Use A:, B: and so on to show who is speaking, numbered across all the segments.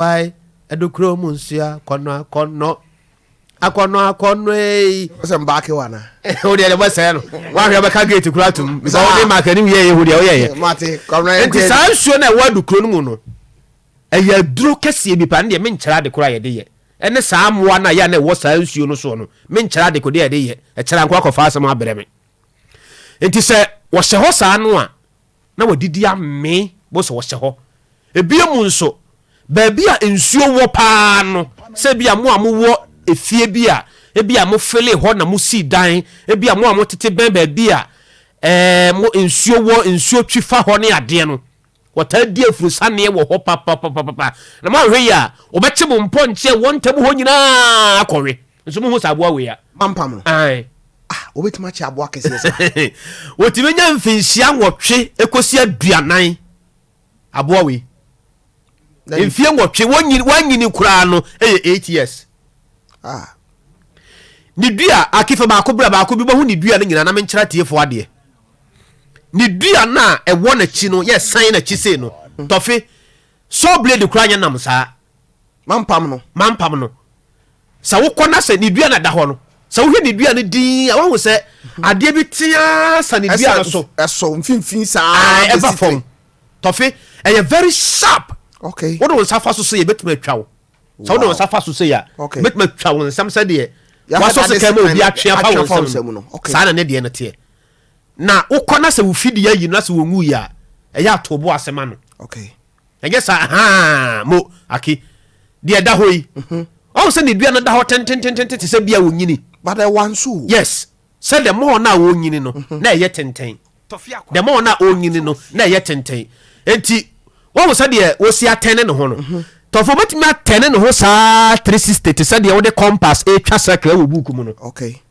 A: Why edukro munsia kono akono
B: Some back one.
A: o de le say no wa hwe be ka gate kura tum because o de mark ani ye hu de o ye
B: Mate, come right.
A: enti sa nsuo na wa dukro no mu no eya duro kese bi pa ne me nkyara de kura ye de ye ene sa amwa na ya na wo sa nsuo no so no me nkyara de ko de ye e kyara nkwa kofa asem abrɛ me enti se wo hye ho sa no a na wadidi ame bo so wo hye ho ebie mu nso ba bia nsuo wo pa no se bia mo amwo efie bia ebia mo fele ho na mo si dan ebia mo amotete ben ba bia mo nsuo twifa ho ne ade no wata di afurusane wo ho papa na ma hwe ya obete mo mponche wontam ho nyina akɔwe nso mo ho sabo we ya
B: Mampam no.
A: ai
B: Obetima cha abo akese.
A: wotime nya mfinhia nwɔtwe ekosi aduanan abo we mfie nwɔtwe wanyini kura no 8 years ni dua akifa baako bra baako bi bohu ni dua no nyina na menkyera tiefo ade ni dua na ɛwɔ na chi no yɛ san na chi sei no Tofi so blade kura nya nam saa
B: Mampam no.
A: sa wokɔ na sɛ ni dua na da hɔ no sa wohwe ni dua no din awu sɛ ade bi tia sa ni dua no so
B: eso mfimfin saa
A: eba fom Tofi ɛyɛ very sharp.
B: Okay.
A: What do safa so say betuma twa wo sa wo do safa so say ya betuma twa wo nsam sɛ de waso se kema obi atwe afa wo nsam no sa na ne de na te na wokɔ na sɛ wo fidi ya yi na sɛ wo ngu ya ɛyɛ atobo asema no
B: okay
A: ɛgɛ sa mo aki de da hɔ yi ɔn sɛ ne dua no da hɔ tenten te sɛ bia wo nyini
B: but I want so
A: yes sɛ de mo na wo nyini no na ɛyɛ tenten Tofiakwa de mo na o nyini no na ɛyɛ tenten enti wo say de wo si atene ne ho no Tofo metimi atene ne ho saa 360 te say de wo de compass e twa circle wo book mu no
B: okay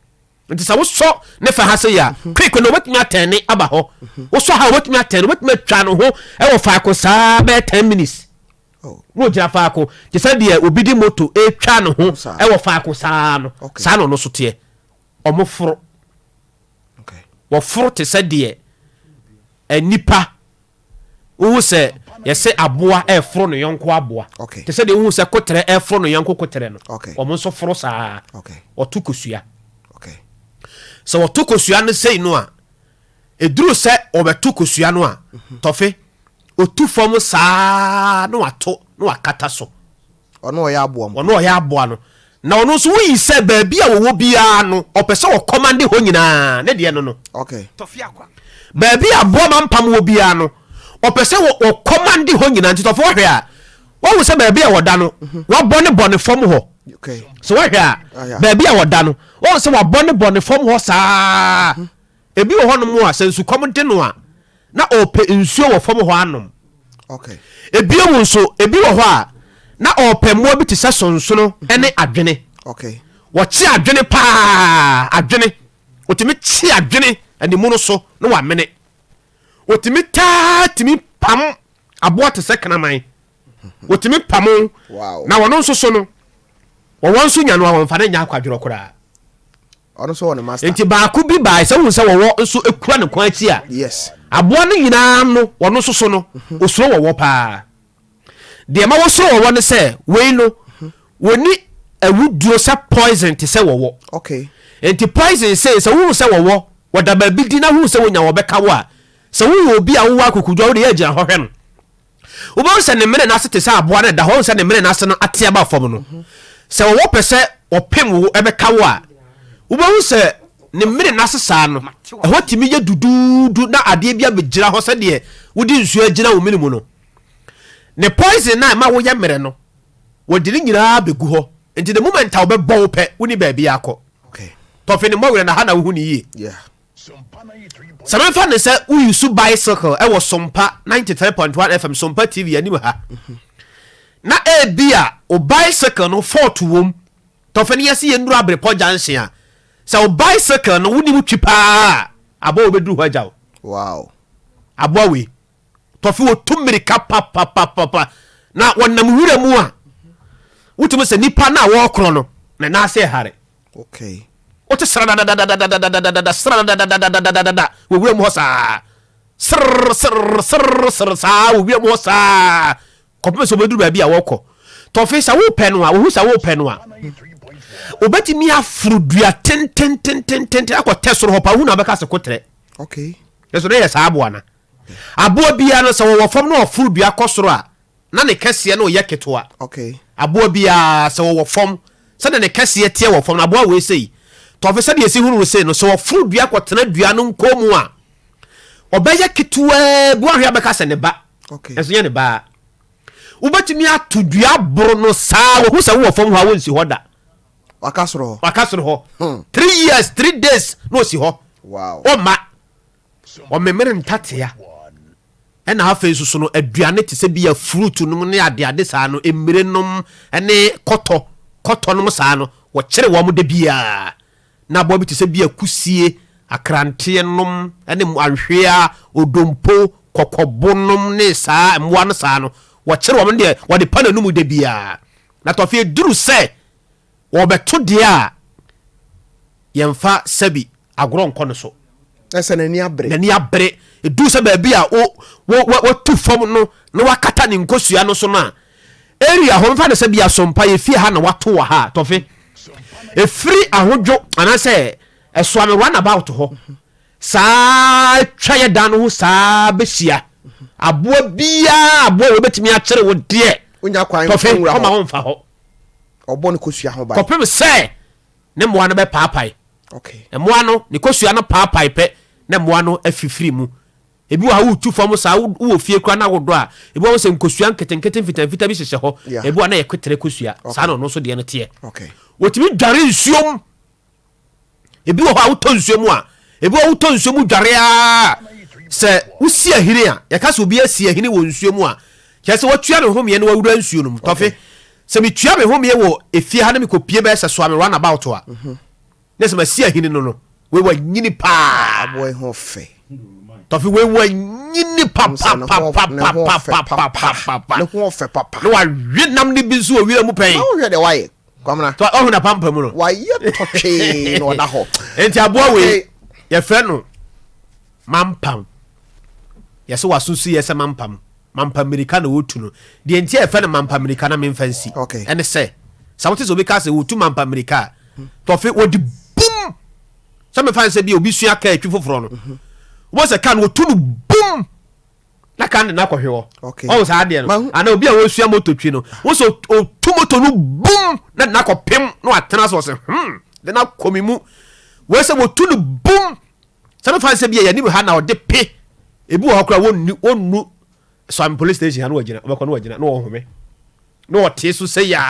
A: nti sa wo so ne fa ha se ya quick no metimi atene aba ho wo so ha metimi atene metimi atwa no ho e wo fa ko saa be 10 minutes wo jira fa ko te say de obi di moto e twa no ho e wo fa ko saa no saa no so te omoforo
B: okay
A: wo foro te say de nipa wo se yese aboa e foro no yonko aboa
B: okay
A: te se de wo se kotere e foro no yonko kotere no
B: okay
A: omo nso foro saa
B: okay
A: otukosua
B: okay
A: so otukosua no sei no a eduru se obetukosua no a Tofi otu fom saa no ato no akata so
B: ono ya
A: aboa no na ono so wi se ba bia wo bia no opese wo command ho nyina ne de no
B: okay
A: Tofiakwa ba bia aboa mampam wo bia no opese wo command ho nyina nti Tofo hwe a wo se ba bia wo da no wo bone fom ho
B: okay
A: so wo hwe a ba bia wo da no wo se wo bone fom ho saa ebi wo hono mu a sensu kom de no a na ope nsuo wo fom ho anom
B: okay
A: ebi wo nso ebi wo ho a na ope mo bi te se sonsono ene adwene
B: okay
A: wo chi adwene pa adwene otimi chi adwene ani mu no so no wa mene otimi timi pam aboa te se kanaman otimi pam
B: wow
A: na wono nso so no wo wonso nya no a wonfa na nya akwadworo kora
B: ono so won master
A: enti ba ku bi ba se won se wo nso ekura ne kwan achi a
B: yes
A: aboa no nyina no wono nso so no osuro wo pa de ma wo suro wo ne se we no woni awuduo se poison te se wo
B: okay
A: enti poison se wo se wo da ba bi di na hu se wonya wo beka wo a se wo obi a wo akokudwa wo de ya gina hohwe no wo bo se ne mene na sete se aboa na da ho se ne mene na se no atia ba fom no se wo pese opem wo ebeka wo a wo bo se ne mene na se saa no ho timi ye dududu na ade bia begira ho se de wo di nsu agina wo minimu no ne poison na ma wo ye mere no wo di ni nyina begu ho enti the moment a wo be bo pe wo ni ba bia akọ
B: okay
A: Tofi ni mo wure na ha na wo hu ni yi
B: yeah
A: Samantha ne say we use bicycle e wo Sompa 93.1 FM Sompa TV ani ha na e bia o bicycle no fort wom Tofi ne yesi ye nduru abrepo junction a say o bicycle no woni mu twipa abo obedu ho agyaw
B: wow
A: abo we Tofi wo tumirika pa na wonam wura mu a wotum se nipa na wo kro no na se hare
B: okay
A: What is srada we will mosa sir sa we will mosa kopme so bedu ba bia woko tɔfe sa wo pɛ no a wo sa wo pɛ no a obetimi afrudua ten akɔ tɛ soro hɔ pa hu na bɛka se kotrɛ
B: okay
A: eso ne yɛ saa aboa na aboa bia no sɛ wo fam na afrudua kɔ soro a na ne kɛseɛ no yɛ ketoa
B: okay
A: aboa bia sɛ wo fam sɛ ne kɛseɛ tie wo fam na aboa we sei tɔfe sɛ de yɛsi hunu sei no sɛ wo frudua kɔ tena dua no nkomu a ɔbɛyɛ ketoa bu ahwɛ bɛka se ne ba
B: okay
A: eso yɛ ne ba wobɛtumi ato dua boro no saa wo hu sɛ wo fam ha wo nsi hɔ da
B: wakasoro
A: hɔ 3 years 3 days no osi hɔ
B: wow
A: ɔma ɔmemere ntatea ɛna afei nso so no aduane te sɛ bia fruit nom ne adeade saa no mmire nom ne kɔtɔ nom saa no wɔkyere wɔn de bia na abɔ bi te sɛ bia kusie akranteɛ nom ne anhwea odompo kɔkɔbo nom ne saa mmoa no saa no wɔkyere wɔn de wɔde pa na num de bia na tɔfe duru sɛ wɔbɛto deɛ a yɛmfa sɛbi agorɔ nkɔ no so
B: ɛsɛ n'ani
A: abere edu sɛ baabi a wo tu fam no na wakata ne nkosua no so no a area hɔ mfa ne sɛ bia Sompa yɛfie ha na wato wɔ ha tɔfe ɛfiri ahodwo anaasɛ ɛsoame run about hɔ saa twa yɛ dan no ho saa bɛhyia aboa biaa aboa wɔbɛtumi akyere wo deɛ tɔfe ɔma ho mfa hɔ
B: ɔbɔ ne kosua ho ba
A: kɔpem sɛ ne mmoa no bɛpaapae
B: okay
A: mmoa no ne kosua no paapae pɛ na mmoa no afifiri mu ebi wa wo tu fam saa wo fie kra na wodo a ebi wa sɛ nkosua nketenkete mfita bi hyehyɛ hɔ ebi wa na yɛ kwetere kosua saa no so de no teɛ
B: okay
A: wotimi dware nsuom ebi wa wo tɔ nsuom a ebi wa wo tɔ nsuom dware a sɛ wo si ahini a yɛka sɛ obi asi ahini wɔ nsuom a kyɛ sɛ watua ne homie no wawura nsuo no tɔfe sɛ metua me homie wɔ efie ha na mekɔpie bɛ sɛ so am run about a ne sɛ masi ahini no we wa nyini pa
B: aboy ho fe
A: tɔfe we wa nyini pa ne
B: ho fe papa
A: no wa winam ne bi nso o wira mu pɛn
B: wo hwɛ de waye kwamna
A: to ɔhu na pampa mu no
B: waye tɔtwe no da hɔ
A: enti aboa we yɛ fɛ no mampam yɛsɛ wasusu yɛsɛ mampam America na wotu no de enti yɛ fɛ no mampa America na memfa nsi ɛne sɛ sa wote sɛ obi ka sɛ wotu mampa America tɔfe wodi boom sɛ me fa sɛ bi obi sua ka atwi foforo no wo sɛ ka no wotu no boom na ka ne na kɔhwe hɔ ɔwo saa deɛ no ana obi a wo sua moto twi no wo sɛ otu moto no boom na na kɔpem na atena so sɛ de na komi mu wo sɛ wotu no boom sɛ me fa sɛ bi yɛ ni ha na ɔde pe ebi wɔ hɔ kora wonu so am police station hanu wagina obekɔ no wagina no wɔhome no wɔte so sɛ ya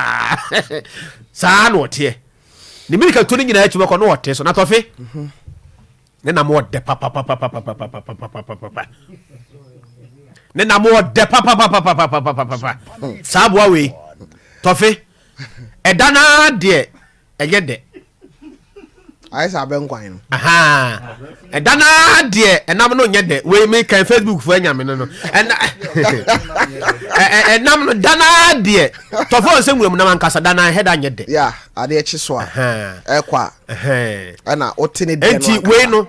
A: saa no wɔte ne mirika to ne nyina akyi bɛkɔ no wɔte so na tɔfe ne na mo de papa ne na mo de papa saa boa we tɔfe ɛda na de ɛyɛ de
B: ayesa benkwan no
A: aha edana de enam no nye de we me kan Facebook fo anyame no enam no dana de tofo se nwuram na mankasa dana heda nye de
B: ya ade echi so a ekwa ana otene de no
A: enti we no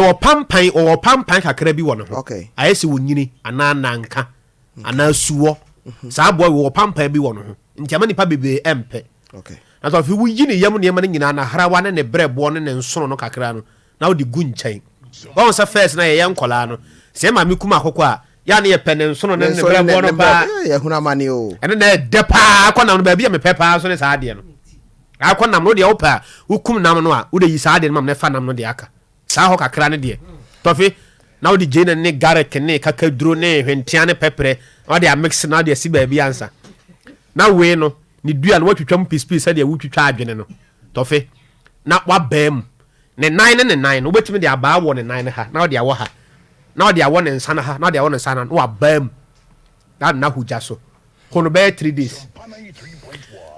A: wo pampan kakra bi wo no ho ayese wo nyini ana nanka ana suwo saa boy wo pampan bi wo no ho nti ama nipa bebe empe na so fi wo yini yam ne ma nyina na harawa ne brebo ne nsono no kakra no na wo di gu nkyɛn wɔn sɛ first na yɛ nkola no sɛ ma me kuma akokɔ a ya ne yɛ pɛ ne nsono ne brebo no ba
B: yɛ huna mane o
A: ɛne na de pa akɔ nam no ba bi me pɛ pa so ne saa de no akɔ nam no de wo pa wo kum nam no a wo de yi saa de no ma ne fa nam no de aka saa ho kakra ne de tɔfe na wo di jene ne garlic ne kakaduro ne hwentia ne pepre wo de a mix na de si ba bi ansa na we no ni dua no watwitwam pispis sɛ de wutwitwa adwene no tɔfe na wabam ne nine no wobetimi de abaa wɔ ne nine ha na wo de awɔ ha na wo de awɔ ne nsa na ha na wo de awɔ ne nsa na no wabam na hugya so kono bɛ 3 days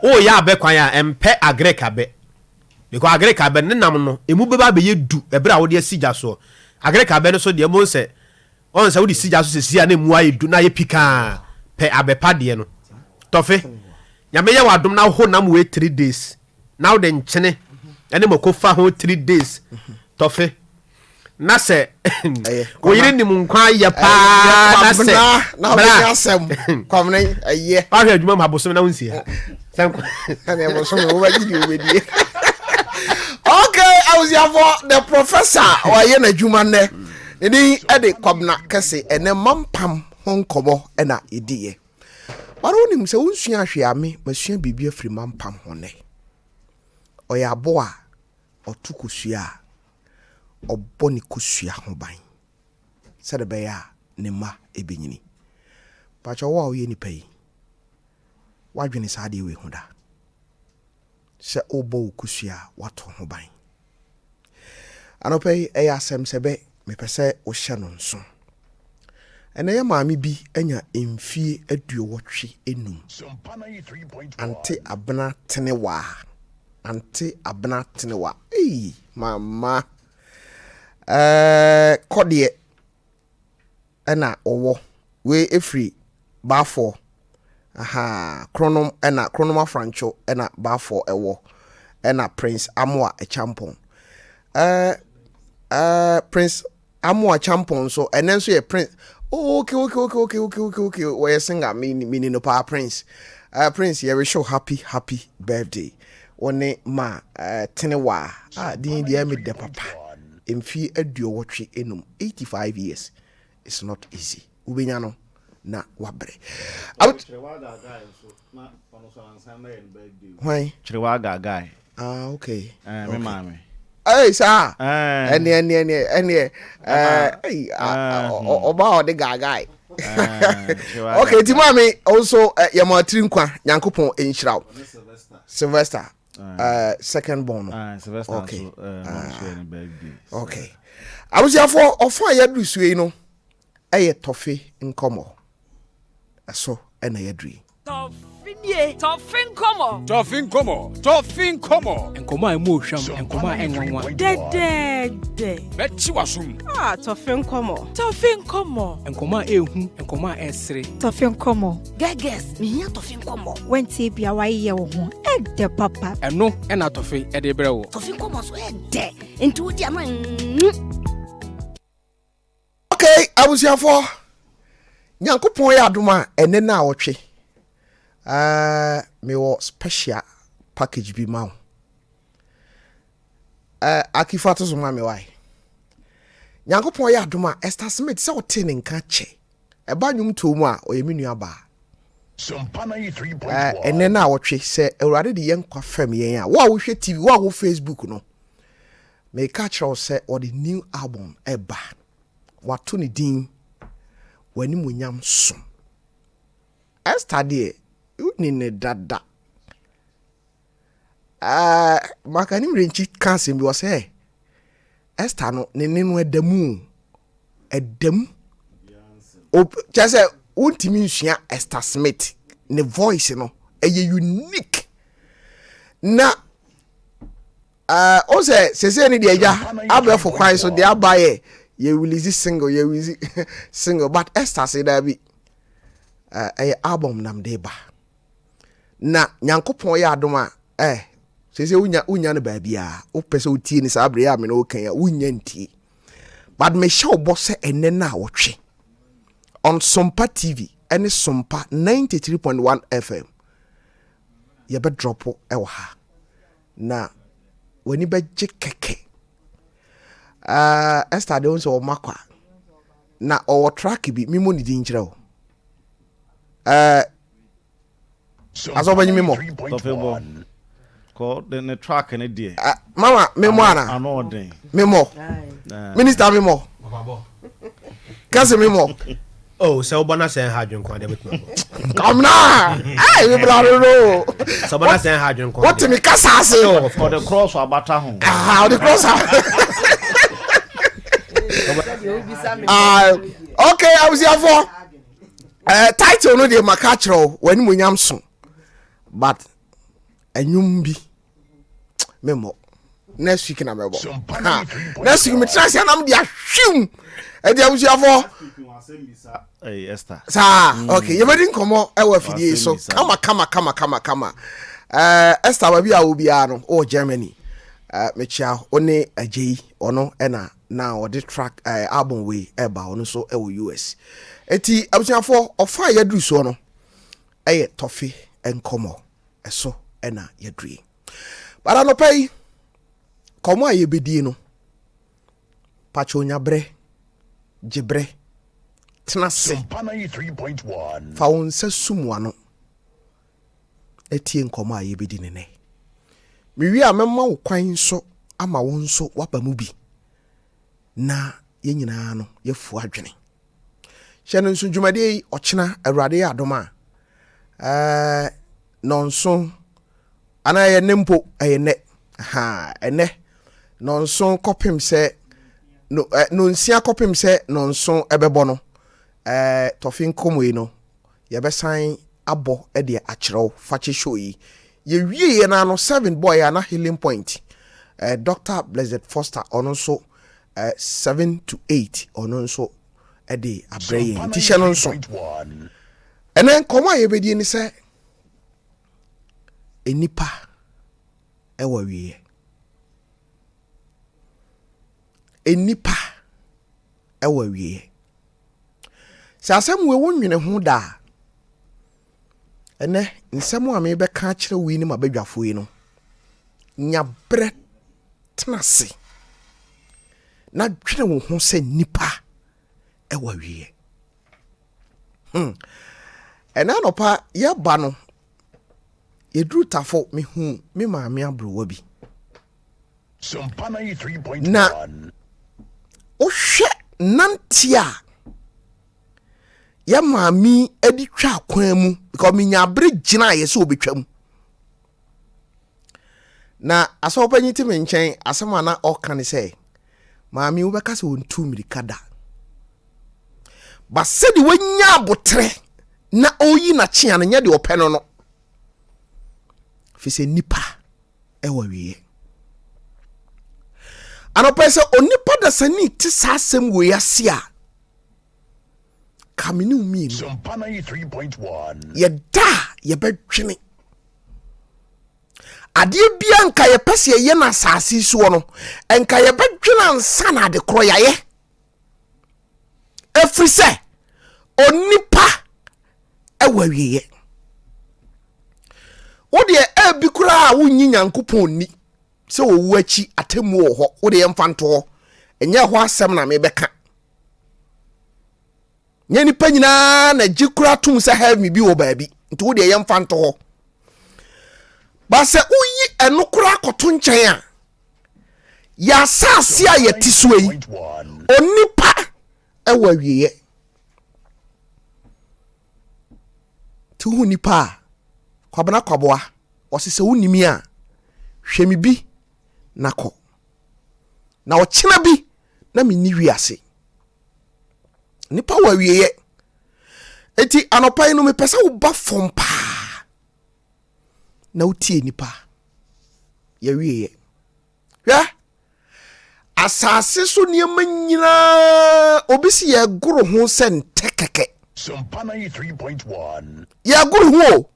A: o ya abɛ kwan a empɛ agreka bɛ because agreka bɛ ne nam no emu bɛba bɛ yɛ du ɛbra wo de asigya so agreka bɛ no so de mo sɛ on sɛ wo de sigya so sɛ na emu ayɛ du na yɛ pika pɛ abɛpa de no tɔfe nyame yɛ wadom na ho nam we 3 days na wo de nkyene ene makofa ho 3 days tɔfe na se wo yire nim nkwa ye pa na se
B: na wo asem kwamne aye
A: ahwe adwuma ma bosom na wonsi ha sanko
B: na e bosom wo ba gidi obedie. Okay, I was here for the professor or yen adwuma ne ni e de kwamna kese ene mampam honkobo e na idie waro nim se wonsua ahwe ame masua bibia firi mampam hone oya abo a otukosua oboni kosua ho ban se de be ya ne ma ebenyini pacho wa o ye ni pai wadwene sa de we hoda se obo kosua wato ho ban anopai e ya asem sebe me pese o hye no nso ene ya maami bi anya emfie aduowotwe enum ante abna tenewa mama kodie ena owo we efri bafo kronom ena kronoma francho ena bafo ewo ena prince amwa e champon prince amwa champon so enen so ye prince okay we singer me no pa prince prince ye wish you happy birthday one ma tenewa din dia me de papa emfi aduowotwe enum 85 years. It's not easy ubenya no na wabre why
C: Chiriwaga guy
B: okay
C: me mama
B: hey sir any oba o de guy okay ti mami also your matri nkwa nyankopon enhyiraw Sylvester second born
C: Sylvester
B: okay
C: okay
B: I was here for ofan yadu suwe no eye tofe nkomo so na yadri
D: Tofin komo. Enkoma emu ohwam, enkoma enwanwa. Dede. Bechi wasum.
E: Tofin komo.
D: Enkoma ehu, enkoma esre.
E: Tofin komo.
F: Geges, me here tofin komo.
E: Wenti bia wa ye wo ho. Ede papa.
D: Eno na tofi ede bre wo.
F: Tofin komo so ede. Enti wo dia ma.
B: Okay, I was here for nyankopon ya adoma ene na awotwe me wo special package bi ma akifato so ma me wai nyankopon ya adoma Esther Smith se wote ne nka che e ba nwum to mu a oyeminu aba
G: Sompa 93.1
B: ene na awotwe se awurade de yenkwa fam yen a wo hwe TV wo Facebook no me ka kire se or the new album eba wato ne din wani munyam so Esther de unine dada makani mrenchi kanse bi wose Esther no ne nenu edam chese untimi nsua Esther Smith ne voice no eye unique na o se ni de eja abefo kwan so de abaye ye release single but Esther say that be album nam de ba na nyankopon ya adoma se unya ne ba bia o pese o tie ni sabre ya me no kan ya unya ntie but me show boss ene na wotwe on Sompa TV and Sompa 93.1 FM ye be drop ewa ha na wani be je keke Esther de onso makwa na o track bi mimo ni din kire o aso banyi mimo
C: ko the track ne die
B: mama memo ana
C: anodin
B: memo minister memo kase memo
A: oh so bona sen hadwen kwa de betu
B: come na we brother no
A: so bona sen hadwen kwa
B: what me kasa ase
C: for the cross abata ho
B: the cross okay I was here for title no de makachro wani munyam so but enyum bi memo next week na mebo next week me trust ya nam dia hwim e dia was here for
C: Esther
B: okay you been come e wa fidie so kama Esther ba bia obi a no o Germany mechia one agyi ono ena na odi track album we eba ono so e wo US eti abusiafo ofa yadru so no eye Tofi enkomo eso ena yadru bara no pay komo ayebedi no pacho nyabre jibre tenase
G: Sompa 93.1
B: fa wonsa sumwa no etie nkomo ayebedi ne miwi a memma wo kwan so ama wo nso waba mu bi na ye nyina no yefu adwene hye no nso dwumade yi ochena awurade ya adoma nonso ana ye nempo ayene ene nonso kopim se no nsia kopim se nonso ebebo no Tofi nkomo yi no ye besan abo e de akyerew fache show yi ye wie na no 7 boy na healing point Dr. Blessed Foster ono so 7 to 8 ono so e de abraye tisha no so enen koma ye bedi ni se enipa e wa wie enipa e wa wie sa asem we wonwene ho da ene nsemu a me be ka kire wi ni mabadwafo yi no nya bre tenase na dwene wo ho se nipa e wa wie ena no pa ye ba no ye dru tafo me hu me maame abrowa bi
G: Sompa 93.1
B: na o hwe nantia ya maami edi twa kwan mu because me nya bre gina ye so obetwam na asopanyi ti me nchen asema na oka ne se maami wo beka se won 2 mirika da ba se di wanya abotre na oyi na chia na nya de openo no fi se nipa e wa wie anopese onipa da sani ti sasem wo yase a kamini umi no
G: Sompa 93.1
B: ye da ye bedwene ade bia nka ye pese ye na asase so no enka ye bedwene ansa na de kro yaye efrise onipa ewa wiye wo de e bi kura a wonyi nyankopon ni se wo wu achi atemu wo ho wo de mfanto enye ho asem na me beka nyani pa nyina na jikura tum se have me bi wo baabi nti wo de ye mfanto ho ba se uyi enukura akoto nchen a ya asase a ye tisuwe onipa ewa wiye tu hu nipa kwabana kwaboa osese wunimi a hwemi bi nako na ochina bi na mini wiase nipa wa wiye eti anopai no me pesa wo ba fom pa na utie nipa ya wiye ya asase so niema nyina obisi ya guru ho sen tekeke
G: Sompa 93.1
B: ya guru ho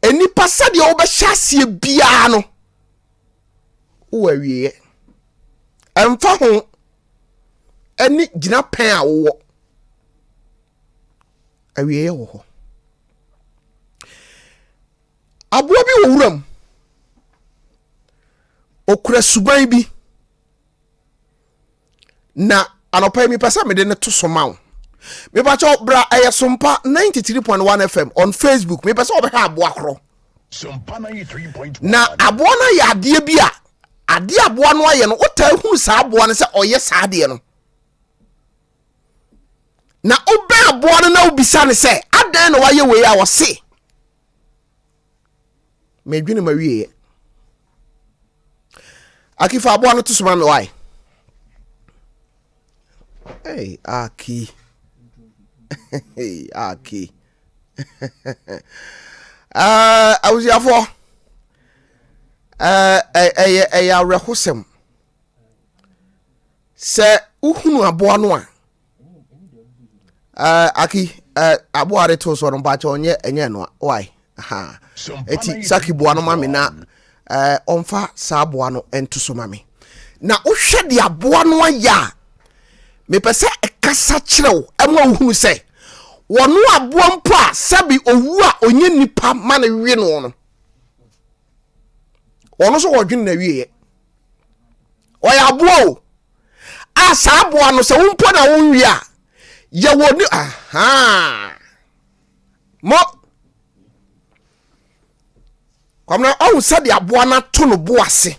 B: enipa sade wo be hyasie bia no wo wiye emfa ho eni gina pen a wo awiye wo ho aboa bi wo wuram okura suban bi na anopa mi pesa me de ne to somawo me ba cho bra Sompa 93.1 FM on Facebook me pesa obehwa aboa kro
G: Sompa 93.1
B: na aboa na ya ade bi a ade aboa no aye no ota hu sa aboa no se oye sa ade no na obe aboa no na obisa ne se adan na waye we a wo se medwene mawie akifa aboa no to soma me why hey aki hey aki awuziafo ya rehosem se uhunu aboa no a aki aboa de to so no ba cha onye enye no why eti saki boa no ma me na onfa sa aboa no ento so mame na wohwe de aboa no aya me pese ekasa kirew emwa hunu se wono aboa mpo a sabi owu a onye nipa ma na wi no no ono so wodwene na wiye oya aboa o a sa aboa no se wompo na wonwi a ye woni aha mo kwamna o sabi aboa na to no bo ase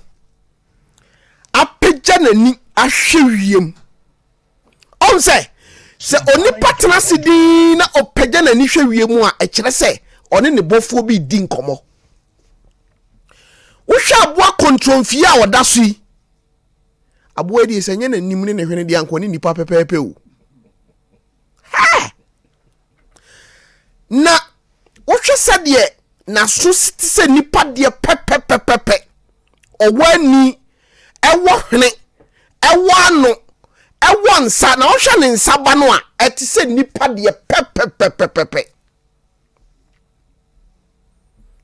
B: apagya nani ahwe wiem on se oni patna sidi na opagya nani hwe wiem a e kire se oni ne bofuo bi di nkomo wo hwa aboa kontromfie a oda so yi aboa di se nya nanim ne hwene di anko ni nipa pepepe o ha na wo hwe sade na so se nipa de pepepepepe owani ewo hene ewo ano ewo nsa na wo hwe ne nsa ba no a eti se nipa de pepepepepe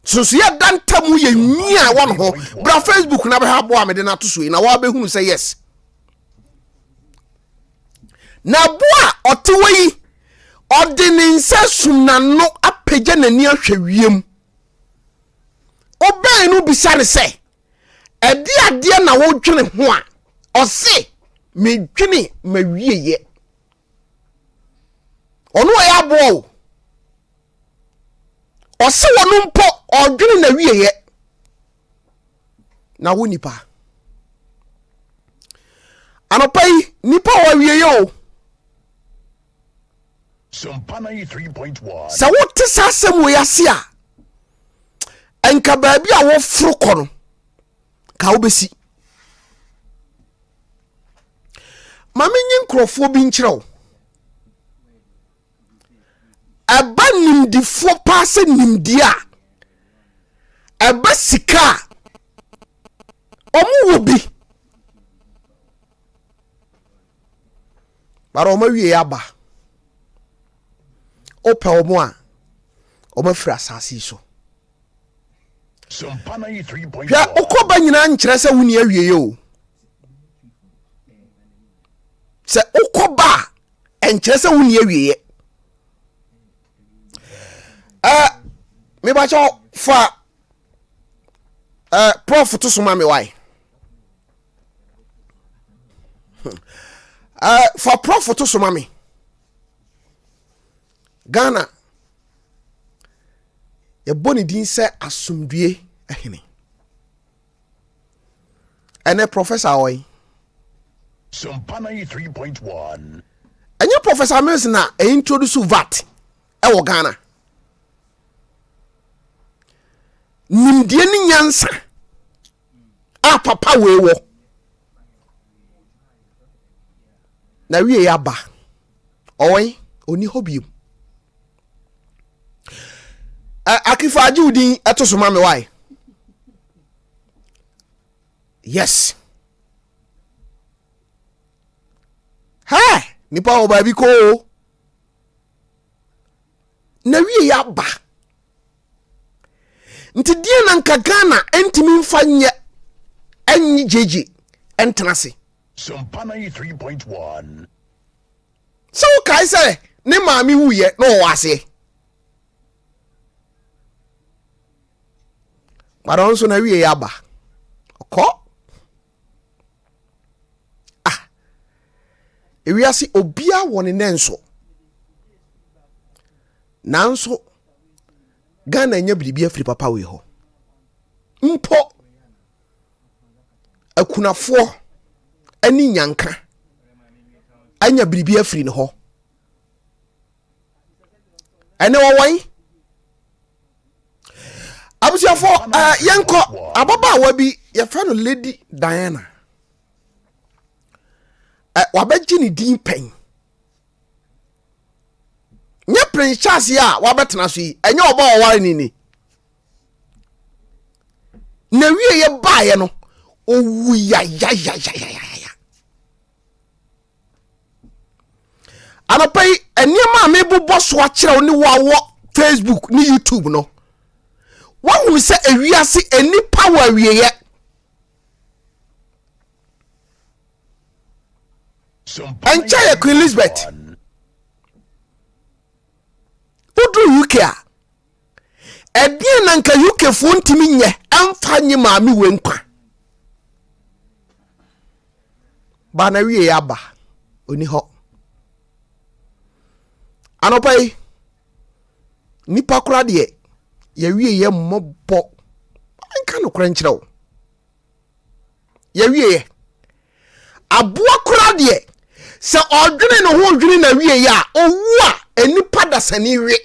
B: so ya dantamu ye nwia won ho bra Facebook na be ha bo amede na to so na wa be hunu say yes na bo a otewe ordinance sumna no apagya nani ahwe wiem oban no bisane say edi ade na wo dwene ho a ose me dwene mawieye ono ya bo ose wono mpo odwene na wieye na wo nipa anopai nipa wa wieye o
G: Sompa 93.1.
B: sa wo te sasem wo yase a enka baabi a wo furu kono ka wo besi mame nyi nkrofo bi nkyerɛw aba nimdifo pa se nimdi a aba sika omu wo bi bara omu wie aba opa omu a omu fra asase so
G: Sompa 93.1.
B: ya okoba nyina nkyerɛ sɛ woni awie yo sɛ okoba enkyerɛ sɛ woni awie me ba cho fa prof to suma me why for prof to suma me Ghana ye boni din se asumdue ehene ene professor oy
G: Sompa 93.1.
B: enye professor Mills na introduce VAT e wo Ghana nimdie ni nyansa a papa wewo na wie ya ba oy oni hobium akifa ajudin eto so ma me why yes ha nipa o ba bi ko na wie ya ba nti die na nka Ghana entimi mfa nye enyi jeje entenase
G: Sompa 93.1.
B: so kai say ne maami wuye no wase baron so na wie ya ba ko ewiase obia woni nenso nanso Ghana nya biribi afiri papa we ho mpo akunafo ani nyanka anya biribi afiri ne ho ene wowan abusiafo yenko ababa wa bi ye fa no Lady Diana wabeji ni din pen nye Prince Charles ya wabetena so yi enye oba oware ni na wie ye baaye no owu ya anapai eniema me bobo so akire oni wo Facebook ni YouTube no wahu sɛ ewiase enipa wa wieye encha ye Queen Elizabeth udu UK a ɛdeɛ na nka UK fo ntimi nyɛ amfa nye maame we nkwa ba na wiye aba oni hɔ anopai nipa kora de ye wiye mmobɔ anka no kora nkyerɛ wo ye wiye aboa kora de sɛ ɔdwene no ho dwene na wiye a owu a enipa da sani we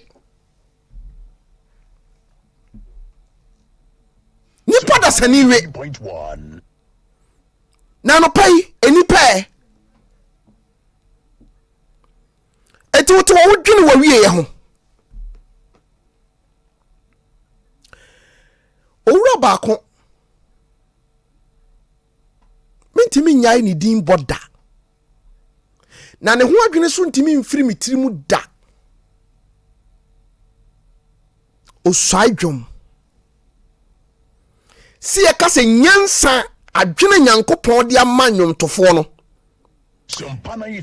B: nipa da sani we na no pai enipa eti woto wo dwene wa wiye ho owura baako mentimi nyae ni din boda na ne ho adwene so ntimi mfiri mitiri mu da osai dwom si e ka se nyansa adwene nyankopɔn de ama nnwomtofo no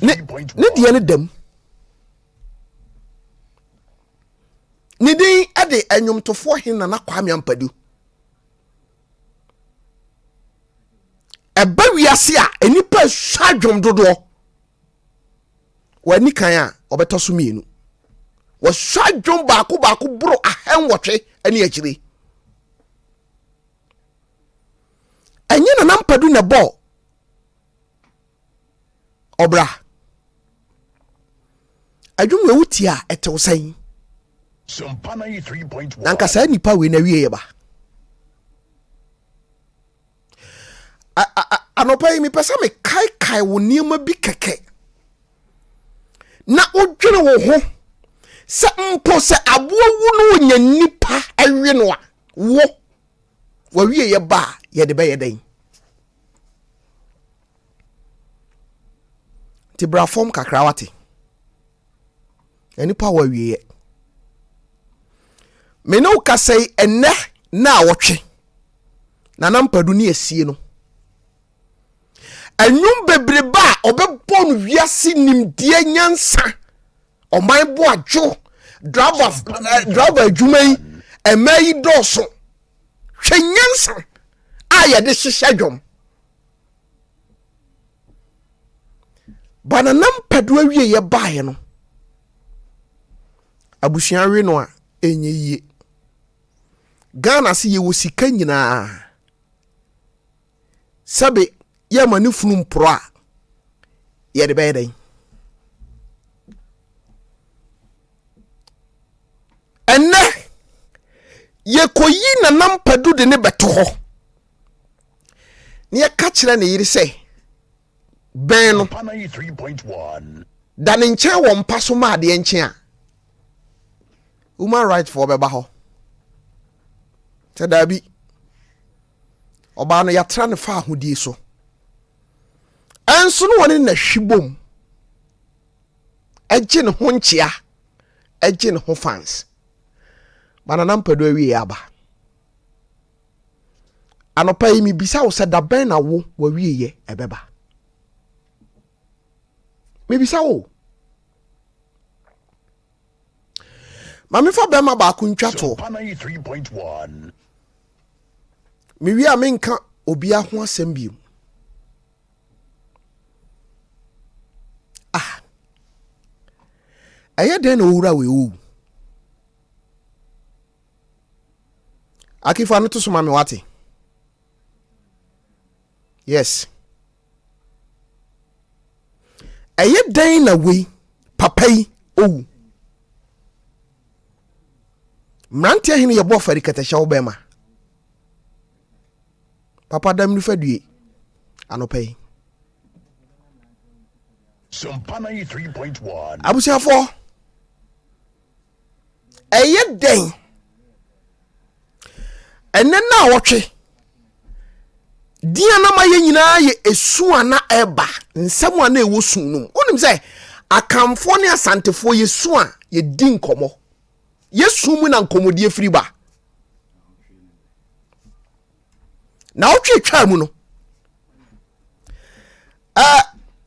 B: ne die ne dam ne din ade nnwomtofo hin na Kwame Ampadu eba wiase a enipa swa dwom dodo wani kan a obeto so mienu wo swa dwom baako bro ahenwotwe ani akire enye na Ampadu na bo obra adwum wewuti a etew san
G: Sompa 93.1
B: nanka sa nipa we na wiye ba anopai mi pesa me kai wo niema bi keke na odwene wo ho se mpo se aboa wu no nya nipa awe no a wo wiye ye ba ye de be ye den ti bra form kakra wate enipa wo wiye me no ka sei enne na wotwe na Ampadu ni asie no anyum bebreba obebɔ no wiase nimdie nyansa ɔman bo adwo driver adwuma yi emayi dɔso hwɛ nyansa a yɛde hyehyɛ dwom bana Ampadu awie yɛ bae no abusua we no a enye yie Ghana si ye wo sika nyinaa sabe ye mani funum pro a ye de beden enne ye koyi na Ampadu de ne beto ho ne ye ka kire ne yiri se ben no
G: 93.1
B: da ne nche wo mpa so ma de nche a human right for beba ho Tadabi oba no yatra ne fa ahodie so enso no woni na hwibom agye ne ho nchia agye ne ho fans bana Ampadu awie aba anopa yi mi bisa wo se da ben na wo wa wie ye ebeba mi bisa wo mami fa be ma ba ku ntwa to
G: Sompa 93.1
B: mi wi a menka obia ho asem bi eye den na owura we o akifa no to so mami wate yes eye den na we papa yi o mrantia hini ye bo fari katahya wo bema papa dam ni fadue anopai
G: Sompa 93.1
B: abusiafo eye den enne na wotwe dia na maye nyina ye esu ana eba nsem ana ewo sun num onim se akamfo ne asantefo ye su a ye din komo ye su mu na nkomodie firi ba na wotwe twa mu no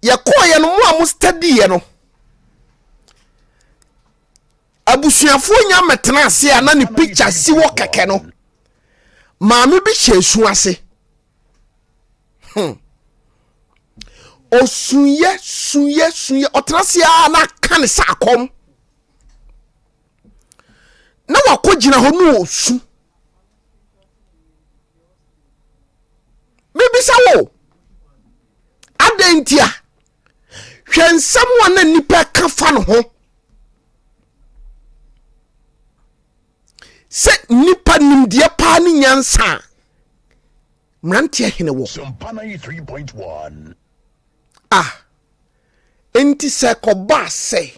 B: yakoye no mo a mo study ye no abusuafo nya metena ase a na ne picture si wo keke no maame bi hyesu ase suye otrase a na kan sa akom na wakogina ho no osu bibisa wo adentia hwensam wa na nipa ka fa no ho se nipa nimdie pa ni nyansa mrantia hene wo
G: Sompa 93.1.
B: enti se ko ba se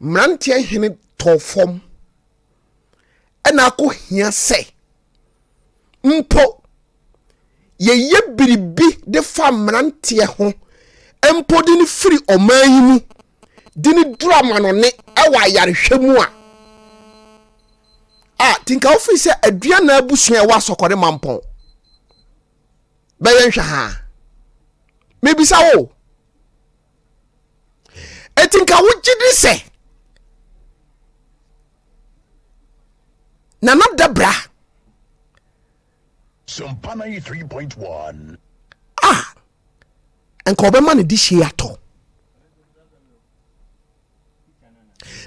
B: mrantia hene tofom ena ko hia se mpo ye biribi de fa mrantia ho empo de ni free oman yi mu de ni drama no ne ewa yarehwemu tinka ofi se adua na abusua wa sokore mampon bayen hwa ha mebisa wo etinka wo gidi se na dabra
G: Sompa 93.1.
B: enka obema ne di hye ato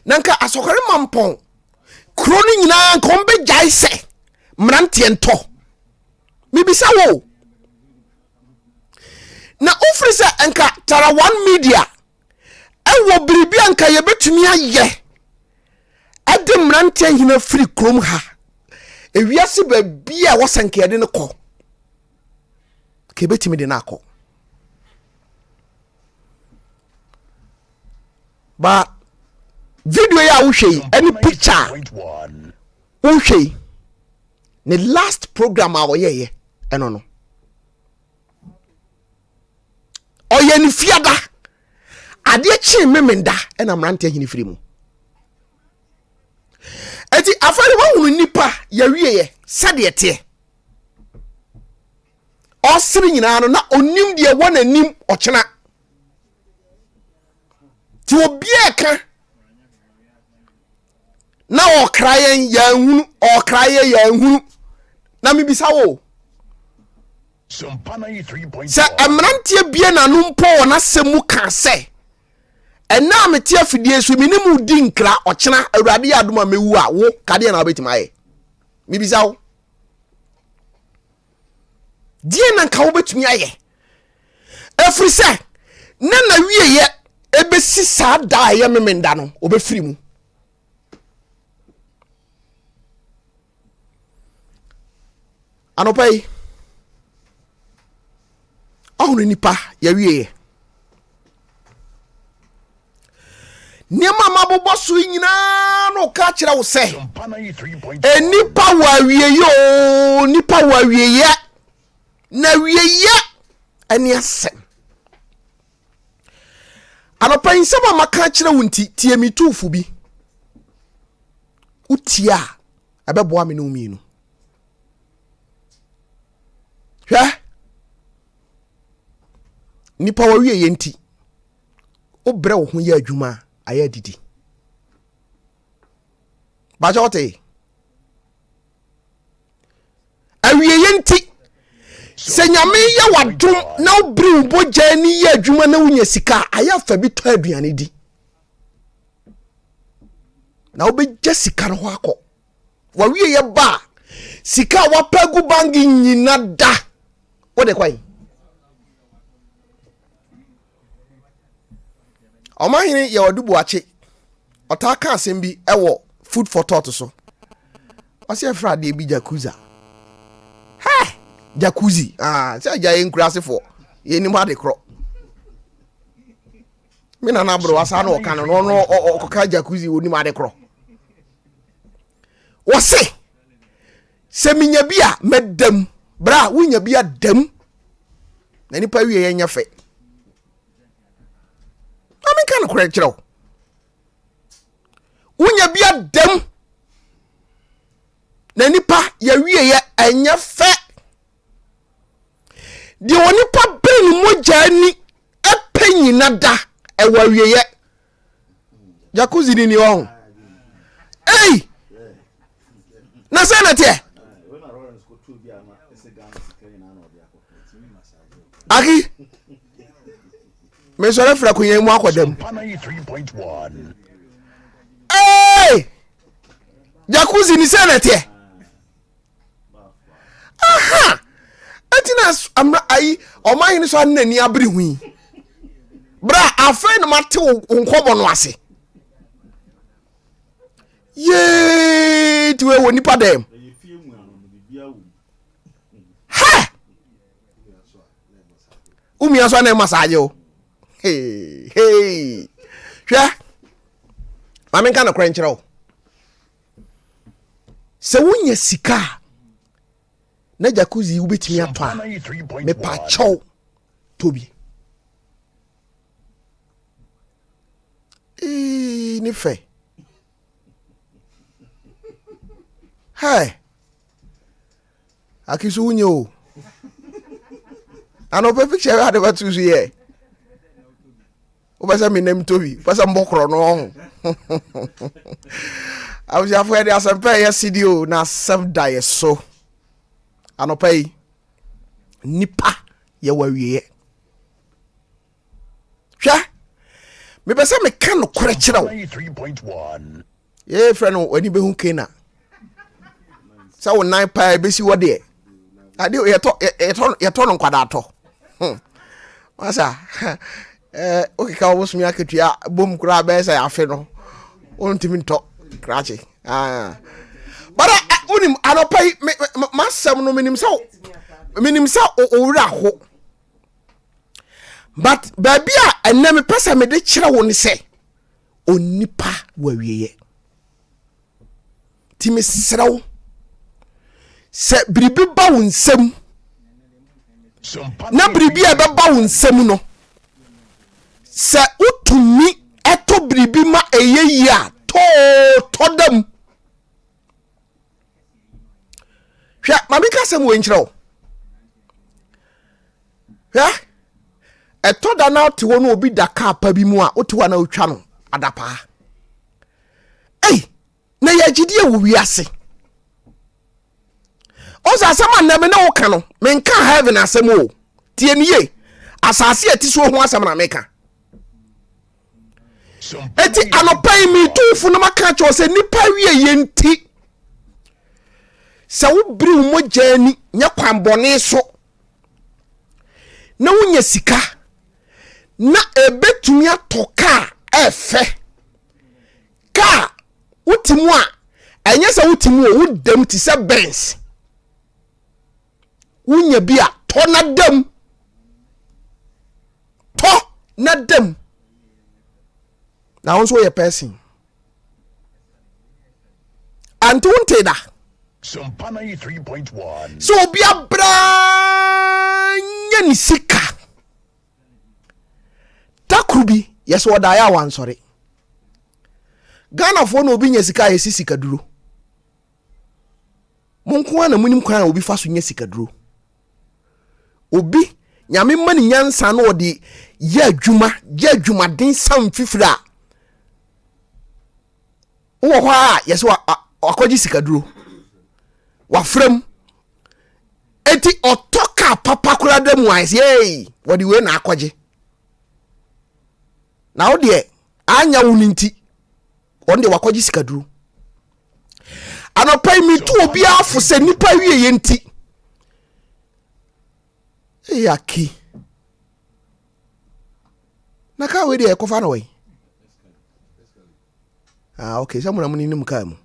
B: nanka asokore mampon kroni nyina kombe jai se mrantie ento mebisa wo na ofri se enka tara one media ewo biribi anka yebetumi aye ade mrantie hina free krom ha ewiase ba bia wosanka yede ne ko ke betimi de na akọ ba video ya wo hwei any picture wo hwei ne last program a woyeye eno no oye ni fiada ade chi memenda ena mrante hini firi mu eti afare wo nipa ya wieye sade te osiri nyina no na onim de wona nim ochena ti obie ka na okrayen ya hunu okraye ya hunu na mibisa wo
G: Sompa 93.1.
B: sa amrantie bie na no mpo na semu ka se ena metia fidie so minimu di nkra ochena awurade ya adoma mewu a wo kade na obetima ye mibisa wo die na nka obetumi aye efri se na wieye ebesi sa da ye memenda no obefiri mu anopai ohun nipa ya wieye niema mabobo so nyina no ka kira wo se
G: Sompa 93.1.
B: enipa wa wieye nipa wa wieye na wieye ani asem anopai nsema maka kira wonti tie mitufu bi utia abeboa me no mienu hwa nipa wa wieye nti obre wo ho ya adwuma aya didi ba jote awieye nti se nyame ya wadom na obri ubogya ni ya adwuma na wunya sika aya fa bi to aduane di na obegya sika no ho akọ wa wieye ba sika wa pagu bangi nyina da wo de kwai omahini ya wadubu ache otaka asem bi ewo food for thought so wasi afra de bi jacuzzi jacuzzi say ja yen kurase for ye ni ma de kro mi na na bro wasa na oka no okoka jacuzzi oni ma de kro wose se minya bia medam bra wunya bia dam na nipa wie ye nya fe ami kan kure kire wunya bia dam na nipa ya wie ye anya fe de oni pa ben mogya ni epanyi nada ewa wieye jacuzzi ni on hey na say na tie aki me sore fra kunye mu akodam
G: Sompa 93.1.
B: hey jacuzzi ni say na tie aha atina amra ai oman ni so anani abri hu bra afen mate nkobo no ase ye tiwe woni pa dem ha umia so na massage o hey hey hwa mame kan no krenchira o se wonya sika na jacuzzi ubetimi atwa me pa chow tobi ni fe hey akisu unye o ano pe picture ade ba tuzu ye o ba sa mi nem tobi ba sa mbokro no on awusi afo ade asampa ye sidio na sam die so ano pe nipa ye wawie hwa me be sa me kan no kore kire wo
G: 93.1.
B: ye friend oni be hu kena sa wo nine pa be si wo de ade ye to no kwada to masa okay ka wo sumi aketua bom kura be sa afe no on timi to krache bara unim anopai masam no minim sa owura ho but baby a enem pesa me de kire wo ni se onipa wawieye timi srawo se bribi ba wo nsam
G: Sompa
B: na bribi e be ba wo nsam no se utumi eto bribi ma eyeyi a to dam hwa mami ka sem wo nkyerɛ wo hwa eto da na te wo no obi da ka pa bi mu a ote wa na otwa no adapa na ya gidie wo wiase oza asema na me na wo ka no me nka heaven asem o tie niye asase ati so ho asem na me ka
G: Sompa
B: eti anopai mi tufu na maka cho se nipa wie yenti sa wo biri wo mogani nya kwambone so na wonya sika na ebetumi atoka efe ka utimu a enye sa utimu o wudam ti se Benz wonya bia to na dam na wonso ye person antu unteda
G: Sompa 93.1.
B: so obi abra nya ni sika takrubi yeso oda ya wan sori Ghana fo no obi nya sika yesi sika duro monko na munim kwan obi fa so nya sika duro obi nyame mani nyansa no odi ye adwuma den sam fifira wo ho a yeso akoji sika duro wafram eti otoka papa kura dem wise hey wodi we na akoje na wo de anya wo ninti on de wakoji sikaduru anopai mi tu obi afo se nipa wie yenti yaki na ka we de ekofa na we okay samuna muni nim ka mu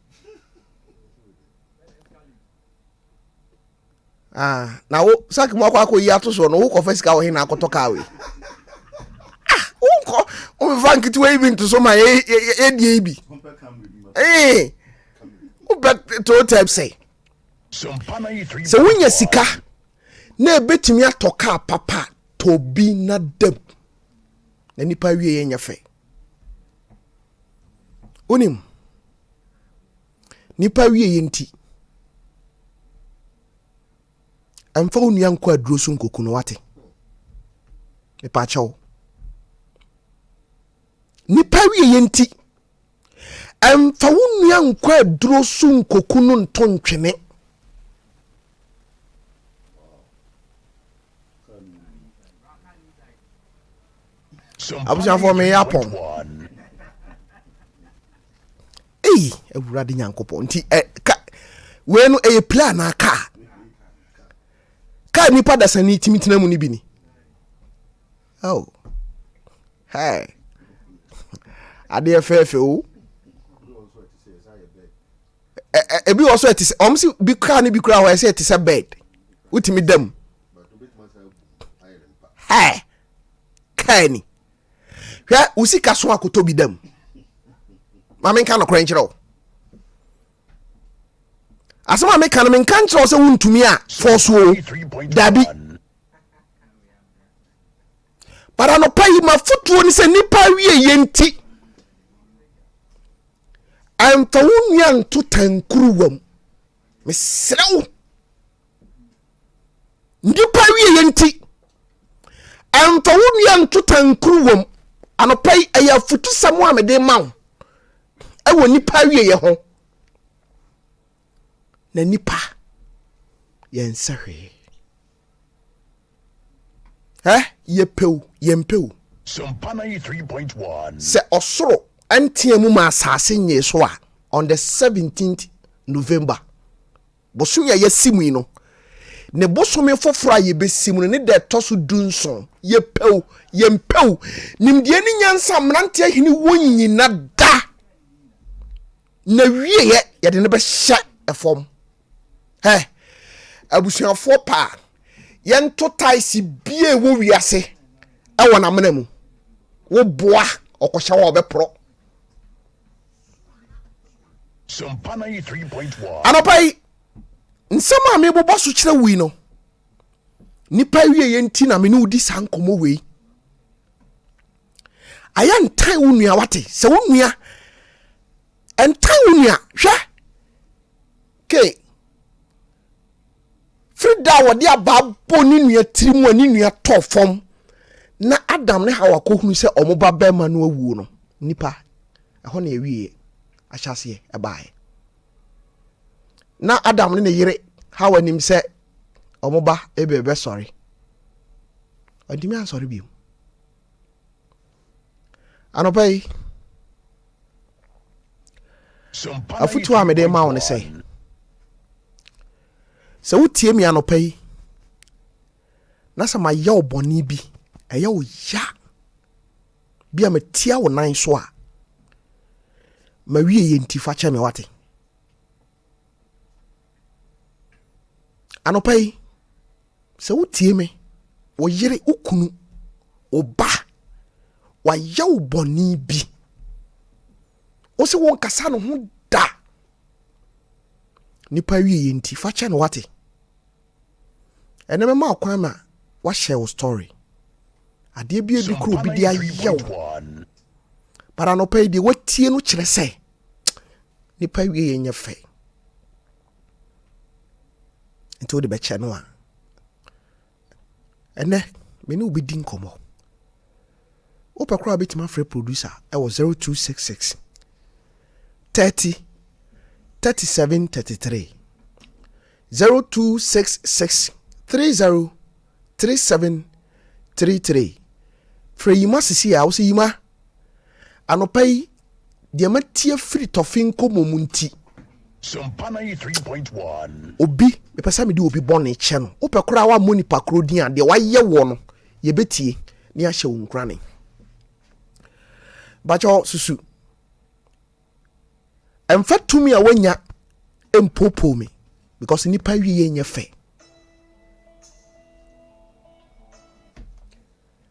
B: na wo saki mo akwa yi ato so no wo kofa sika wo he na akoto ka we unko o vanki tu we bin to so ma e die bi o bet to type say
G: Sompa 93.
B: se wonya sika na ebetimi atoka papa to bi na dam na nipa wie ye nya fe onim nipa wie ye nti emfa onua nkɔ aduro so nkoku no wate me pa chawo nipa wie yenti emfa onua nkɔ aduro so nkoku no ntontwene abuja for me yapon ewurade nyankopɔ nti we no plan aka ka nipa dasani timitina mu ni bi ni oh hey ade fefe o ebi also it is omsi bi ka ni bi kura ho say it is a bed utimi dam hey kani hwa usika so akoto bi dam mame kan no krenchiro asema me kan men kan chiro se wuntumi a forso dabi para no pai ma futuo ni se nipa wie yenti anta wunua nto tankuruwam mesrew nipa wie yenti anta wunua nto tankuruwam anopai aya futu samu amede mawo ewo nipa wie ye ho na nipa yensahwe yempeu
G: Sompa 3.1
B: se osoro antiamu ma asase nye so a on the 17th November bosu ya yesimu no ne bosome foforo ye besimu ne de toso dunson yempeu nimdie ni nyansa mrante ahini wonyina da na wie ye de ne be hya efom abusuafo pa yento taisi bie wo wiase ewo na menamu wo boa okohya wo bepro
G: Sompa 3.1
B: anopai nsema me bobo so kire wi no nipa wie yenti na me ne udi sankomo wei aya ntan wonua wate se wonua entan wonua hwe ke Frida wodi ababo ni nua tirimu ani nua tofom na Adam ne Hawa ko hunu se omoba bema no awuo no nipa eho na ewie ahyase e baae na Adam ne yire Hawa nim se omoba ebebe sorry odimi an sorry biu anopai afutu amede ma won se se wotie mi anopai na sama yaw boni bi eyaw ya bia metia wo nan so a ma wie yenti fa che me wate anopai se wotie me wo yire ukunu oba wa yaw boni bi o se won kasa no ho da nipa wie yenti fa che no wate eneme ma akwan ma wa share wo story ade bia bi kro bi dia yaw para no pay di watie no kire se nipa wie ye nyefe ento de be che no a ene me ne obi din komo opa kro abetima free producer e was 0266 30 37 33 0266 30 37 33 Freyima sisi a wo se yima anopai de matie free tofin komomunti
G: Sompa 3.1
B: obi me pesa me di obi bone che no wo pekora wa moni pakro din a de waye wo no ye betie ni ahye wo nkrane bacho susu emfa tumi a wanya empopo me because nipa wie nye fe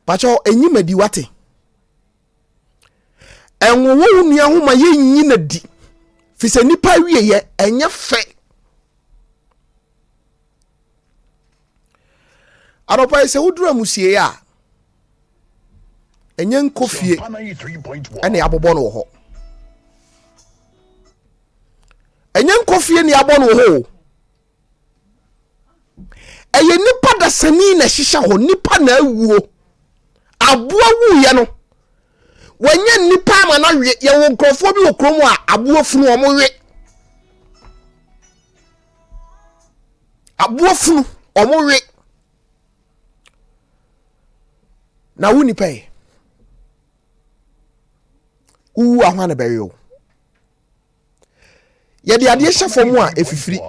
B: bacho enyima di wate enwo wo nua ho ma ye nyina di fise nipa wie ye enye fe aropa se wudura musie a enye nkofie ene abobo no ho enye nkofie ne abo no ho eye nipa da sani na hihya ho nipa na awuo aboa wuye no wanya nipa ma na we ye wo nkrofo bi okrom a aboa funu omo we aboa funu omo we na wo nipa e u ahwa na bewe o ye de ade hye fom a efifiri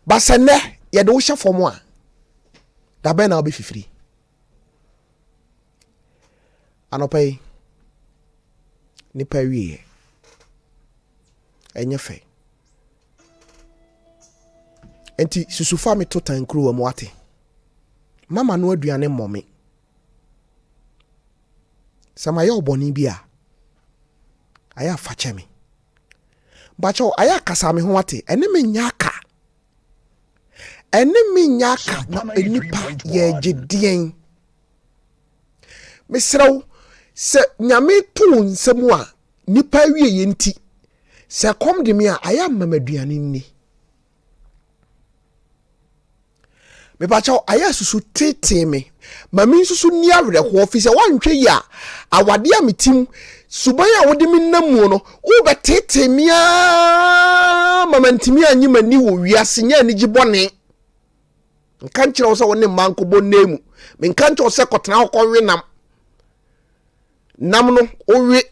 B: basane ye de wo hye fom a da be na obefifiri anopai nipa wiye enye fe enti susufa me to tankru wa mwate mama no aduane mmome sama ye oboni bia aya fache me bacho aya kasa me ho wate ene me nyaka na enipa ye gidien mesraw se nyame to nsemu a nipa wie ye nti se kom de me a aya mamaduane ni me bacho aya susu tete me mami susu ni awre ho ofise wanhwe ya awade a metim suban a wode me namu no wo betete me a mamantimi anyi mani wo wiase nya ni gibone nkan kire wo se woni manko bonemu me nkan kire wo se kotena hokɔwe nam no owe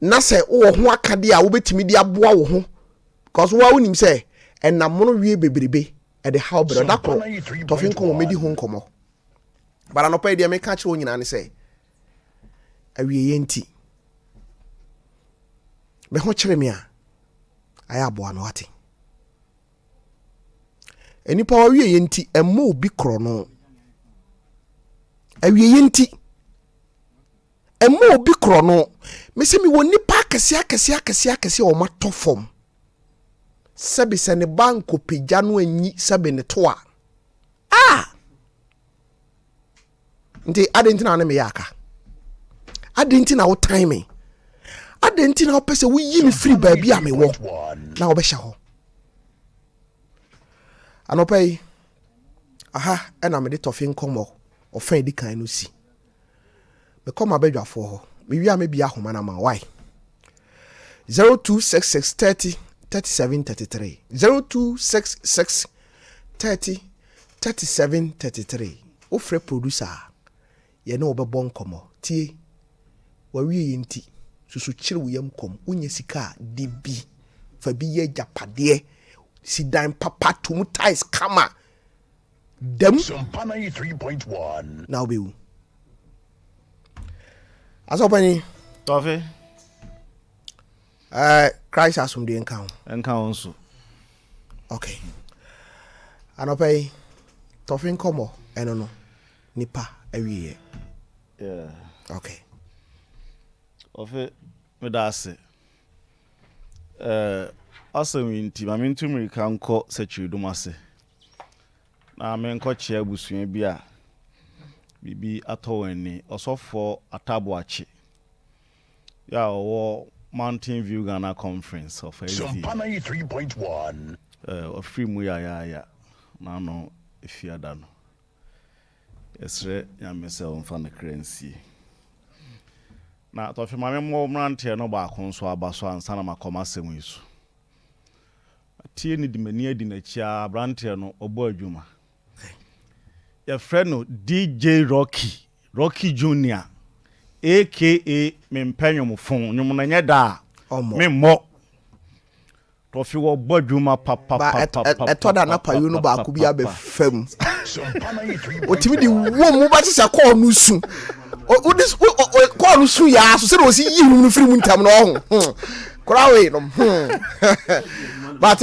B: na se wo ho akade a wo betimi di aboa wo ho because wo wonim se enam no wie bebrebe e de how better that ko Tofin komo medi ho nkomo bara no pa dia me ka kire wo nyina ne se awie yenti me ho kire me a aya aboa no ate enipa wa wie yenti emma obi kro no awie yenti emma obi kro no me se mi woni pa akese o ma tofom sabi se ne banko pegya no anyi sabi ne to a nti adentina na me yaka adentina wo time adentina wo pese wo yi me free baabi a me wo na wo be hya ho anopai aha ena me de Tofin komo ofa edi kan no si me koma badwafo ho me wi a me bia homa na ma why 026630 3733 0266 30 37 33 ofre producer ye ne obebo nkomo tie wa wie yenti susu kire wo yam kom unye sika dibi fa bi ye japade si dan papa tum ties kama dem
G: Sompa 3.1
B: now be asopani
C: Tofi
B: Christ asum de enka
C: onso
B: okay anopai Tofin komo eno no nipa awie
C: yeah
B: okay
C: Tofi me da ase asawinti ma mentumi kan ko sechiridum ase na me nko chia abusua bi a bibi atowani osofo ataboache ya owo Mountain View Ghana Conference of
G: Sompa 3.1
C: free mu ya na no efiada no esre ya mesel mfa na currency na Tofi ma me mrante no ba konso abaso ansa na makoma semu isu tie ni dimani adi na chia brante no obo adwuma ya friend no DJ Rocky Junior aka mempanyo fon nyum na nyeda me mo Tofi wo bodwuma papa
B: etoda na payo no ba ku bia be fam otimi di wo mu ba sisa call no su odis call no su ya so se no si yi no firi mu ntam no ho krawe no but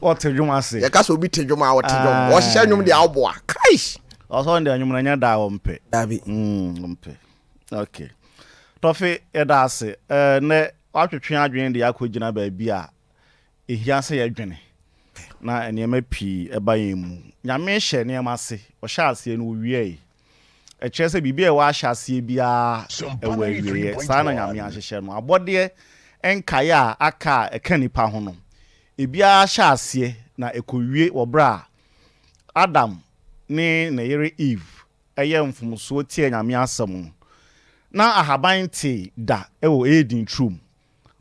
B: otedwum ase ya ka so bi tedwum a otedwum wo hye nwum de awbo a kai
C: also nde anyum na nyeda wo mpe
B: dabi
C: mpe okay Tofi eda ase ne watwetwe adwen de yakogina ba bia ehia se yedwene na enema pi eba yemu nyame hye ne ase o hye ase no wie e kire se bibia wa hye ase bia ewa wie sa na nyame ahye no abode enkaye a aka ekanipa ho no ebia hye ase na ekowie obra Adam ne na yere Eve eye mfumso tie nyame asem na ahaban te da ewo Eden trum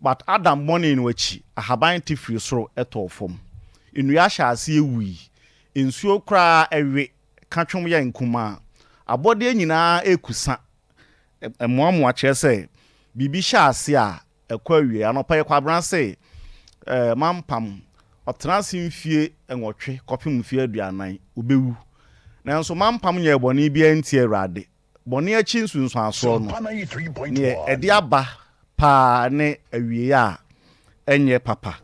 C: but Adam morning wachi ahaban te firi soro etofom enua hyase ewi ensuo kra ewe katwom ya nkuma abode nyina ekusa emoamoa kyerese bibi hyase a ekwa wie anopa yekwa branse mampam otransi mfie enwotwe kopim mfie aduanan obewu nanso mampam nye boni bia nti awrade boni achi nsunsu aso no ne edi aba pa ne awie a enye papa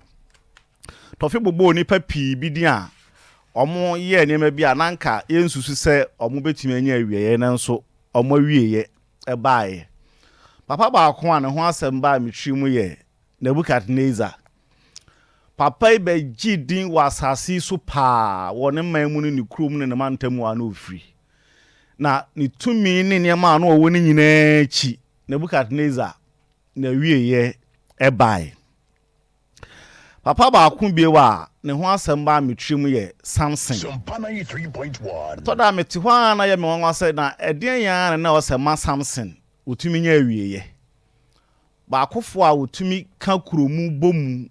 C: tofi bobo ni papi bidi a omo ye niema bia nanka yensusu se omo betimi anya awie ye nanso omo awie ye ebaaye papa ba ko an ho asem ba metwi mu ye Nebukadnezar papa ibe gidin wasasi so pa woni mamu ni krum ne mantamu ana ofri na ni tumi ne niema ana owo ni nyina chi Nebukadnezar na wie ye ebai papa ba ko bie wa ne ho asem ba metwi mu ye Samson
G: Sompa 93.1
C: to da meti hwa na ye me won ase na eden ya na o se ma Samson otumi nya wie ye ba akofo a otumi ka kuromu bomu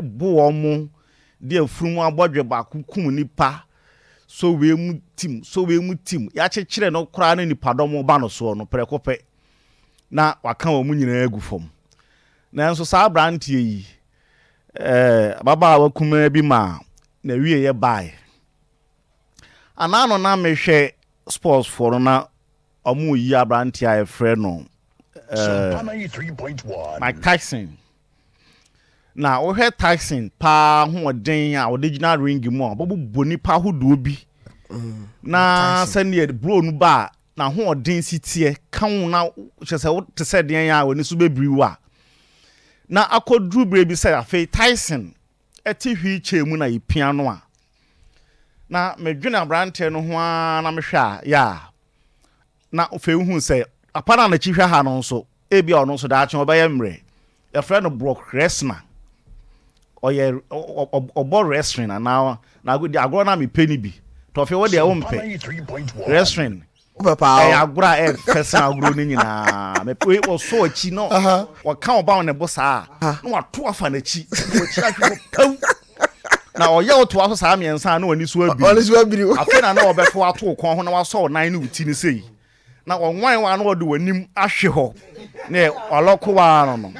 C: bo omo de afurum abodwe ba kukum nipa so we mu tim ya chekire no kra na nipadom ba no so no prekope na waka wa mu nyina agufom na enso sa brantie yi baba wa kuma bi ma na wie ye bai anano na mehwe sports for na omu yi abrantie a efre no
G: Sompa 93.1
C: Mike Tyson na wohwe Tyson pa hoden a original ring mu bobo boni pa hodo bi na sane bro nu ba na hoden sitie kan na chese wo te se den ya woni so bebriwu a na akodru bre bi se afi Tyson eti hwi chemu na ipia no a na medwena brante no ho na mehwe a ya na ofe hu se apana na chihwe ha no nso ebi ono nso da achen obaye mre e friend Brock Lesnar oye obo wrestling na go di agro na me peni bi Tofi wo de e wo mpe
G: 93.1
C: wrestling
B: papa
C: agora e person agro ni nyina me pe wo so achi no wo kan oba ne bosa no wato afa na chi wo chi afi ko na oye wo to aso sa miensa na oni so abi afena na obefo ato kon ho na waso nan ne uti ni sei na onwan wa na ode wanim ahwe ho ne oloko wa no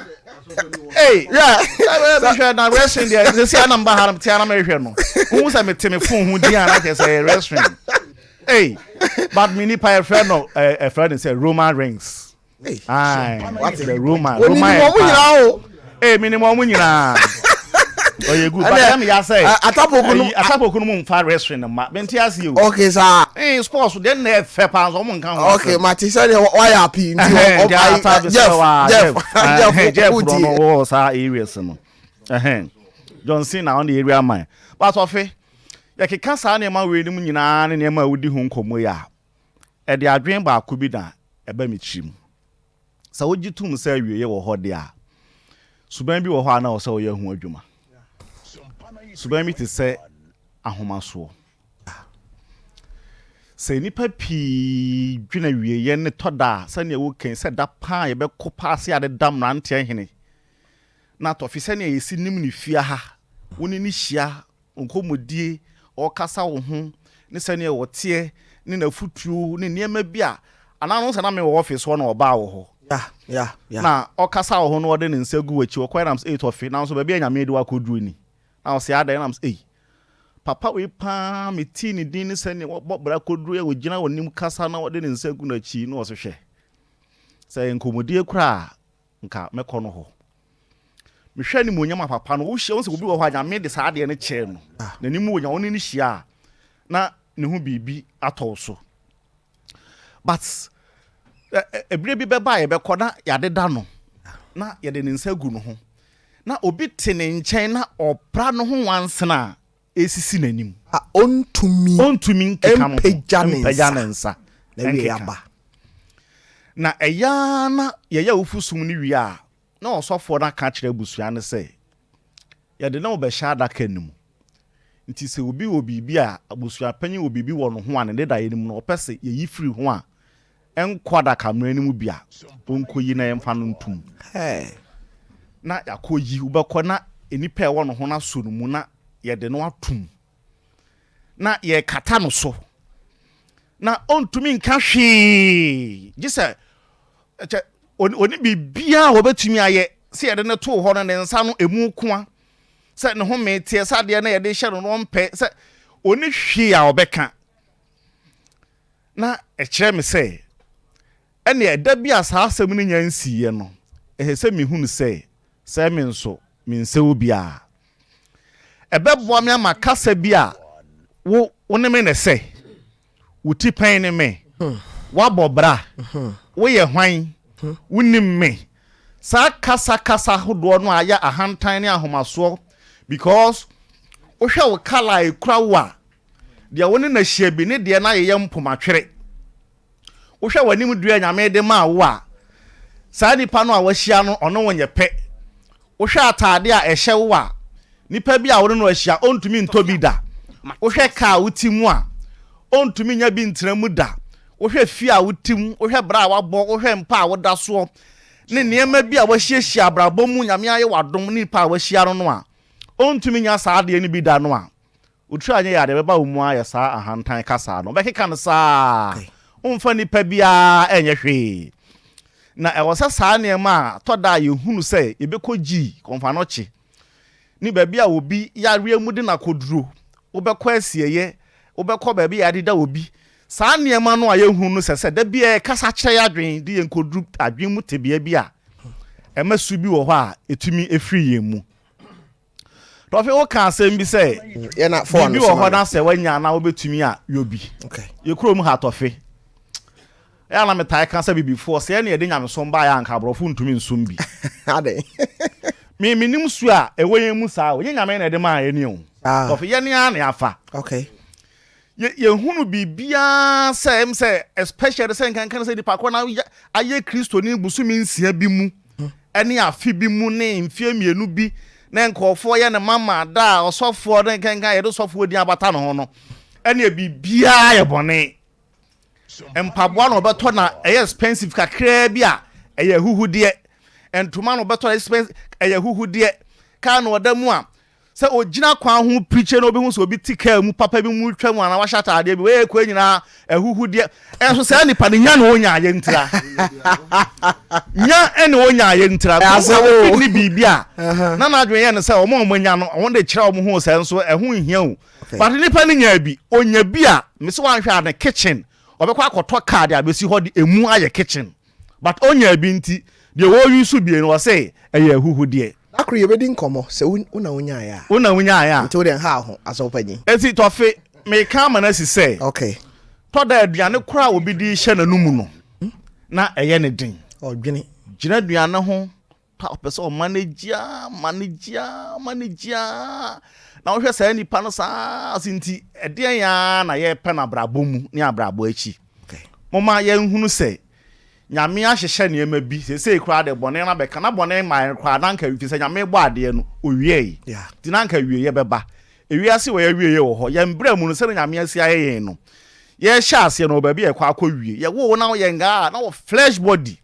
C: hey yeah na wrestling there they say number haram tiana me hwe no hu say me teme phone hu di ana ke say wrestling hey but me ni pa friend no a friend say Roman Reigns
B: hey
C: what's the Roman hey minimum nyina oye good but am ya say atapokunu mu fa wrestling ma benti ase you
B: okay sir
C: sports then na fe pa so mo nkan
B: okay mati say why happy nti
C: Jeff no sa areas no John Cena on the area man but ofe ya ke kasa na ma we ni mu nyina ne ma wudi hu nkomo ya e de adwen ba akobi da e ba mitrim sa wogitum sa wie ye wo hode a suban bi wo ho ana wo sa wo ye hu adwuma suban mi te se ahomaso se nipa pi dwena wie ye ne toda sa ne wo ken se da pa ye be kopa ase ade dam rante hene na Tofi se ne yesi nim ne fia ha woni ni hia nkomodie o kasa wo ho ne se ne wo tie ne na futuo ne niema bi a anano se na me wo office ho na oba wo ho
B: yeah
C: na o kasa wo ho no de ne nsegu wachi wo kwirams 8 Tofi na so ba bia nyame de wa koduru ni na o se ada na papa we pa meti ni din se ne wo bra koduru ya wogina wonim kasa na wo de ne nsegu na chi no wo so hwe se nkomodie kura nka mekọ no ho mehwe ni monyam papa no wo hye wo se obi wo ho anyame de sa de ne che no na ni mu wonya woni ni hia na ne ho bibi atọ so but ebire bi beba ye bekọ na yadeda no na yede ne nsegu no ho na obi te ne nkyɛn na opra no ho wansena esisi nanim ontumi nkeka mpagya ne nsa na wie aba na eya na ye wufusum ni wie a na osofo na ka kire busua ne se yede na obehya adaka nim nti se obi wo bibi a abusua panyin wo bibi wo no ho an ne da yenim no opese ye yifiri ho a enkwada kamera ni mu bia onkoyi na yemfa no ntum na yakoyi ubekọ na enipa e wo no ho na so no mu na ye de no atum na ye kata no so na ontumi nka hwee gise oni bibia wo betumi aye se ye de ne to ho no ne nsa no emu koa se ne ho metie sa de na ye de hye no mpe se oni hwee a obeka na kire me se ene eda bia sa asem no nyansiye no ehese mi hunu se me nso mi nse obi a ebebo me ama kasa bia wo ne me ne se wuti pen ne me wa bobra wo ye hwan wunim me sa kasa hodo no aya ahantan ne ahomaso because wo hwe wo kala ekura wa de woni na hye bi ne de na ye mpomatwere wo hwe wani mu dua nyame de ma wo a sa nipa no a wahia no ono wonye pe wo hwe atade a ehye wo a nipa bi a wo no ahia ontumi ntobi da wo hwe ka wuti mu a ontumi nya bi ntena mu da wo hwe fi a wuti mu wo hwe bra a wabọ wo hwe mpa a woda so ne niema bi a wahiehia abrabọ mu nyame aye wadom nipa a wahia no a ontumi nya sa ade ni bi da no a utru anye ya de beba wo mu aye sa ahantan kasa no bekeka no sa umfa nipa bia enye hwe na e wosa sa niema to da ye hunu se ebekogi konfa no chi ni ba bia obi yare mu de na koduro obekọ asieye obekọ ba bia de da obi sa niema no aye hunu se da bia kasa kire ya adwen de ye nkoduru adwen mu tebia bia emasu bi wo ho a etumi efiri ye mu Tofi wo kan asem bi se
B: ye na phone
C: bi wo ho na se wanya na obetumi a yobi
B: okay
C: ye krom ha Tofi ya na metai kan se before se na ye de nyamesom ba ya anka brofo ntumi nsum bi
B: ade
C: me nim su a ewe mu sa wo nyame na de ma ye ni o Tofi ye ni a na afa
B: okay
C: ye hunu bibia se especially se kan se di pakọ na aye Kristo ni busumi nsia bi mu ene afi bi mu ne mfie mienu bi na nkofo ye ne mama da osofo de kan ye do sofo di abata no ho no ene bibia ye bone empabo na obeto na expensive kakra bi a eye huhude entuma na obeto expensive eye huhude ka na odamu a se ogina kwa ho preacher no obi hu so obi tika mu papa bi mu twa mu ana wahata ade bi we kwa nyina ehuhude enso se nipa ne nya na onya aye ntira nya ene onya aye ntira ni bibia na na adwen ye ne se omo nya no won de kira omo hu se enso ehu hia o but nipa ne nya bi onya bi a me se wan hwa na kitchen obekwa akoto card abesi ho de emu aye kitchen but onya bi nti de wo yusu bi no se eye ehuhude
B: akru ye bedi nkomo se una unya ya
C: nti
B: den ha ho asopanyi
C: eti Tofi me ka ma na si se
B: okay
C: to da aduane kura obi di hye na numu no na eye ne din
B: odwene
C: gina aduane ho pa pese o manage na wo hwe sa nipa no sa asinti ede ya na ye pe na brabo mu ni abrabo achi
B: okay
C: moma ye nhunu se nyame ahyehye ne ema bi se kura de bone na beka na bone ma kura na nka wi se nyame gbo ade no owie ti na nka wie ye beba ewiase wo ye wie ye wo ho ye mbra mu no se nyame asi aye no ye hye ase no ba bi ye kwa akọ wie ye wo na ye nga na wo flesh body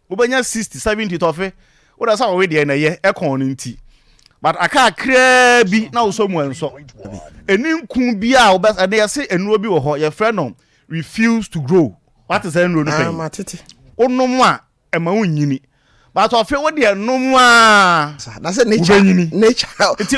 C: wo benya 60 70 Tofi wo da sa wo we de na ye ekon no nti but aka kra bi na wo so mu enso eni nku bi a wo ba na ye se enuo bi wo ho ye frɛ no refuse to grow what is enro no pen
B: matete
C: onom a ema wonyini but Tofi wo de enom a
B: na se nature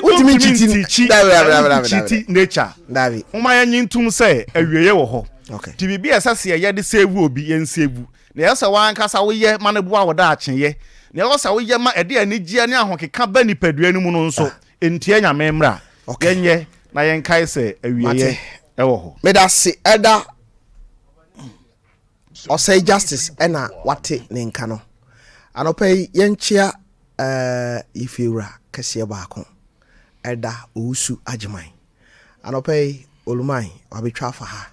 B: ultimate cheating
C: nature
B: davi
C: uma ya nyintum se awieye wo ho
B: okay
C: ti bibi esase ye de save obi yen save na yesa wan kasa wo ye manebu a wo da akyeye na yesa wo ye ma ede anigia ne ahokeka ba nipadua ni mu no nso entie nyame mra yenye na yen kai se awieye ewo ho
B: meda se eda o say justice ena wate ne nka no anopai yenchia ifeura kese baako eda ousu ajiman anopai olumai wabetwa fa ha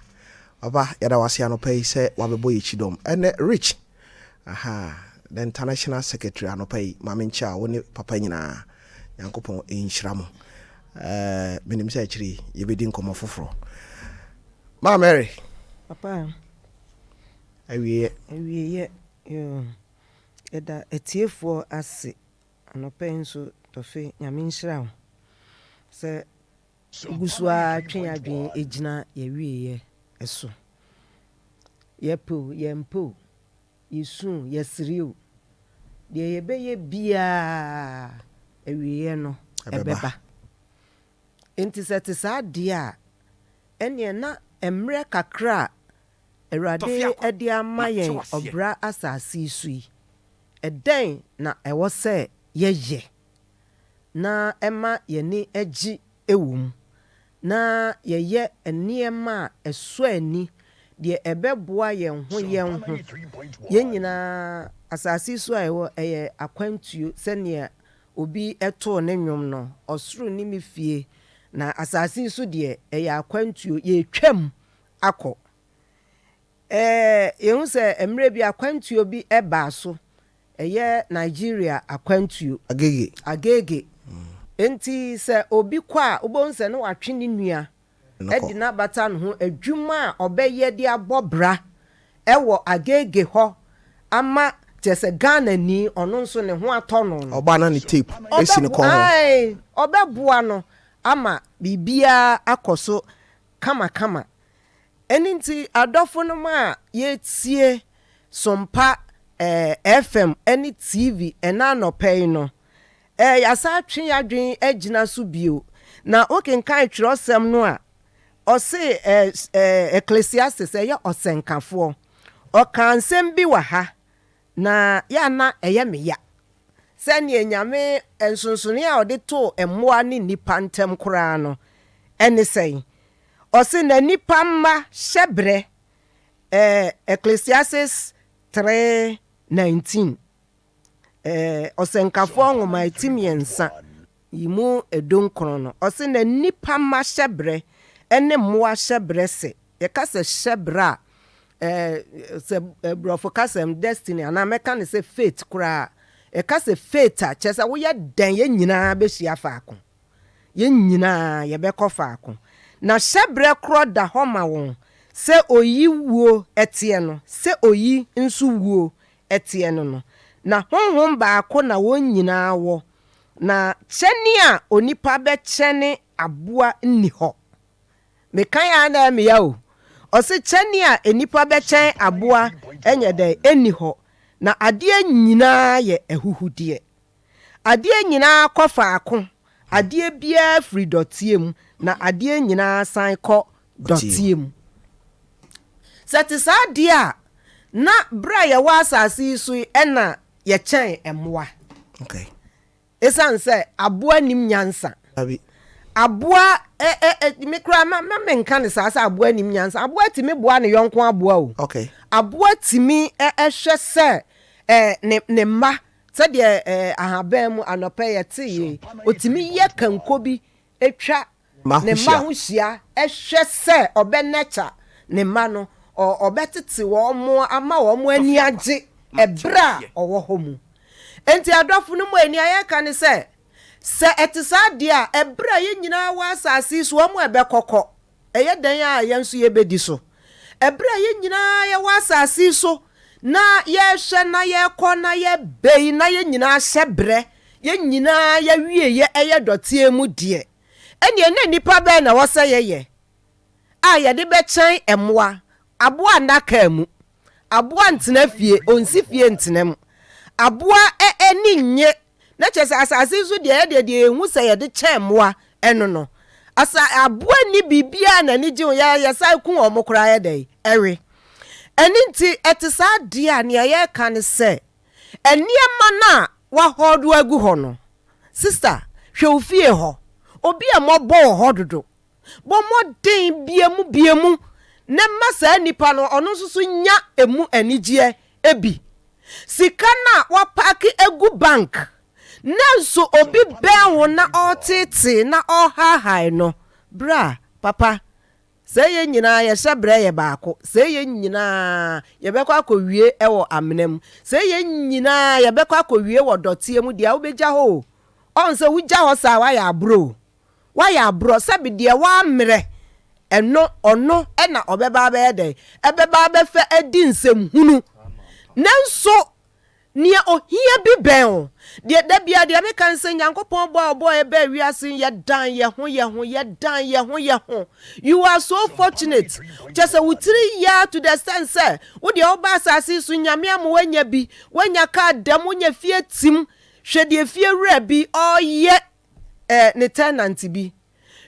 B: baba yada wase anopai se wabebo yichidom ene rich the international secretary anopai mamencha woni papa nyina yankopon enhyiramo menim say chiri ye be din komo foforo ma Mary
H: papa
B: awie
H: yo eda etiefo ase anopen so tofe nyame nhyira wo se gusua twen adwen ejina ye wieye eso yepo yempo yisu yesiriu de yebeye bia awieye no ebeba enti sete sa de a ene na emre kakra Erade edi amayen obra asasi sui eden na ewo se yeye na ema yeni eji ewum na yeye eniema eso ani de ebeboa yen ho yen nyina asasi so ayo eye akwantuo sene obi eto ne nwom no osuru ni mefie na asasi so de eye akwantuo ye twam akọ yehu se emre bi akwantuo bi eba so eye Nigeria akwantuo agege enti se obi kwa ubonse no watwe ni nua edi na bata no ho adwuma obeye de abobra ewo agege ho ama tese Ghana ni ono nso ne ho atono no
B: oba na ni tape esi ne ko ho
H: ai obeboa no ama bibia akoso kama eninti adofo no ma yetie Sompa FM any TV ena no pay no yasa twen adwen agina so bio na okenkan twirosem no a ose Ecclesiastes eye osenkafo okansem bi wa ha na ya na eye meya sene enyame ensonsone a ode to emmoa ne nipa ntem kora no ene sei ose na nipa mma hyebre Ecclesiastes 3:19 osenkafo ngoma etimiensa yimu edonkron no ose na nipa mma hyebre ene mmoa hyebre se yekase hyebra se brofo kasem destiny ana meka ne se fate kura yekase fate a chese wo ye den ye nyina be hia faako ye nyina ye be kofaako na hyebre kro da homa won se oyi wuo etie no se oyi nsu wuo etie no na honhom baako na won nyina wo na kyeni a onipa be kyene aboa nni ho mekan ya na me ya o ose kyeni a enipa be kyen aboa enye de eni ho na ade nyina ye ehuhudie ade nyina kofaako ade bia free dotiem na ade nyina san ko dotiem satisade na bra ye wa asase su ena ye kyen emmoa
B: okay
H: esan se aboa nim nyansa
B: abi
H: aboa mikra ma menka ne sasa aboa nim nyansa aboa timi boa ne yonko aboa o
B: okay
H: aboa timi ehwe se ne mma se de ahaban mu anopa ye tie otimi ye kanko bi etwa ne mma ho hia ehwe se obenecha ne mma no obetete wo mo ama wo mo ani age ebra owo homu enti adofo no mo ani ayeka ne se etisade a ebra ye nyina wa asase so mo ebe kokko eye dan a ye nso ye bedi so ebra ye nyina ye wa asase so na ye hwe na ye ko na ye bei na ye nyina hyebre ye nyina ye wie ye eye dotie mu de ene ne nipa be na wo se ye a ye de be kyen emmoa aboa ndaka mu aboa ntena fie onsi fie ntenem aboa eni nye na chese asase so de ehu se ye de kyemmoa eno no asa aboa ni bibia na ni je ya sai ku omokora ye dai ewe eni nti etisa de a ne ye kan se eniema na wa hodo agu ho no sister hwe ofie ho obi a mobo ho dodo bo modin biemu ne masa nipa no ono susu nya emu anigye ebi sika na wa park egu bank nanso obi benwo na otete na ohahai no bra papa se ye nyina ye hyebre ye baako se ye nyina ye bekwa akowie ewo amenam se ye nyina ye bekwa akowie wo dotie mu dia wo beja ho on se wugya ho sa wa ya bro wayɛ aborɔ sɛ bi deɛ wammerɛ ɛno ɔno ɛna ɔbɛba bɛyɛ dɛ ɛbɛba bɛfɛ adi nsɛm hunu nanso nea ohia bi bɛn o deɛ da bia deɛ meka nsɛ nyankopɔn bɔ ɛbɛ wiase yɛdan yɛ ho you are so fortunate just a wutiri ya to the sense sɛ wo deɛ ɔba asase so nyame am wanya bi wanya ka dam wanya fie tim hwɛ deɛ fie wura bi ɔyɛ ne tenant bi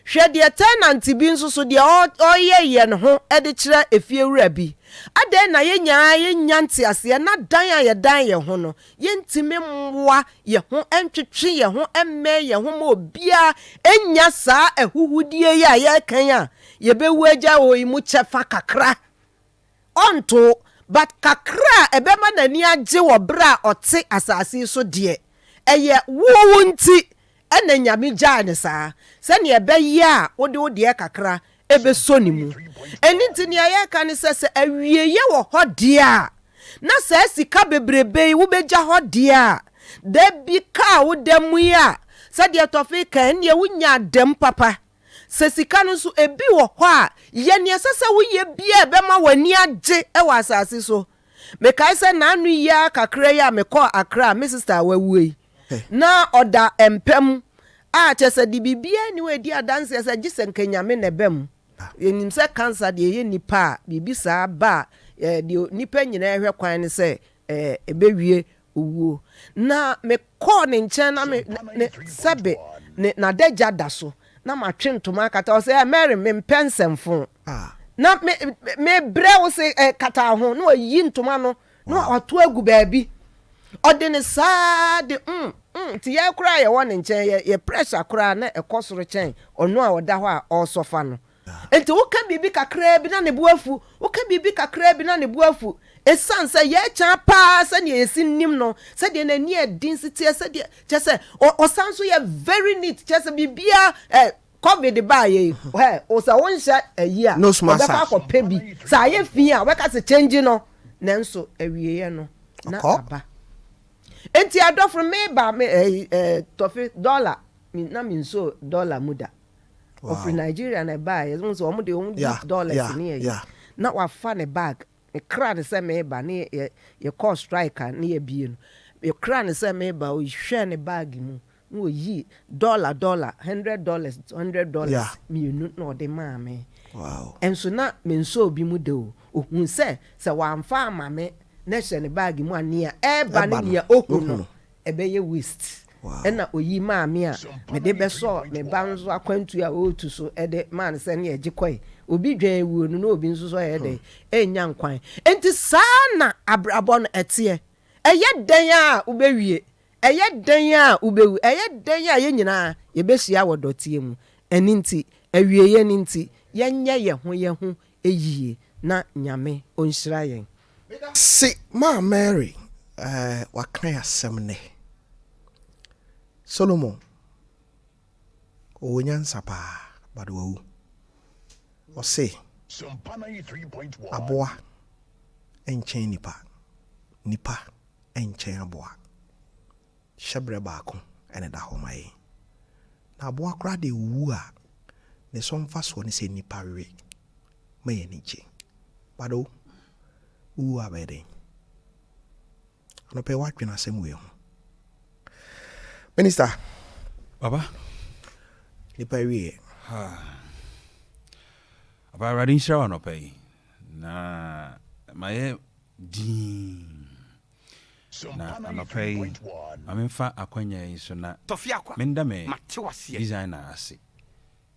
H: hwɛ deɛ tenant bi nso so deɛ ɔyɛ ne ho ɛde kyerɛ efie wura bi adan na yɛnya ntiaseɛ na dan a yɛdan yɛ ho no yɛntimi mmoa yɛ ho ɛntwetwe yɛ ho ɛmmɛ yɛ ho ma obia ɛnya saa ɛhuhudie yi a yɛkan a yɛbɛwu agya wɔ yi mu kyɛfa kakra ɔnto but kakra ɛbɛma n'ani agye wɔ berɛ a ɔte asase so deɛ ɛyɛ wowo nti ɛna nyame gyaa ne saa sɛnea ɛbɛyɛ a wode wo deɛ kakra ebeso ni mu eni ntini aye ka ne sese awieye wo ho dia na se sika bebrebe wo beja ho dia da bi ka wo damu ya se de Tofika ene wo nya dem papa se sika no so ebi wo ho a ye ne sese wo ye bia be ma wani age e wa asase so me kai se na anu ya kakra ya me call Accra me sister wawuei na oda empem a chese di bibia ni we di adanse se gisen kenyame ne bem yenim se cancer de ye nipa bibi saa ba de nipa nyina ehwe kwan ne se ebewie owuo na me call ne nchen na me sebe na deja da so na ma twe ntoma kata o se Mary me mpensemfo na me bre wo se kata ho na oyi ntoma no na oto agu baabi odene saa de ti ye kura ye won nchen ye pressure kura na ekosoro chen ono a oda ho a osofa no enti wo kan bibi kakra bi na ne buafu wo kan bibi kakra bi na ne buafu esanse ye chan pa se ne esinnim no se de na ni edensity se de chese o sanso ye very neat chese bibia covid ba ye o sa won sha ayi a
B: no smart
H: ba ko pebi sa ye fi a we ka se change no nanso awieye no na aba enti adofro me ba me tofi dollar na min so dollar muda of Nigeria na buy so omo de dollars ni e na wa fa ne bag e kra ne se me ba ne ye cost striker ne ye bie no e kra ne se me ba o hwe ne bag mu no yi $100 $100 mi nu no de ma me
B: wow
H: enso na me so bi mu de o ohun se wa mfa ama me na hwe ne bag mu ania e ba ne ye ohun no e be ye waste ena oyi maami a me de beso me banzo akwantu a otu so e de man se ne agikoi obi dwan ewu no na obi nso so e de enya nkwan enti saa na abrabon etie eye den a ubewie eye den a ubewu eye den a ye nyina ye behia wodotie mu eni nti awieye ni nti yenye ye ho eyie na nyame onhyira yen
B: si ma Mary wakan asem ne Solomon onyansa pa badwo o se
G: Sompa 93.1
B: aboa enchen nipa enchen aboa shebre baako ene da ho mai na aboa kra de wu a ne so mfa so ne se nipa we me ni je bado wu abede no pe wa twena asem we ho Minister
D: Baba
B: nipa we
D: Aba radin shawa no pay na maye din na anopay amemfa akwanya yi so na
I: Tofiakwa
D: menda me
I: Matewase
D: designer ase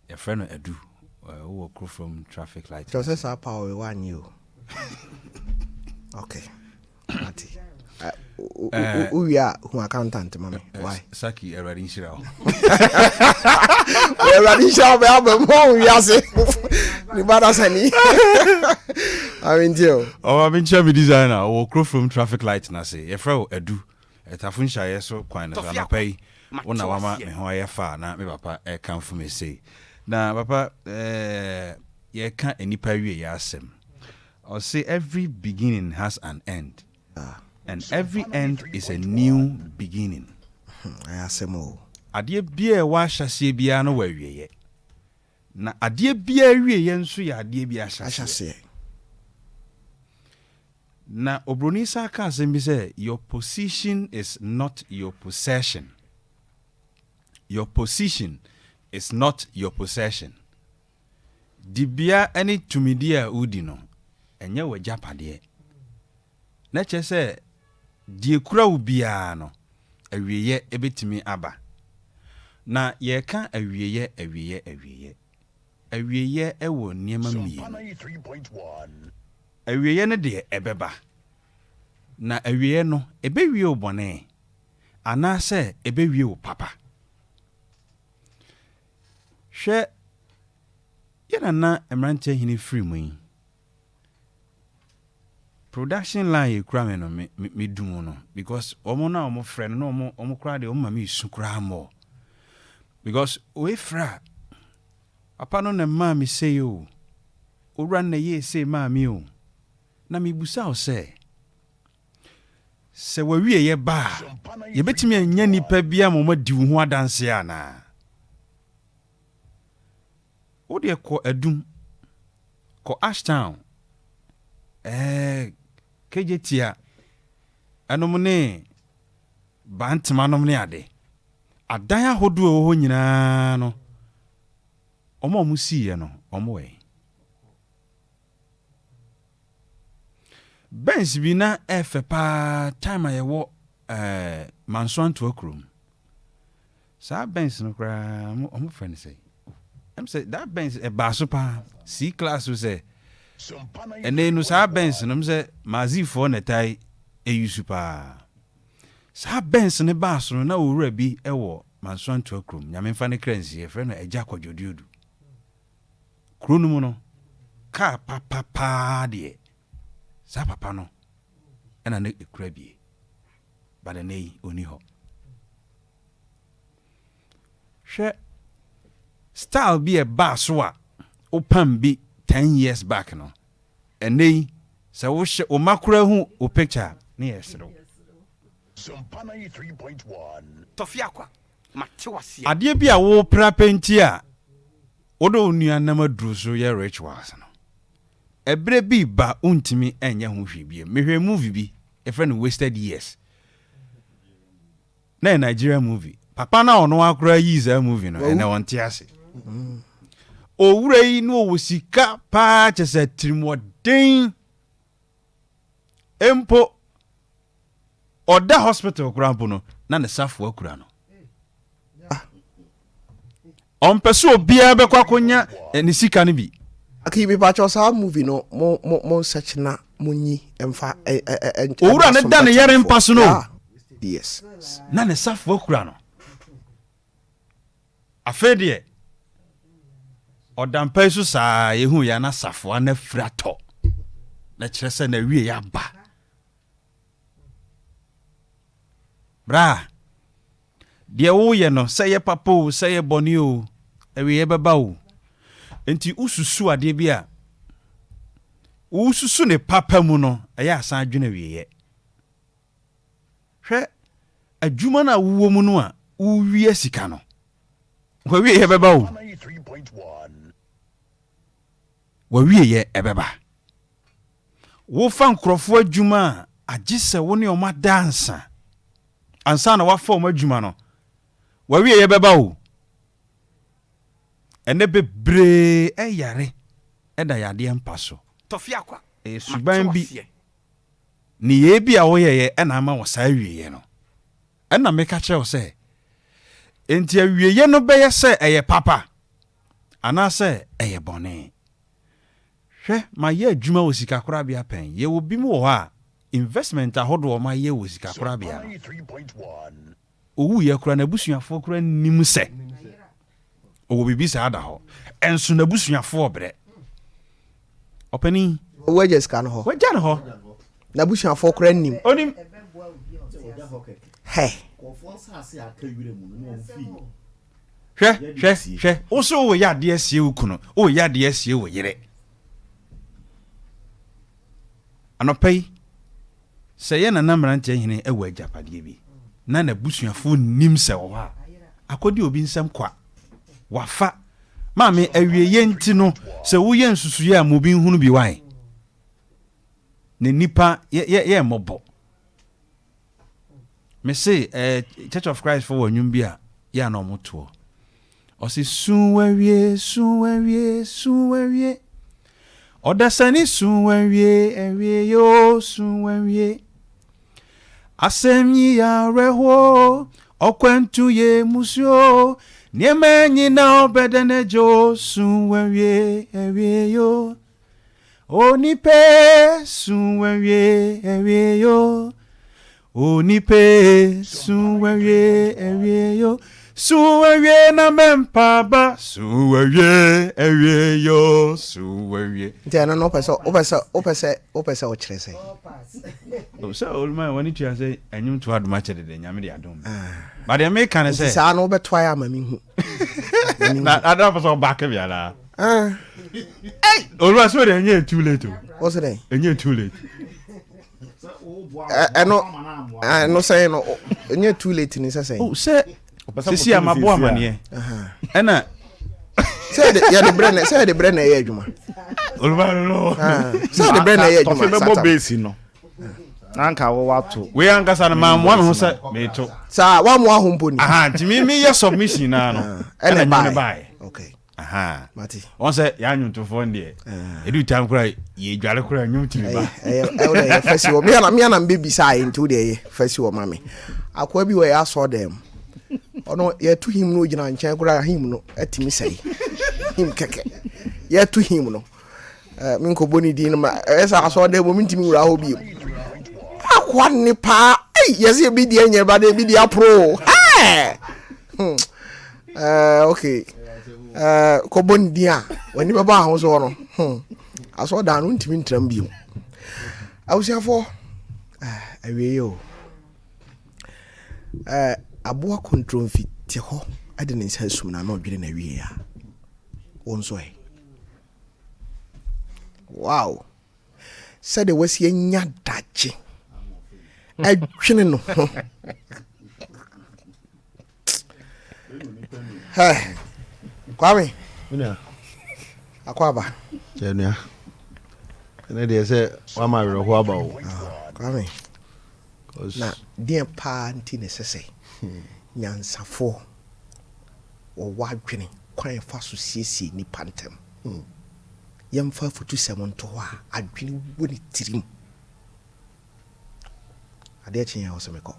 D: your friend Edu who crew from traffic light
B: so say sa power we wan you okay ati we are who accountant mama why
D: Saki radin shira
B: we radin shira be abemo we ase ni bada sani I mean deal
D: oh I mean chair designer who crew from traffic light na say your friend Edu etafun shaye so kwan na anopay wona wama me ho aye fa na me papa e kan fu me say na papa ye kan enipa wie ya asem or say every beginning has an end and every end is a new beginning
B: I asem o
D: ade bia wa hyase bia no wa wie na adeɛ biara wie yɛn nso yɛ adeɛ bi ahyase na obroni sa ka asɛm bi sɛ your position is not your possession. Your position is not your possession. Dibia any tumidia udi no enye wagyapadeɛ. Na kyɛ sɛ die kura wo bia no awieye ebetimi aba. Na yɛka awieye ɛwɔ nneɛma mmienu. Awieye no de ɛbɛba. Na awieye no ɛbɛwie wo bɔne anaasɛ ɛbɛwie wo papa. Hwɛ yɛna na mmeranteɛ hene firi mu yi. Production line yɛkura me no me dumu no because ɔmo na ɔmo frɛ no na ɔmo kura de ɔmo ma me su kura mo. Because we fra papa no na ma me say o. Owura na ye say ma me o. Na me busa o sɛ wawie ye ba yɛbɛtumi anya nipa bia mo di wo ho adanse ana. Wo de kɔ adum kɔ Ashtown KJT anom ne bantama nom ne ade adan ahodo ho nyinaa no ɔmo siiye no ɔmo wɛ Benz bi na efe pa time ayewo manso anto akrom sa Benz no kra ɔmo friend say em say that Benz e baso pa C class we say ene no sa Benz no say mazi for na tai e yusu pa sa Benz ne baso na owura bi ewo manso anto akrom nyame mfa ne kransi e friend no eja kwadwodiodu kronu mu no ka pa de sa papa no ena ne ekura bie bade nei oni ho hwe style bi e ba so a opam bi 10 years back no enei sa wo hye o makura hu o picture ne yesero
G: Sompa 3.1
F: Tofiakwa matewase
D: ade bi a wo pra penti a odo onua na maduru so ye rituals no ebre bi ba untimi enye ho hwebie mehwe movie bi a friend wasted years na Nigeria movie papa na ono akura yiza movie no ene wonte ase owura yi no wosika pa chese trimodin empo oda hospital kura mpo no na ne safo akura no ompeso obia be kwakonya ne sika ne bi
B: akibi pacho sa movie no mo search na munyi emfa
D: owura ne da ne yare mpaso no
B: yes
D: na ne safo akura no afedie odampa su saa yehu ya na safo na frato na kyerese na wie ya ba bra de wo ye no sey papa o sey boni o ewie beba o enti ususu ade bi a ususu ne papa mu no eya asan adwene wieye hwe adwuma na wuwo mu no a uwie sika no kwa wieye beba o wa wieye ebeba wo fa nkrofo adwuma agise wo ne o ma dansa ansa na wa fa o ma adwuma no wa wieye beba o ene bebre eyare eda yade empaso
F: Tofiakwa
D: suban bi ni ye bi a wo ye ena ma wo sa wieye no ena meka kire wo se enti awieye no beye se eye papa ana se eye bone hwe ma ye adwuma wo sika kora bia pen ye wo bi mu wo ha investment ahodo ma ye wo sika kora bia owu ye kora na busuafo kora nim se owo bibi sa ada ho enso na busuafo obre opani
B: wages kan ho
D: waja no ho
B: na busuafo kora nim
D: onim
B: he
D: hwe oso wo ya de asie ukuno o ya de asie wo yere anopai se ye na namrante hene ewa agapade bi na busuafo nim se wo ha akodi obi nsem kwa wafa maame awie yenti no sɛ woyɛ nsusuye a mobi hunu bi wan ne nipa ye mmɔbɔ me say Church of Christ for wonwum bi a ya na omoto o si sunwawie odasani sunwawie yo sunwawie asɛm ya reho okwantu ye musio niema nyina obedene jo sunwawie yo onipe sunwawie yo onipe sunwawie yo sunwawie na mempaba sunwawie yo sunwawie
B: Ntia no opese o kyerɛ sɛ
D: so olma wani tua sɛ anyum to adoma kyɛ de nyame de adom ba de me kan sɛ
B: saa no obɛtoa ya ma me hu
D: na ada for back bia la olma so de enye too late
B: o se dey
D: enye too late
B: no say no enye too late ni sɛ
D: oh sɛ sisi amabo amane ɛna
B: say de bre na ye adwuma
D: olma no
B: say de bre na ye adwuma
C: Tofi bebo base no nanka wo wato
D: we ankasa na ma mo me ho sɛ meto
B: sa wa mo ahompo ni
D: timi me ye submission na no ɛna nyame bai
B: okay
D: mati on say ya nyuntofo ndie edu time kura ye dware kura nyuntimi ba
B: e fasi wo me na baby sai into de fasi wo mame akwa bi we aso dem ono ye to him no gina nchen kura him no atimi sai him keke ye to him no min ko boni din ma esa aso dem mo ntimi wura ho bi akwa ni pa yesi bi di enye ba de bi di apro okay ko bon dia wani baba ho so no aso da no ntimi ntram bi awusiafo awie yo aboa control fit te ho ade ne nsa sum na no dwere na wie ya wonso wow said there was nya dache adwene no Kwame
I: Unia
B: akwaba
I: Jenia ene de se wa ma were ho aba o
B: Kwame na dia pa nti ne sese nyansafo wo wadwene kwan fa so siesie ni pantem yemfa futu semonto ho a adwene woni tirim ade chinya wo semeko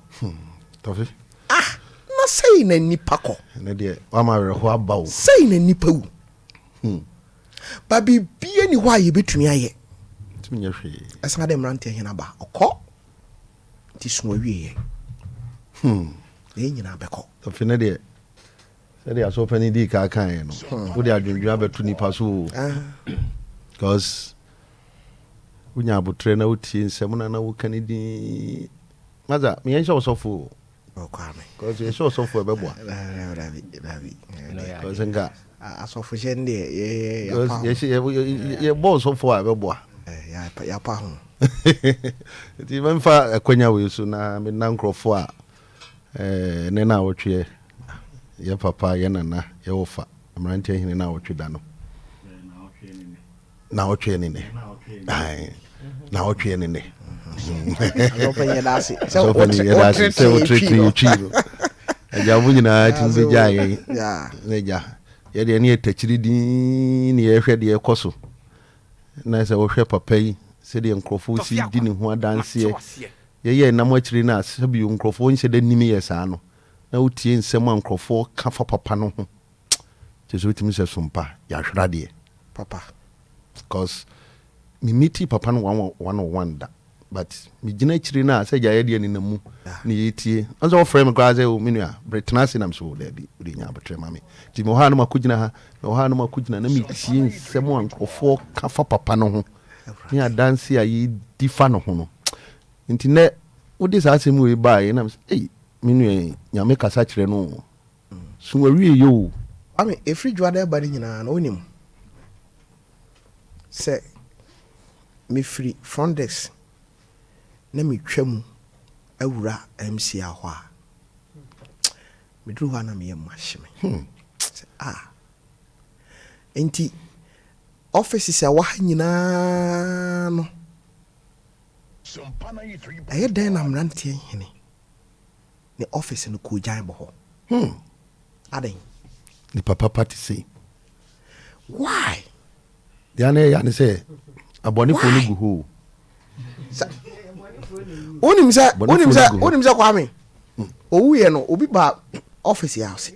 I: Tofi
B: na sei na nipa ko
I: ene de wa ma were ho aba o
B: sei na nipa wu ba bibie ni ho a yebetumi aye
I: tumi nya hwe
B: asa de mrante hena ba okọ ti suwa wie e nyina beko
I: Tofi ne de se de aso pani di ka kan no wo de adwendwen abetu nipa so because unya abutre na uti nsem na wo kanidi maza me yen so fo
B: Kwame
I: because yen so fo ebeboa
B: David
I: because nga
B: asofo jende
I: ye boss so fo ebeboa
B: ya pa ho
I: ti manfa akwanya we so na me na nkrofo a ne na wotwe ye papa ye nana ye wofa amrante hine na wotwe da no na wotwe ni ne ai na wotwe ni ne
B: azopenye dasi
I: so se o treat chiro aja bunyina tinze jaye
B: ya
I: ne ja ye de ne etachiri din ne ye hwe de ekoso na se wo hwe papa yi se de nkrofo si di ne ho adanse ye na mo akiri na sabi nkrofo nse de nimi ye sa no na utie nsem nkrofo ka fa papa no ho jesu timi se Sompa ya hwra de
B: papa
I: because mi miti papa no 101 da but mi gina chiri na se ja ye de ni namu ni yetie anzo frame kwaze o minua bretnasi nam so da bi uri nya betre mame ti mo ha no makugina ha no ha no makugina na mi tie nsem nkrofo ka fa papa no ho ni adanse ayi difa no ho no nti ne wodi sa asem we bae na minua nyame kasa kire no sunwa wie yo
B: ame efri dwada ba ni nyina na onim se me free front desk na me twam awura MC ahwa me dru ha na me yam mahye me enti offices a waha nyinaa no ɛyɛ dɛn na mmeranteɛ hene ne office no kɔ gyan bɔ hɔ adan
I: ni papa party say
B: why
I: dia na ya ne say abɔne fo no gu ho
B: onim sɛ kwame owu ye no obi ba office house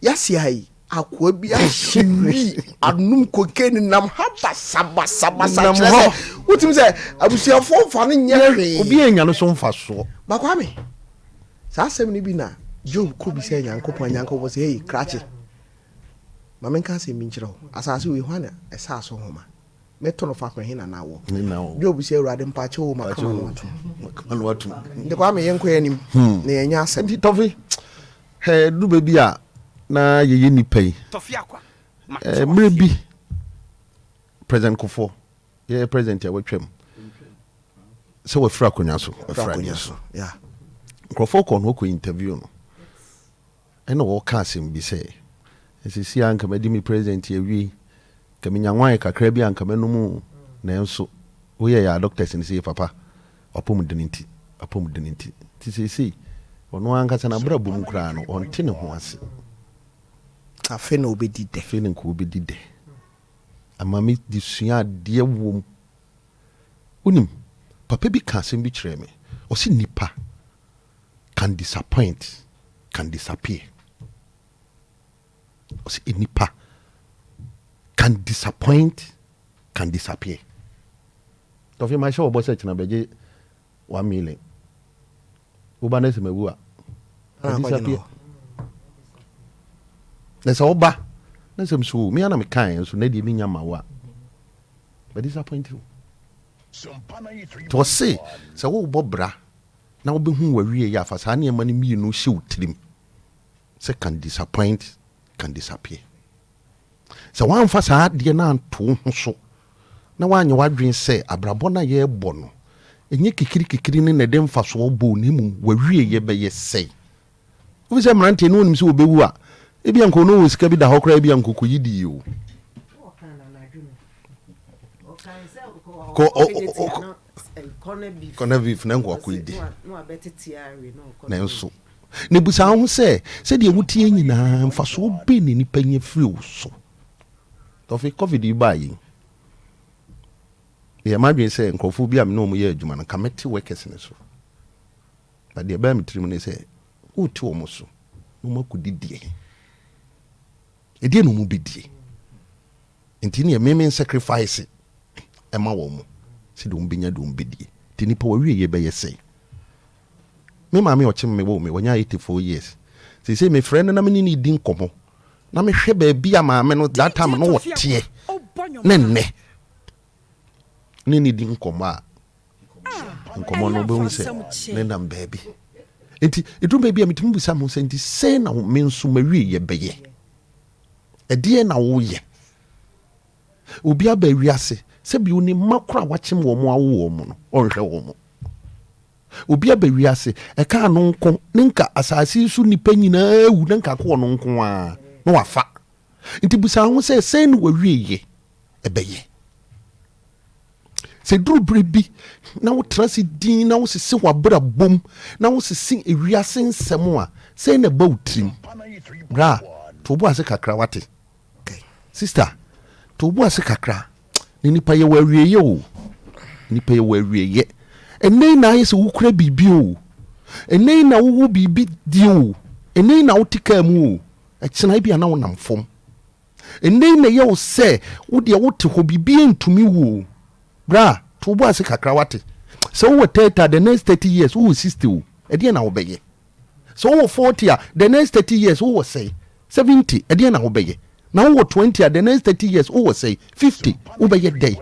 B: yasi ai akwa bi ahiri anum cocaine nam ha basa kyerɛ wotim sɛ abusuafo fa no nyɛ hwee
I: obi anya no so mfa so
B: ba kwame saa asɛm no bi na Job ko bi sɛ nyankopɔn sɛ hey krache ma menka sɛ mi nkyerɛ wo asase we hwana ɛsa so homa meto no fa kwahin na nawo Job sɛ awurade mpakyɛ wo makama no watu de kwame yɛnkɔ anim na yɛnya asɛm
I: nti Tofi du baby a na yeye nipa yi
F: Tofiakwa
I: mre bi president Kofo ye president ya watwam sɛ wafira akonya so
B: yeah
I: Kofo ko no ko interview no ɛna wo ka asɛm bi sɛ esisi anka madi mi president ya wi kaminya nwan kakra bi anka menomu na enso wo ye ya doctors ni sɛ papa apom deninti ti sɛ ono anka sana bra bom kra no onte ne ho ase
B: afe na obedi de
I: feeling ko obedi de amami di sua de wom unim papa bi ka asɛm bi kyerɛ me o si nipa can disappoint can disappear o si nipa can disappoint can disappear Tofi ma show boss china beje 1 million uba na se mewu a disappear na se oba na se mso me ana me kan so na die me nya mawa but disappoint you to say se wo bobra na wo be hu wa wie ya fa sa na ma ni mi no hye utrim se can disappoint can disappear so wan fa sa de na anto ho so na wanye wadwen sɛ abrabɔ na ye bɔ no enye kikiri ne na de mfa so bɔ ne mu wa wie ye be ye sɛ wo sɛ mrante no onim sɛ obewu a ebi anko no wo sika bi da hɔ kra ebi anko ko yidi o kona beef na nko akɔidi na nso ne busa ho sɛ de wutie nyinaa mfa so be ne nipa nya firi wo so Tofi covid ba yi ya madwen sɛ nkɔfo bi am no mu yɛ adwuma no committee workers ne so but de ba mitrim ne sɛ wo ti wo mo so no makudidie edie no mu bidie enti ne memen sacrifice ema wo mo si do mbinya do mbidie ti nipa wa wie ye be yesɛ me ma me okyem me wo me wanya 84 years say me friend na me ni din komo na me hwe ba bia ma me no that time no wotie ne ni din komo a nkomo no be unse ne nam baby enti edum baby a metim busa mo senti say na me nso ma wie ye be ye edie na wo ye obi aba wiase se bi oni makura wachim wo mo awo wo mo no onhwe wo mo obi aba wiase e ka no nko nenka asase su nipa nyina ewu nenka ko no nko a no wafa nti busa ho se no wawie ebeye se duru brebi na wo trasi din na wo sisi wabra bom na wo sisi ewiase nsem a se na ba utrim bra to bo ase kakra wate okay sister to bo ase kakra ni nipa ye wawie o nipa ye wawie enei na ayese wo kura bibi o enei na wo bibi di o enei na wo tika mu o ekina bia na wo namfom enei na ye wo se wo de wo te ho bibi entumi wo bra to bo ase kakra wate so wo 30 the next 30 years wo 60 o e de na wo beye so wo 40 the next 30 years wo say 70 e de na wo beye na wo 20 the next 30 years wo say 50 wo beye day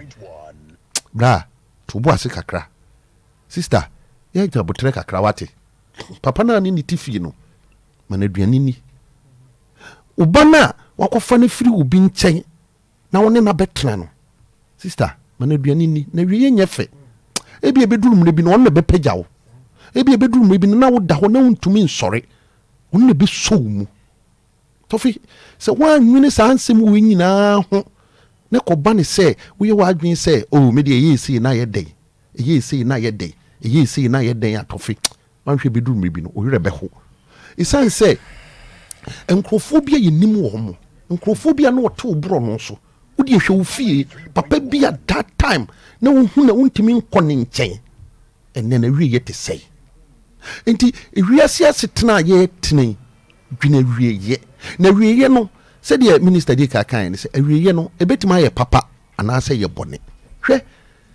I: bra to bo ase kakra sister ye jabotre kakra wate papa na ni tifi no mana aduane ni ubana wakofa ne firi ubi nkyɛn na wone na betra no sister mana aduane ni na wiye nyefe ebi ebeduru mre bi no won na bepagya wo ebi ebeduru mre bi na wo da ho na wontumi nsɔre won na be so mu Tofi sɛ woanwene saa nsɛm wɔ nyinaa ho ne kɔba ne sɛ woyɛ w'adwene sɛ o mede ɛyɛ sei na yɛ dɛn ɛyɛ sei na yɛ dɛn ɛyɛ sei na yɛ dɛn atɔfe manhwɛ bɛduru mmerɛ bi no ɔwerɛ bɛho ɛsiane sɛ nkurɔfoɔ bi a yɛnim wɔ mo nkurɔfoɔ bi a na wɔte wo borɔ no so wode hwɛ wo fie papa bi a that time na wohu na wontumi nkɔ ne nkyɛn ɛnɛ na wieyɛ te sɛe nti ewiase ase tena a yɛtena dwene wieyɛ na wieyɛ no sɛdeɛ minister di kakan ne sɛ awieyɛ no ɛbɛtumi ayɛ papa anaasɛ yɛ bɔne hwɛ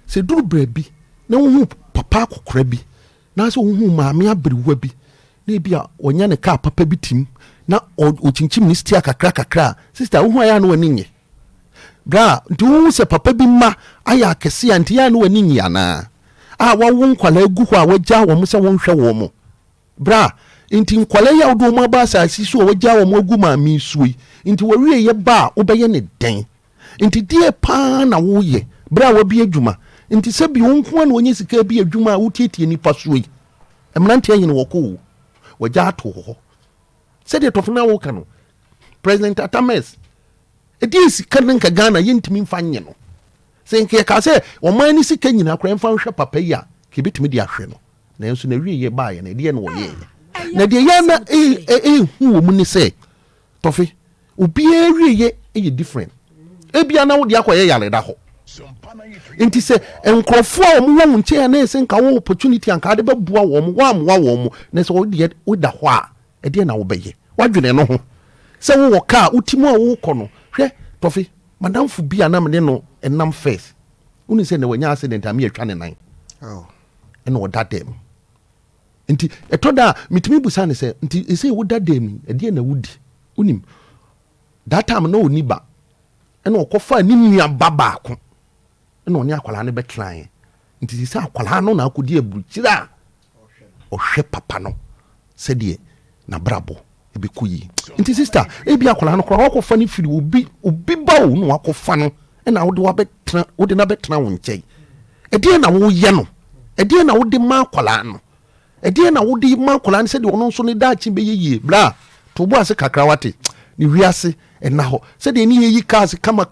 I: sɛ duru berɛ bi na wohu papa akɔkora bi na sɛ wohu maame aberewa bi na ebi a ɔnya ne kaa papa bi tim na ɔkyinkyim ne stia kakra a sister wohu ayɛ no w'ani nye bra nti wohu sɛ papa bi ma ayɛ akɛse a nti yɛ no w'ani nye anaa a wawo nkwalaa gu hɔ a wagya wɔn sɛ wɔnhwɛ wɔn mo bra nti nkwalaa yi a wode wɔn aba asase so a wagya wɔn agu maame suo yi nti wɔwie yɛ ba a wobɛyɛ ne dɛn nti deɛ paa na woyɛ bra wabi adwuma nti sɛ bi wɔn nko a na wɔnyɛ sika bi adwuma a wotietie nipa suo yi mmeranteɛ nyine wɔkɔ wagya ato hɔ sɛdeɛ tɔfo no a woka no president atames ɛdeɛ sika no nka ghana yɛntumi mfa nyɛ no sɛ nka yɛka sɛ ɔman ne sika nyina kora mfa nhwɛ papa yi a kɛbɛtumi de ahwɛ no nanso na wieyɛ baayɛ na ɛdeɛ no wɔyɛɛ na deɛ yɛ na ɛhu wɔ mu ne sɛ tɔfe obiara wieyɛ ɛyɛ different ebia na wode akɔyɛ yareda hɔ nti sɛ nkurɔfoɔ a wɔwɔ wo nkyɛn a na ɛsɛ nka wɔ opportunity anka ade bɛboa wɔn mo woammoa wɔn mo na sɛ woda hɔ a ɛdeɛ na wobɛyɛ woadwene no ho sɛ wowɔ kaa wotim a wokɔ no hwɛ tɔfe madamfo bi a nam ne no ɛnam first wone sɛ na wanya accident a meyɛtwa ne nan ɛna ɔda dɛm nti ɛtɔ da a metumi busa ne sɛ nti ɛsɛ woda dɛm ɛdeɛ na wodi wonim that time na ɔni ba ɛna ɔkɔfa ne nuaba baako ɛna ɔne akwalaa no bɛtenaeɛ nti sɛ akwalaa no na akɔdi aburukyire a ɔhwɛ papa no sɛdeɛ nabrabɔ ɛbɛkɔ yi nti sister ebi akwalaa no koraa wakɔfa no firi obi ba wo na wakɔfa no ɛna wode na bɛtena wo nkyɛn ɛdeɛ na woyɛ no ɛdeɛ na wode ma akwalaa no ɛdeɛ na wode ma akwalaa no sɛdeɛ ɔno nso ne daakye bɛyɛ yie bra to bo ase kakra wate ne wiase ɛna hɔ sɛdeɛ ne yɛyi cars kama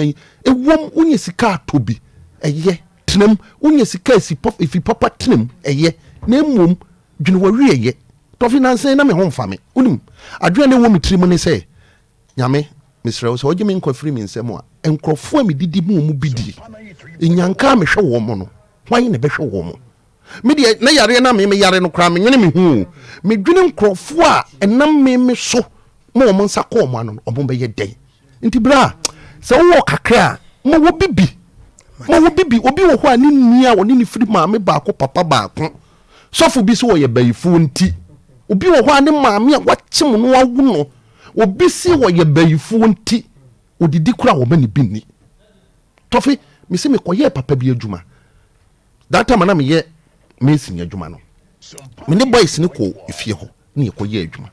I: yi ɛwom wonyɛ sika atɔ bi ɛyɛ tenam wonyɛ sika efi papa tenam ɛyɛ na mmom dwene wawieyɛ tɔfe nansen na me ho mfa me wonim adwene ne wɔ me tirim ne sɛ nyame mesrɛ wo sɛ wogye me nkwa firi me nsɛm a nkurɔfoɔ a medidi mu bi die ɛnyanka mehwɛ wɔ mo no hwan na bɛhwɛ wɔ mo medeɛ na yareɛ na meyare no koraa menwene me hu medwene nkurɔfoɔ a ɛnam me so ma ɔmo nsa kɔɔ mo ano no ɔmo bɛyɛ dɛn nti bra sɛ wowɔ kakra a ma wɔ bibi obi wɔ hɔ a ne nni a ɔne ne firi maame baako papa baako sɔfo bi sɛ wɔyɛ bayifoɔ nti obi wɔ hɔ a ne maame a wakyem no wawo no obi si wɔyɛ bayifoɔ nti odidi kora wɔma ne bi nni tɔfe mesɛ mekɔyɛɛ papa bi adwuma that time na meyɛ mesin adwuma no mene boys ne kɔ efie hɔ ne yɛkɔyɛ adwuma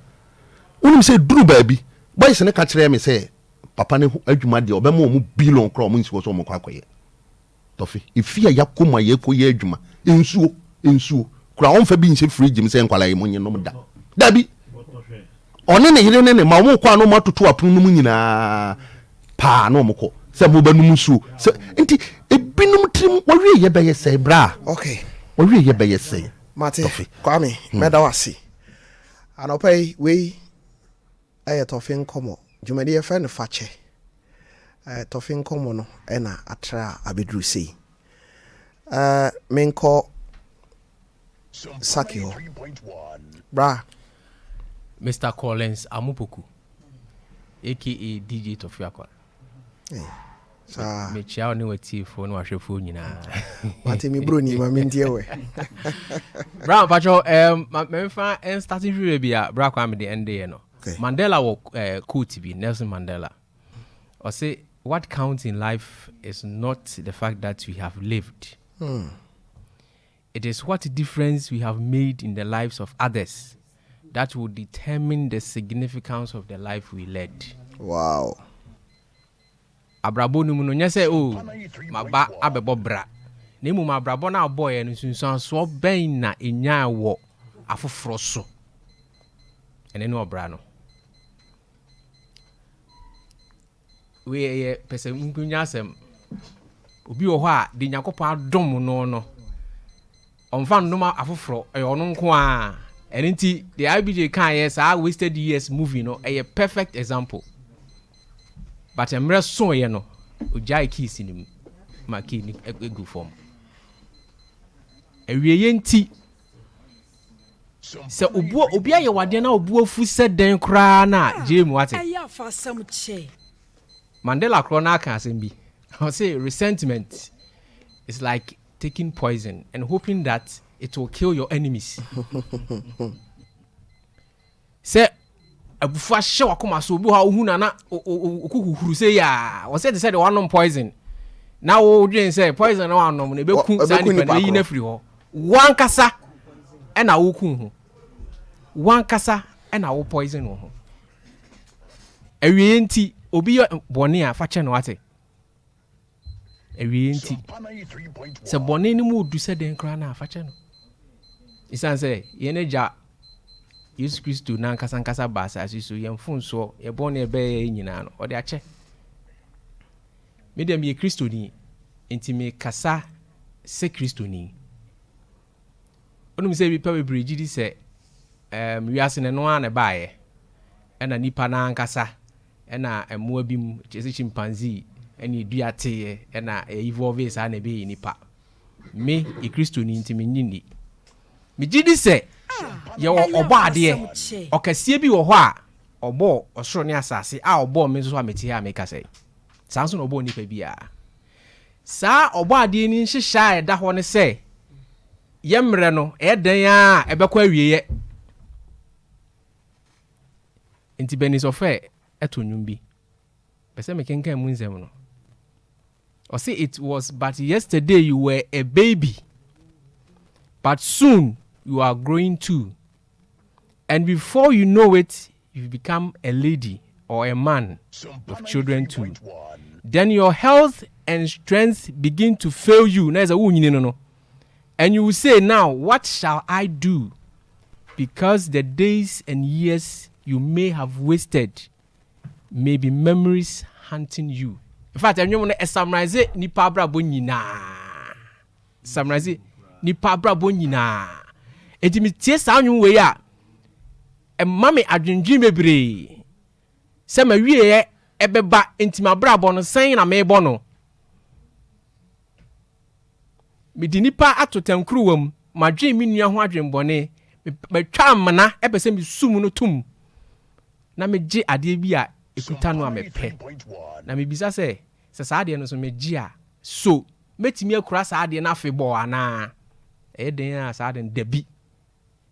I: wonim sɛ duru baabi boys ne ka kyerɛ me sɛ papa ne adwuma deɛ ɔbɛma ɔmo billion kora ɔmo nsi wɔ so ɔmo kɔ akɔyɛ tɔfe efie a yɛakɔ mu a yɛkɔyɛ adwuma nsuo kora ɔmfa bi nhyɛ fridge mu sɛ nkwala yɛ mo nye nom da dabi ɔne ne yere ne ne ma ɔmo kɔ a no matoto apono no mu nyinaa paa na ɔmo kɔ sɛ mobɛnum nsuo sɛ nti ebinom tirim wɔwie yɛ bɛyɛ sɛ bra
B: okay
I: wɔwie yɛ bɛyɛ sɛ
B: mate kwame mɛda wase anɔpa yi wei ɛyɛ tɔfe nkɔmmɔ dwumadi yɛfrɛ no Fakye tɔfe nkɔmmɔ no ɛna atra abɛduru sei menkɔ saki hɔ bra
J: Mr. Collins Amupoku aka DJ Tofiakwa me chia ne wati fo no ahwe fo nyina
B: mate me bro ni ma me ndie we
J: bra pacho me fa starting video bia bra kwa me de ende no Mandela wo quote bi Nelson Mandela or say what counts in life is not the fact that we have lived it is what difference we have made in the lives of others that will determine the significance of the life we led.
B: Wow.
J: Abrabo no mu no nyese maba abebo bra. Na mu abrabo na boy no sunsun so ben na enya wo afoforo so. Ene no obra no. we pese nkunya asem obi wo ho a de Nyankopon adom no onfa ndoma afoforo e ono nko a enti the IBJ kan yes I wasted years movie no a perfect example but emre so ye no ojai keys ni ma key ni egu form ewieye nti se obi aye wade na obu afu se den kra na jemu ate
E: Aya fa sam che.
J: Mandela Corona can be. I say resentment is like taking poison and hoping that it will kill your enemies. Say abufa she wakoma so bu ha ohu na okukuhuru say ya. Was say they said one poison. Now o dream say poison na one no be ku sani pa yi na free ho. One kasa e na wo ku ho. One kasa e na wo poison ho. Ewie nti obi bone a fa che no ate ewie nti se bone ni mu du se den kra na fa che no isan se ye ne ja Jesus Christ na nkasa ba sa so ye mfunso ye bone be nyina no o de ache me dem ye Kristo ni enti me kasa se Kristo ni onum se bi pa be brigidi se wiase ne no an e baaye ena nipa na nkasa ena emua bim chese chimpanzee eni duate ena evolve sa na be nipa me e Kristo ni ntimi nyini me gidi se ye obo ade okasie bi wo ho a obo osoro ne asase a obo me so ameti ha me kase sanso no obo nipa bia sa obo ade ni nhihya eda ho ne se yemre no eden a ebekwa wieye enti benis ofe eto nyumbi pese me kenkan mu nzem no or say it was but yesterday you were a baby but soon you are growing too and before you know it you become a lady or a man with children too then your health and strength begin to fail you na no and you will say now what shall I do because the days and years you may have wasted may be memories hunting you. In fact, I'm going to summarize ni pabra bonyina. Summarize ni pabra bonyina. Eti mi tie sa anwu we ya. E mame adwendwen bebre. Se ma wie ebeba enti mabra bo no sen na me bo no. Mi di nipa atotankru wam, madwen mi nua ho adwenbone, me twa amana epese mi sum no tum. Na me gye ade bi a ekuta no amepe na me bisa se saade no so me gye a so metimi akura saade na afebo ana e den a saade da bi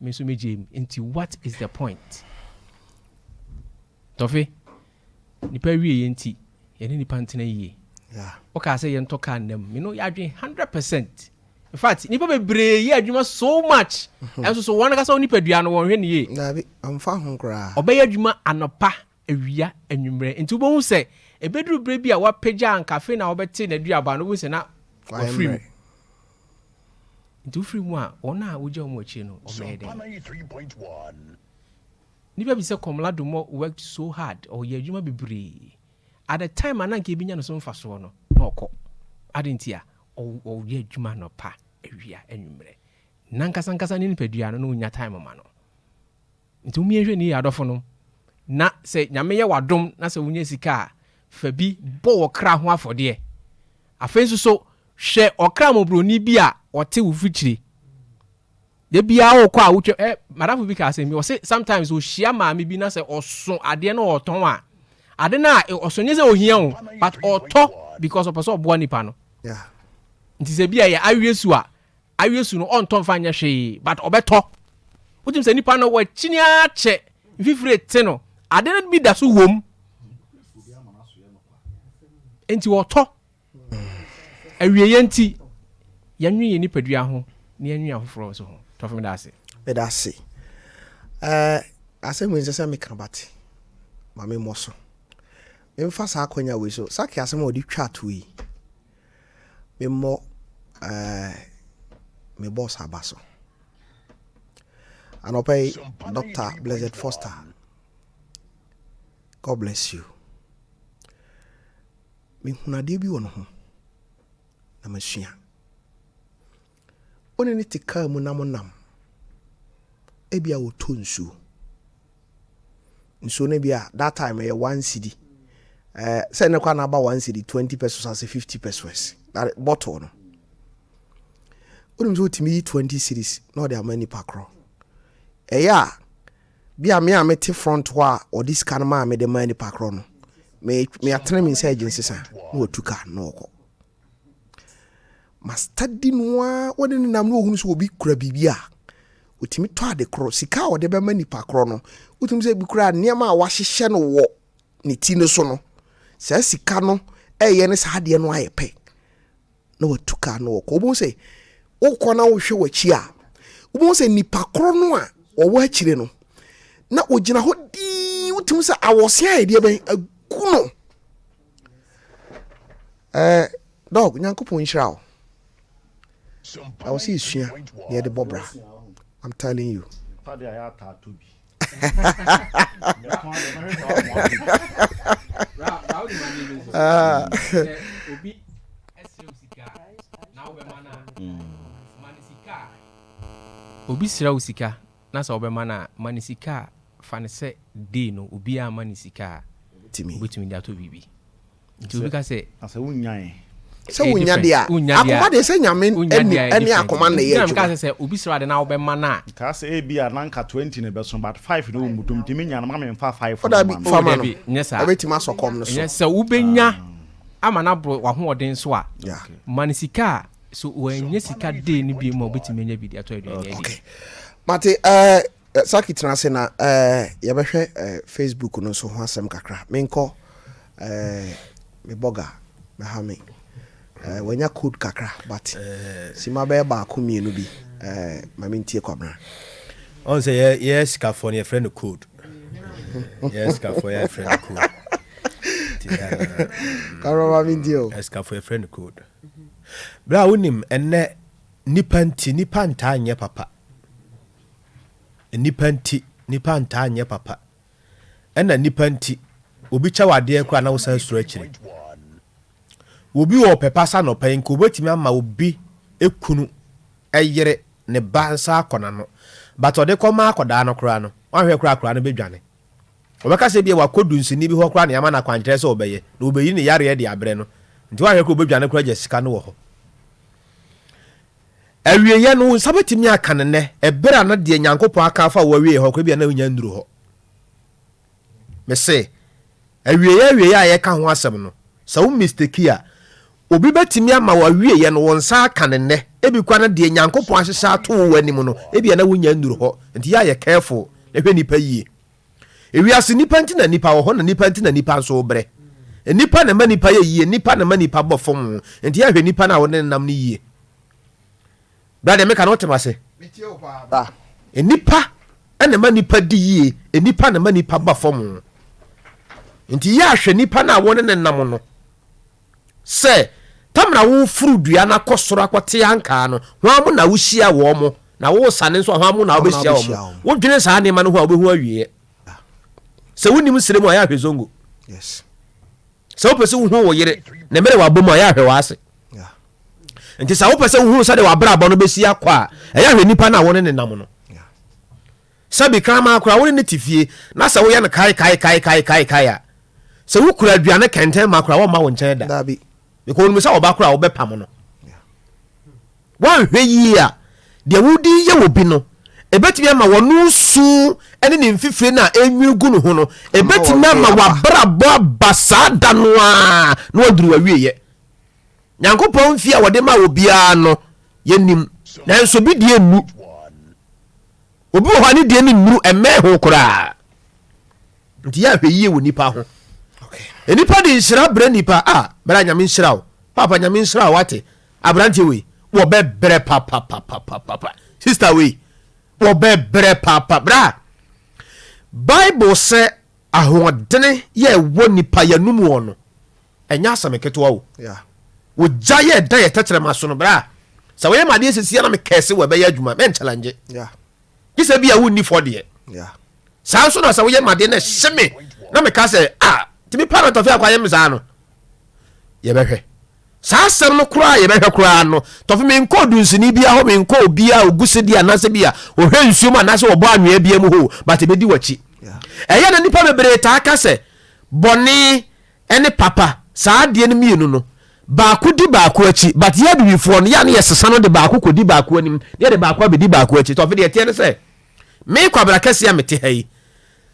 J: me so me gye into what is the point Tofi nipa wie ye nti ye ni nipa ntena yie o ka se ye ntoka nam me no ya dwen 100%. In fact nipa bebre ye adwuma so much enso so wona ka se nipa dua no won hwe ne ye
B: na bi amfa ho kra
J: obey adwuma anopa awia anwumre enti wo hu se ebeduru bre bi a wapeja ankafe na obete na duaba no wo se na free enti free mu a ona a woja omo achi no omede nipa bi se komlado mo worked so hard or ye adwuma bebre at the time ananka ebinya no so mfa so no na okọ adentia o ye adwuma no pa awia anwumre nankasa ni nipa dua no nya time ma no enti wo miehwe ni adofo no na se nyame ye wadom na se wunya sika fa bi bo okra ho afode afenso so hwe okra mobroni bi a ote wo fichiri de bia wo kwa wo madafu bi ka se mi o se sometimes o hia ma me bi na se oso ade na oton a ade na osonye se ohia wo but oto because of person obo nipa no nti se bia ya awiesu no onton fa nya hwe but obeto wutim se nipa no wa chini ache fifire te no ade na bi da so wom enti woto awieye nti yanwie ni padua ho na yanwie afoforo so ho tofem da ase
B: asem we sese me krabate ma me moso me mfa sa akonya we so saki asem odi twa to yi me mo me boss abaso anopay Dr. Blessed Foster, God bless you. me hunade bi wɔ no ho na masua one ne te kaa mu nam ebia wo to nsuo ne bia that time ye 1 cedi say ne kwa na ba 1 cedi 20 pesos as 50 pesos that bottle no onim so timi 20 cedis no dey amani pakro eya bia me amete front wa or this can ma me dey mani pakro no me atene me say agency sa no tuka no ko mastadi noa woni nam no ohunu so obi kura bibia utimi to ade kro sika o de be mani pakro no utimi se bi kura niam a wahehye no wo ne ti no so no sa sika no eye ne sa ade no ayepe no tuka no ko bo se ukona wo hwe wachi a wo se nipa kro no a wo akire no na ogina ho di utimi se awose a de ben aguno dog nyankopon hira I was see sua near the bobra. I'm telling you.
J: Obi sira usika na sa obe mana manisika fane se de no obi a manisika
B: timi
J: obi timi da to bibi nti obi ka se
C: asa wunyan
B: so wunya dia akoma de se nyame eni akoma na ye
J: ka se obi sira de na obe mana
C: ka se e bia nanka 20 ne beso but 5 no mutum timi nya na ma me fa 5
B: oda bi fama no
J: nyesa
B: obetima asokom no so
J: nyesa ubenya ama na bro wa hoden so a manisika so wenye sika de ni bi ma obetimi nya bi dia to edu nya
B: okay mate saki transe na ye behwe Facebook no so ho asem kakra menko me boga me ha me wanya code kakra but sima be ba ko mienu bi ma mentie kwabra
A: on say yes ka for your friend code yes ka for your friend code
B: karo ma mentie
A: yes ka for your friend code bra wonim enne nipa nta anye papa nipa nta anye papa ena nipa nti obi cha wade akura na wo san suro akire obi wo pepasa no pen ko betimi ama obi ekunu eyere ne bansa akona no but ode koma akoda no kura no wanhwe kura no bedwane obeka se bia wakodu nsini bi ho kura ne yama na kwantre se obeye na obeyi ne yare de abre no nti wanhwe kura bedwane kura jasika no wo ho awieye no sabetimi aka ne ebere na de nyankopon aka afa wo awieye ho kura bia na nya nduru ho me se awieye a ye ka ho asem no sa wo mistake a obi betimi ama wa wieye no wonsa aka ne ebi kwa na de nyankopon ahyehya ato wo anim no ebi na wonya nduru ho nti ya ye careful ehwe nipa yie ewiase nipa nti na nipa wo ho na nipa nti na nipa so bre nipa na ma nipa ye yie nipa na ma nipa bofom nti ya hwe nipa na wo ne nam ne yie brother me kan otemase nipa na ma nipa di yie nipa na ma nipa bofom nti ya hwe nipa na wo ne nam no se tamra wo furu dua na kosoro akote anka no ho amu na wo hia wo mo na wo sane so ho amu na wo be hia wo mo wo dwene saa ne ma no ho obehu awie se wonim sire mu aya hwezongo
B: yes
A: se wo pese wo hu wo yere na mere wa bom aya hwe wase nti se wo pese wo hu sa de wa bra bo no be hia kwa aya hwe nipa na wo ne nam no sabi krama akura wo ne tifie na se wo ye no kai ya se wo kura aduane kenten makura wo ma wo nchen da
B: dabi
A: because me say obakura wo bepam no wan hwe yi a de wudi ye wo bi no ebetimi ama wonu su ene ne mfifire na enwugu no ho no ebetimi ama wabrabo basada no a no oduru awieye nyankopon mfi a wode ma obia no yenim na enso bi de enu obi ho ani de enu eme ho kura nti ya hwe yi wo nipa ho enipa di nshira bre nipa bra nyame nshira wo papa nyame nshira wate abrante we wo be bre papa sister we wo be bre papa bra bible say ahodene ye wo nipa yanum wo no enya asameketo wo wo jaye da ye tetere maso no bra sa we ma de sisi na me kese wo be ya adwuma men challenge kisa bia wo ni for de sa so na sa we ma de na sheme na me ka say timi parent Tofiakwa yem za no yɛbɛhwɛ saa asɛm no koraa yɛbɛhwɛ koraa no tɔfe menkɔ dunsini bia hɔ menkɔ obia ogusi di anase bia ohwɛ nsuom anase wɔbɔ anwea bia mu ho but bɛdi wakyi ɛyɛ na nipa bebree taa ka sɛ bɔne ɛne papa saa adeɛ no mmienu no baako di baako akyi but yɛ bibifoɔ no yɛ ne yɛsesa no de baako kɔdi baako anim yɛ de baako abɛdi baako akyi tɔfe deɛ ɛteɛ no sɛ me kwabra kɛseɛ a mete ha yi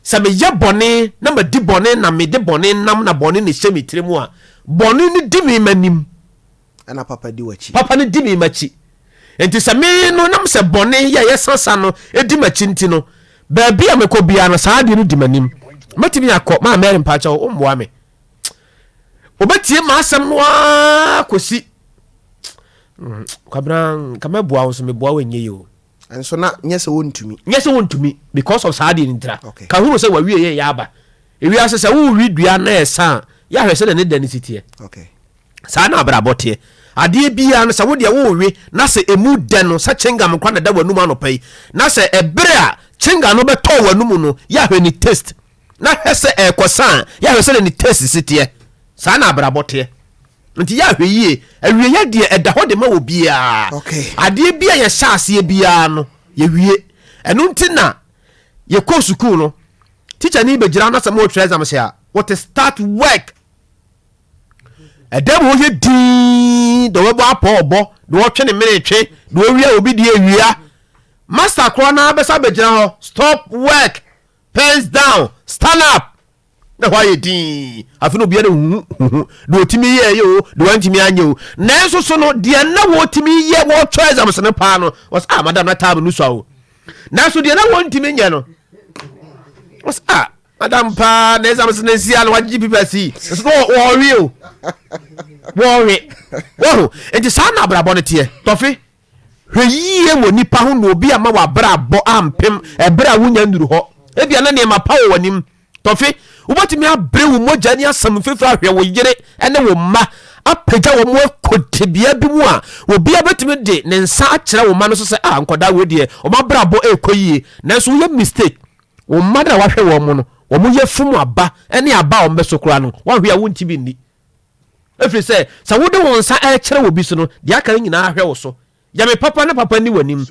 A: sɛ meyɛ bɔne na madi bɔne na mede bɔne nam na bɔne ne hyɛ me tiri mu a bɔne no di me m'anim
B: ɛna papa di wakyi
A: papa no di me m'akyi enti sɛ me no nam sɛ bɔne yɛ sasa no ɛdi m'akyi nti no baabi a mekɔ biara no saa adeɛ no di m'anim mɛtumi akɔ maa mɛre mpakyɛ wo mmoa me wobɛtie ma asɛm no a kɔsi kwabra nka mɛboa wo so meboa wo ɛnyɛ yi o
B: ɛnso na nyɛ sɛ
A: wɔntumi because of saa adeɛ no ntira ka hunu sɛ wawie yɛ yɛaba ewiase sɛ wowi dua na ɛsa a yɛahwɛ sɛ ne da no siteɛ saa na abrabɔ teɛ adeɛ biara no sɛ wodeɛ wowe na sɛ ɛmu dɛ no sɛ kyengam nkwa na da w'anum anɔpa yi na sɛ ɛberɛ a kyenga no bɛtɔɔ w'anum no yɛahwɛ ne taste na hwɛ sɛ ɛkɔsa a yɛahwɛ sɛ ne taste siteɛ saa na abrabɔ teɛ nti yɛahwɛ yie awieyɛ deɛ ɛda hɔ de ma wɔ biara adeɛ bia yɛhyɛ aseɛ biara no yɛwie ɛno nti na yɛkɔ sukuu no teacher ne bɛgyina no sɛ mowɔtwerɛ exam sɛ a wɔte start work ɛdɛm hɔ yɛ dii de wɔbɔ apɔɔbɔ de wɔtwe ne menetwe de wɔwia obi deɛ awia master korɔ no bɛsa bɛgyina hɔ stop work pens down stand up na hɔ ayɛ dii afi no obiara huhu de wɔtumi yɛ o de wɔntumi anyɛ o nanso so no deɛ na wɔtumi yɛ wɔtwerɛ exam sɛ no paa no wɔs madam na tab no so o nanso deɛ na wɔntumi nyɛ no wɔs madam pa na exam sɛ no nsia no wagye pipa si so wɔwe o wɔwe wɔho enti saa na abrabɔ no teɛ tɔfe hwɛ yie wɔ nipa ho na obi ama wabrabɔ ampem ɛberɛ a wonya nduru hɔ ebia na nneɛma pa wɔ w'anim tɔfe wobɛtumi abrɛ wo mogya ne asɛm fifiri ahwɛ wo yere ɛne wo mma apagya wɔ mo akɔtebea bi mu a obia bɛtumi de ne nsa akyerɛ wo mma no so sɛ nkɔdaa wei deɛ ɔma brabɔ ɛkɔ yie nanso woyɛ mistake wo mma no a wahwɛ wɔ mo no wɔn yɛ fum aba ɛne aba a wɔn bɛ so kora no wɔn ahwɛ a wɔn ti bi nni efiri sɛ wode wɔn nsa ɛkyerɛ wɔ bi so no deɛ aka nyinaa ahwɛ wɔ so yame papa ne papa ni wɔ nim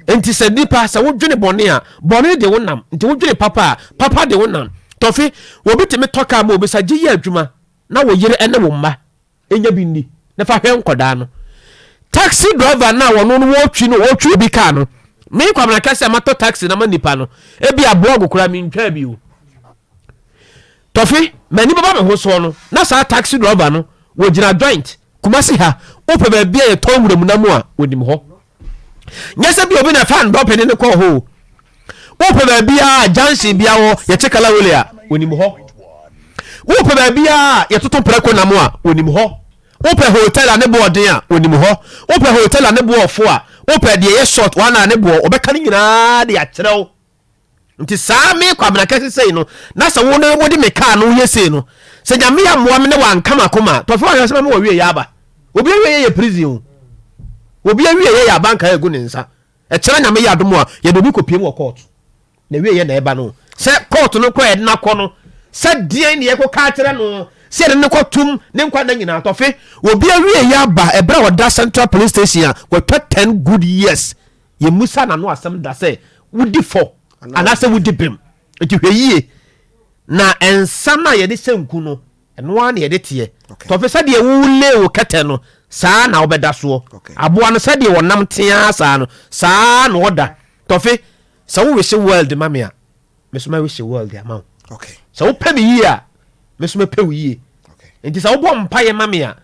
A: nti sɛ nipa sɛ wodwene bɔne a bɔne de wo nam nti wodwene papa a papa de wo nam tɔfe wɔbi tumi tɔka ma obi sa gye yɛ adwuma na wo yere ɛne wo mma ɛnya bi nni na fa hwɛ nkɔdaa no taxi driver na wɔno no wɔtwi obi kaa no me kwamna kɛsɛ matɔ taxi na ma nipa no ebi aboa gokora me ntwa bi o tɔfe mani baba me ho so no na saa taxi driver no wɔgyina joint kumasi ha wopɛ baabi a yɛtɔn wuramu na mu a wɔnim hɔ nyɛ sɛ bi obi na fa ndɔpene ne kɔɔ hɔ wopɛ baabi a junction bia wɔ yɛkye kala wele a wɔnim hɔ wopɛ baabi a yɛtoto prɛko na mu a wɔnim hɔ wopɛ hotel a ne boɔden a wɔnim hɔ wopɛ hotel a ne boɔfo a wopɛ deɛ yɛ short one a ne boɔ ɔbɛka no nyinaa de akyerɛw nti saa me kwamena kɛse sei no na sɛ wode me kaa no woyɛ sei no sɛ nyame yɛ mmoa me ne wankama koma tɔfe wahwɛ sɛ me wɔwie yɛ aba obi awie yɛ prison o obi awie yɛ abanka egu ne nsa ɛkyerɛ nyame yɛ adom a yɛde obi kɔpiem wɔ court na wie yɛ na ɛba no sɛ court no kɔ yɛde na kɔ no sɛ deɛn ne yɛkɔ kaa kyerɛ no sɛ yɛde ne kɔ tum ne nkwa na nyinaa tɔfe obi awie yɛ aba ɛberɛ a wɔda central police station a wɔtwa 10 good years yɛmusa na no asɛm da sɛ wodi fɔ anaasɛ wodi bem nti hwɛ yie na ɛnsa no a yɛde hyɛ nku no ɛnoa ne yɛde teɛ tɔfe sɛdeɛ wole wo kɛtɛ no saa na wobɛda soɔ aboa no sɛdeɛ wɔnam tea saa no saa na wɔda tɔfe sɛ wowehye world ma me a mesoma wehye world ama wo sɛ wopɛ me yie a mesoma pɛ wo yie nti sɛ wobɔ mpayɛ ma me a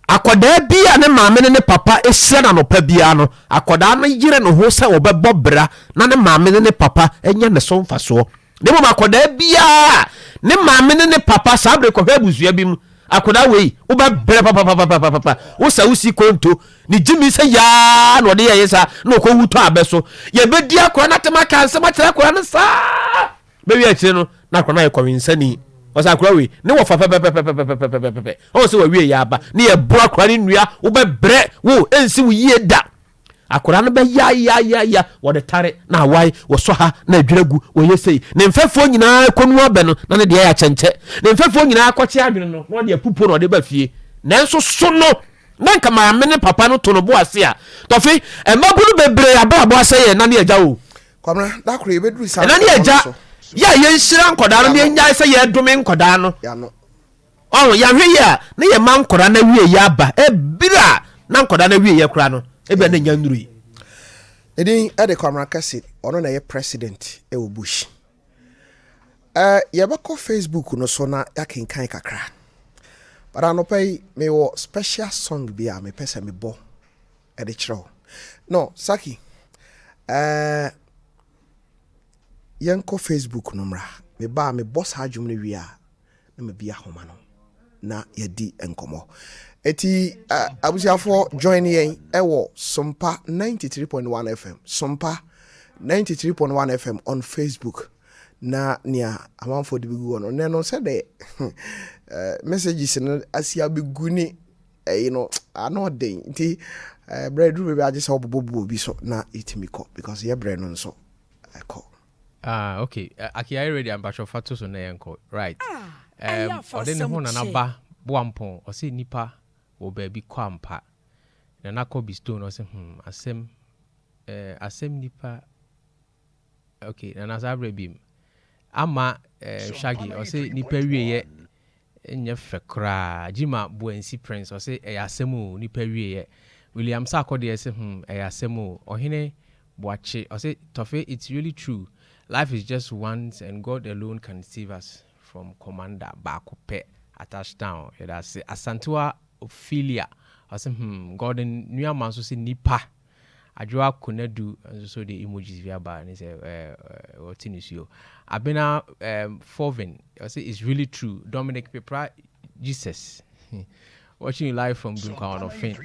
A: akɔdaa bi a ne maame ne papa ɛhyia na nɔpa biara no akɔdaa no yere ne ho sɛ wɔbɛbɔ bra na ne maame ne papa ɛnya ne so mfasoɔ ne mmom akɔdaa biara ne maame ne papa saa bere kɔhwɛ abusua bi mu akɔdaa wei wobɛbrɛ papapapapapa wosa wosi konto ne gyimi sɛ yaa na ɔde yɛyɛ saa na ɔkɔwu tɔ abɛ so yɛbɛdi akɔra no atɛm aka nsɛm akyerɛ akɔra no saa bɛwi akyire no na akɔra no ayɛ kɔwensani ɔsɛ akɔra wei ne wɔfa pɛpɛpɛpɛpɛpɛpɛ ɔwɔ sɛ wawie yɛ aba ne yɛboa akɔra no nnua wobɛbrɛ wo ɛnsi wo yie da akora no bɛ ya wɔde tare na awai wɔsɔ ha na adwira gu wɔyɛ sei ne mfɛfoɔ nyinaa kɔnu abɛ no na ne deɛ yɛ akyɛnkyɛ ne mfɛfoɔ nyinaa kɔkye adwene no na ɔde apupo na ɔde ba fie nanso so no na nka maame ne papa no to no bo ase a tɔfe mmabunu bebree abrabɔ asɛ yɛ na ne agya o
B: kwamna da koro yɛbɛduru sa
A: na ne agya yɛ yɛnhyira nkɔdaa no ne yɛnyae sɛ yɛdome nkɔdaa no yɛahwɛ yi a ne yɛma nkɔdaa no awie yɛ aba ebira na nkɔdaa no awie yɛ kora no ebia ne nya nnuru yi
B: ɛdin ɛde kwamna kɛse ɔno na yɛ president ɛwɔ bush yɛbɛkɔ Facebook no so na yɛakenkan kakra but anɔpa yi mewɔ special song bi a mepɛ sɛ mebɔ ɛde kyerɛ wo no Saki yɛnkɔ Facebook no mmra mebaa mebɔ saa adwom no wie a na mabi ahoma no na yɛdi nkɔmmɔ eti abusiafoɔ join yɛn ɛwɔ Sompa 93.1 FM Sompa 93.1 FM on Facebook na nia amanfo de bigu no ne no sɛ de messages no asia bigu ni ano den nti bread ru be age sɛ obobo bi so na itimi kɔ because ye bread no nso kɔ
J: okay aki I ready am bacho fato so na yenko right ode ne ho na na ba boampon o se nipa wo ba bi kwa mpa na na kɔ bi stone o se asem nipa okay na na sa brebim ama Shaggy o se nipa wieye enye fekra jima buensi prince o se asemu nipa wieye William Sakode ese asemu ohene boache o se Tofe it's really true life is just once and God alone can save us from commander bakope attached down it as asantua Ophelia o se God nua man so se nipa adwa konadu so the emojis via bar ni say otinisio abena Forvin I say it's really true Dominic Pepra Jesus watching you live from Dunkwa on Fin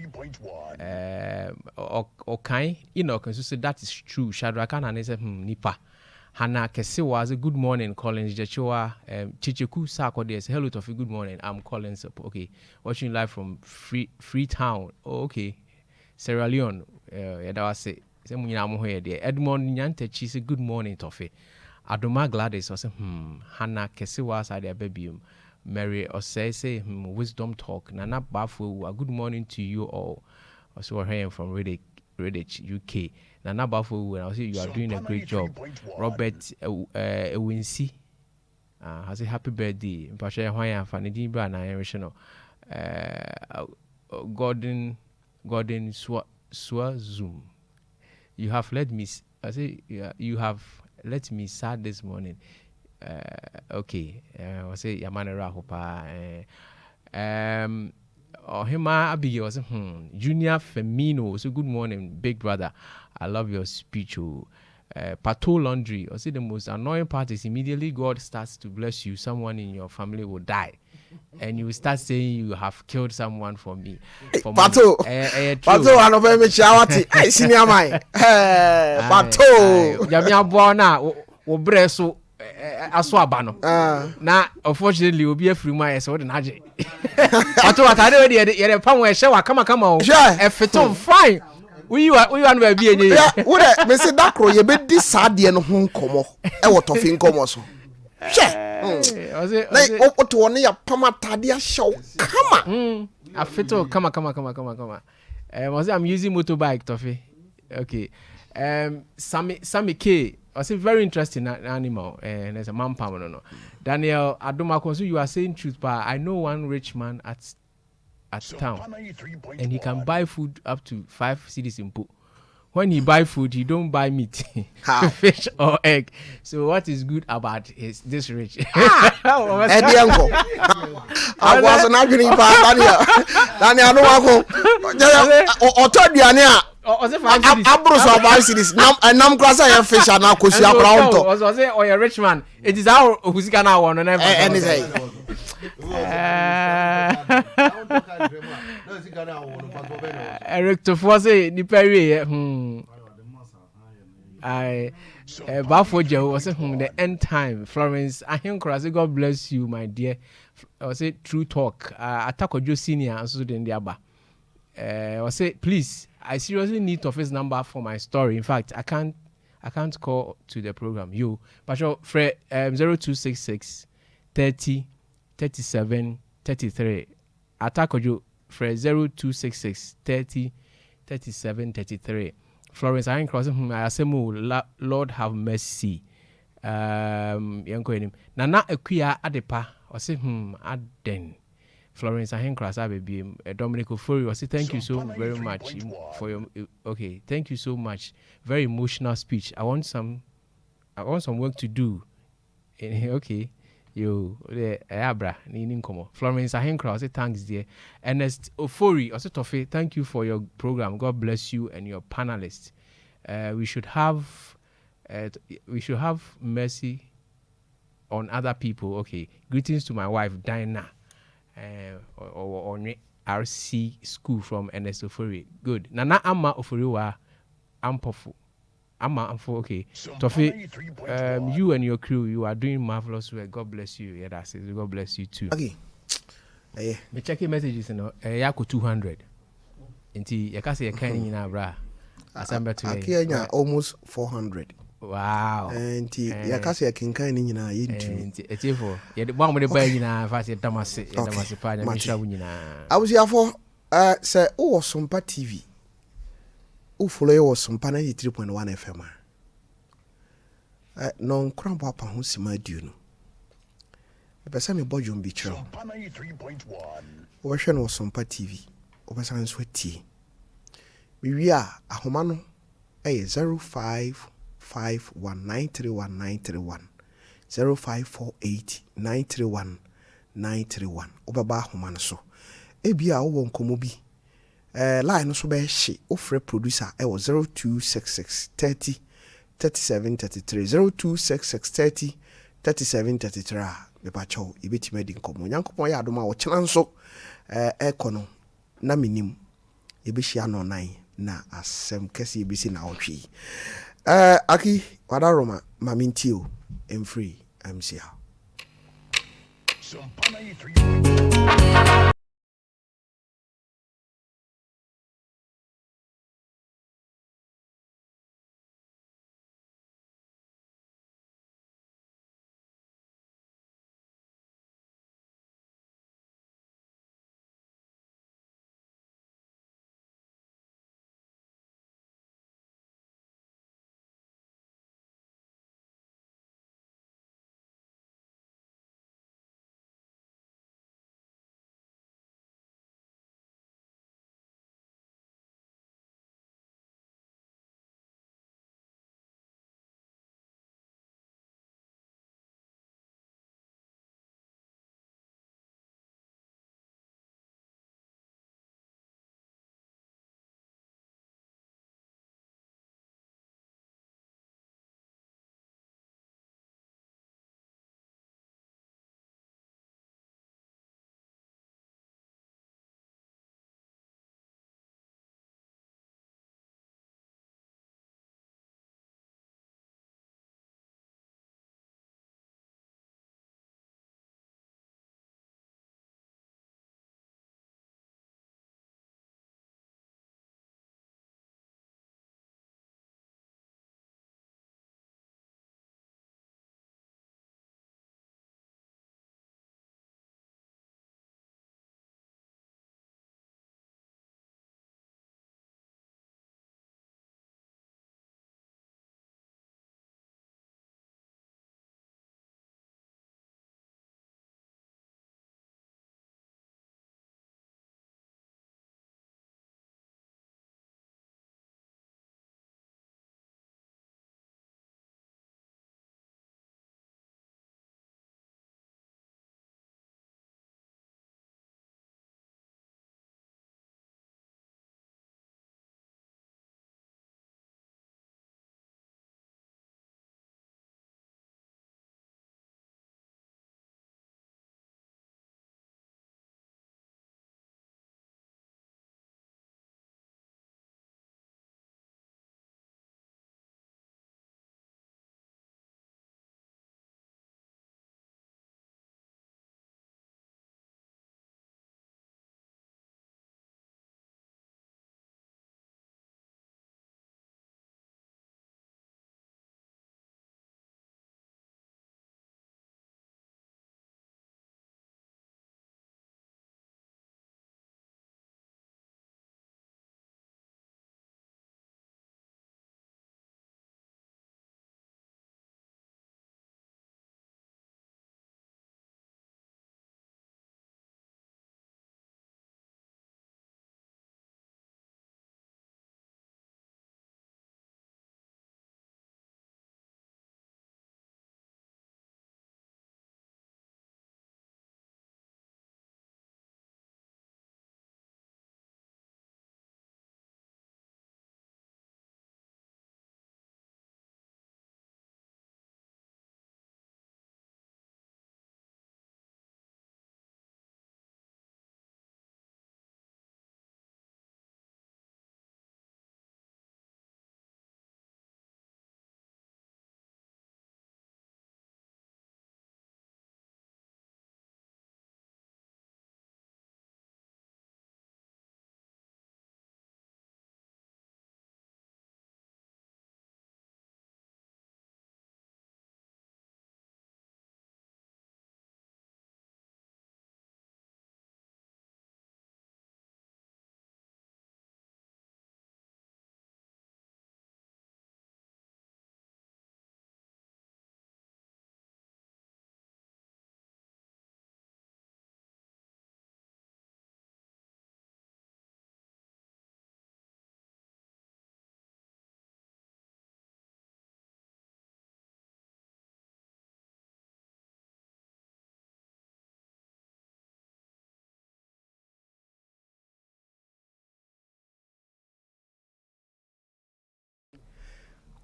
J: okay can so say that is true Shadraka and say nipa Hana Kese was a good morning Collins Jechoa Chicheku Sakode say hello Tofi good morning I'm Collins okay watching live from Freetown okay Sierra Leone yada wase se munyina mo hoye de Edmond Nyantachi say good morning Tofe Adoma Gladys say Hana Kese was ade ababium Mary say wisdom talk Nana Bafo good morning to you all also we're hearing from Redditch UK Nana Bafo I say you are doing a great job Robert Ewinsi I say happy birthday mpashe hwan ya fa ne din bra na yenhwe no Gordon Zoom. You have let me. I say you have let me sad this morning. Okay. I say Yamanera Hopa. Hima Abigail was Junior Femino. So good morning, big brother. I love your speech. Pato Laundry. I say the most annoying part is immediately God starts to bless you, someone in your family will die. And you start saying you have killed someone for me.
B: Pato, I know very much. I see me, my Pato.
J: Jamia Bona, Obreso, Aswabano. Now, unfortunately, will be a free my so the Naji. Pato, I know you're a power shower. Come on, if it's all fine. We want to be any.
B: What I say that crow, you bet this sad and home como. I want to think almost. Like what to only a Pamatadia show. Come on.
J: I fit all come on. I'm using motorbike, Toffee. Okay. Sammy K. I say very interesting animal. And there's a man no. Daniel Adomakonsu, you are saying truth, but I know one rich man at town, and he can buy food up to 5 cedis in pool. When he buy food, he don't buy meat, fish or egg. So what is good about this rich?
B: Eddie uncle, I was not getting bad, Daniel. Or told Daniel. Abros of 5 cedis. And I'm crossing a fish and now because you are brown.
J: Was it or a rich man? It is our who's gonna want and
B: anything.
J: Eric to force ni peri I Bafojo was the end time Florence I think God bless you my dear I say true talk attack ojo senior and so den diaba I say, please, I seriously need Tofi's number for my story. In fact, I can't call to the program. You, but your Fred 0266 30 37 33. Attack you Fred 0266 30 37 33. Florence, I ain't crossing. I say, Lord have mercy. Yanko him. Nana Akuya Adepa. I say, Aden. Florence Ahenkras baby Dominic Ofori, I say thank you so very much for your okay. Thank you so much. Very emotional speech. I want some work to do. Okay. You abra ni komo. Florence Ahenkras, I say thanks dear. Ernest Ofori, I say Tofi, thank you for your program. God bless you and your panelists. We should have mercy on other people. Okay. Greetings to my wife Dinah. Or RC school from Ernest Ofori. Good. Nana Ama Oforiwa Ampofu. Ama Ampo, okay. Tofi, you and your crew, you are doing marvelous work. God bless you. Yeah, that's it. God bless you too.
B: Okay.
J: Me checking messages, yako 200. Inti, yakasi ya kani na bra. Asamba today.
B: Akiyanya almost 400.
J: Wow.
B: Nti yakasi ya kinkan ni nyina yintu.
J: Etiefo. Ye de bwa mo de ba nyina fa se damase pa nya me hwa nyina.
B: Abusiafo say o Sompa TV. O follow you Sompa 93.1 FM. Non krampo apa ho sima du no. Pese me bodjum bi kiro.
G: Sompa 93.1.
B: O hwe no Sompa TV. O pese nso tie. Mi wi a ahoma no 0551931931 0548931931 obaba ahoma no so ebia wo nkomo bi line no so be hye ofre producer 0266 30 37 33 0266 30 37 33 me pa chaw ibetime di nkomo nyankopon ya adoma wo kyena nso ekono na minim ebehia no nan na asem kesi ebisi na otwi aki wadaroma mamintio em free mca
G: Sompa 93.1.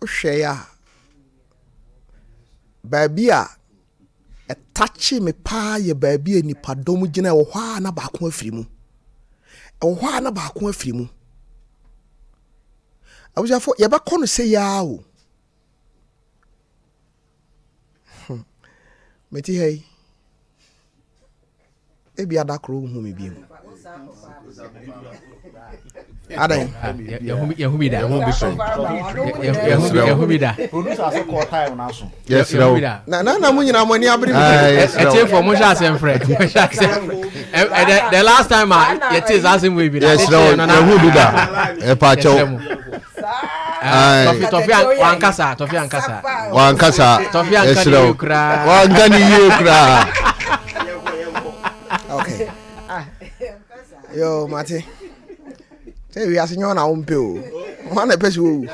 B: wohwɛ ya baabi a ɛtache me paa yɛ baabi a nipadɔm gyina ɛwɔ hɔ a na baako afiri mu abusuafo yɛbɛkɔ no sɛ yaa o meti hei ebi adakoro hu me bi mu adan
J: Yahumida.
C: Producer say call time na so.
I: Yes, no.
B: na mu nyina mo ni abiri mi
J: Ete for mo sha sem friend. The last time it is asking we be.
I: Yes, no. Yahumida. E pa cho.
J: Tofiakwa wankasa.
I: Yes, no. Wangani yukra.
B: Okay. Yo, Mate. Say we asinyo na umpe o. Wana pese o.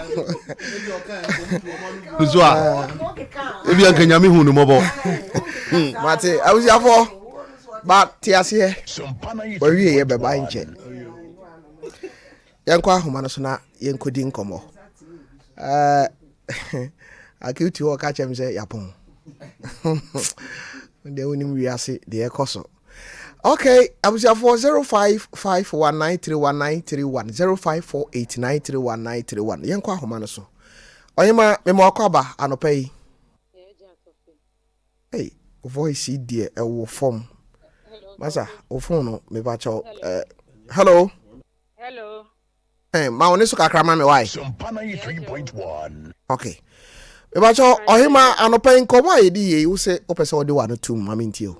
I: Uzwa. Ebi anka nyame hu no mobo.
B: Mate, awusiafo. Ba ti ase. Ba wie ye beba nche. Yanko ahoma no so na yenkodi nkomo. Akuti wo ka chem se yapon. De wonim wi ase de ekoso. Okay, abusiafo 0551931931 0548931931 yenko ahoma no so. Oyema memo akwaba anopa yi. Hey, voice die e wo form. Masa, o phone no me ba cho hello. Hey, ma oni so kakra ma me why?
G: Sompa 93.1.
B: Okay. Me ba cho oyema anopa yi nkomo ayedi ye wo se opese ode wa no tum ma menti o.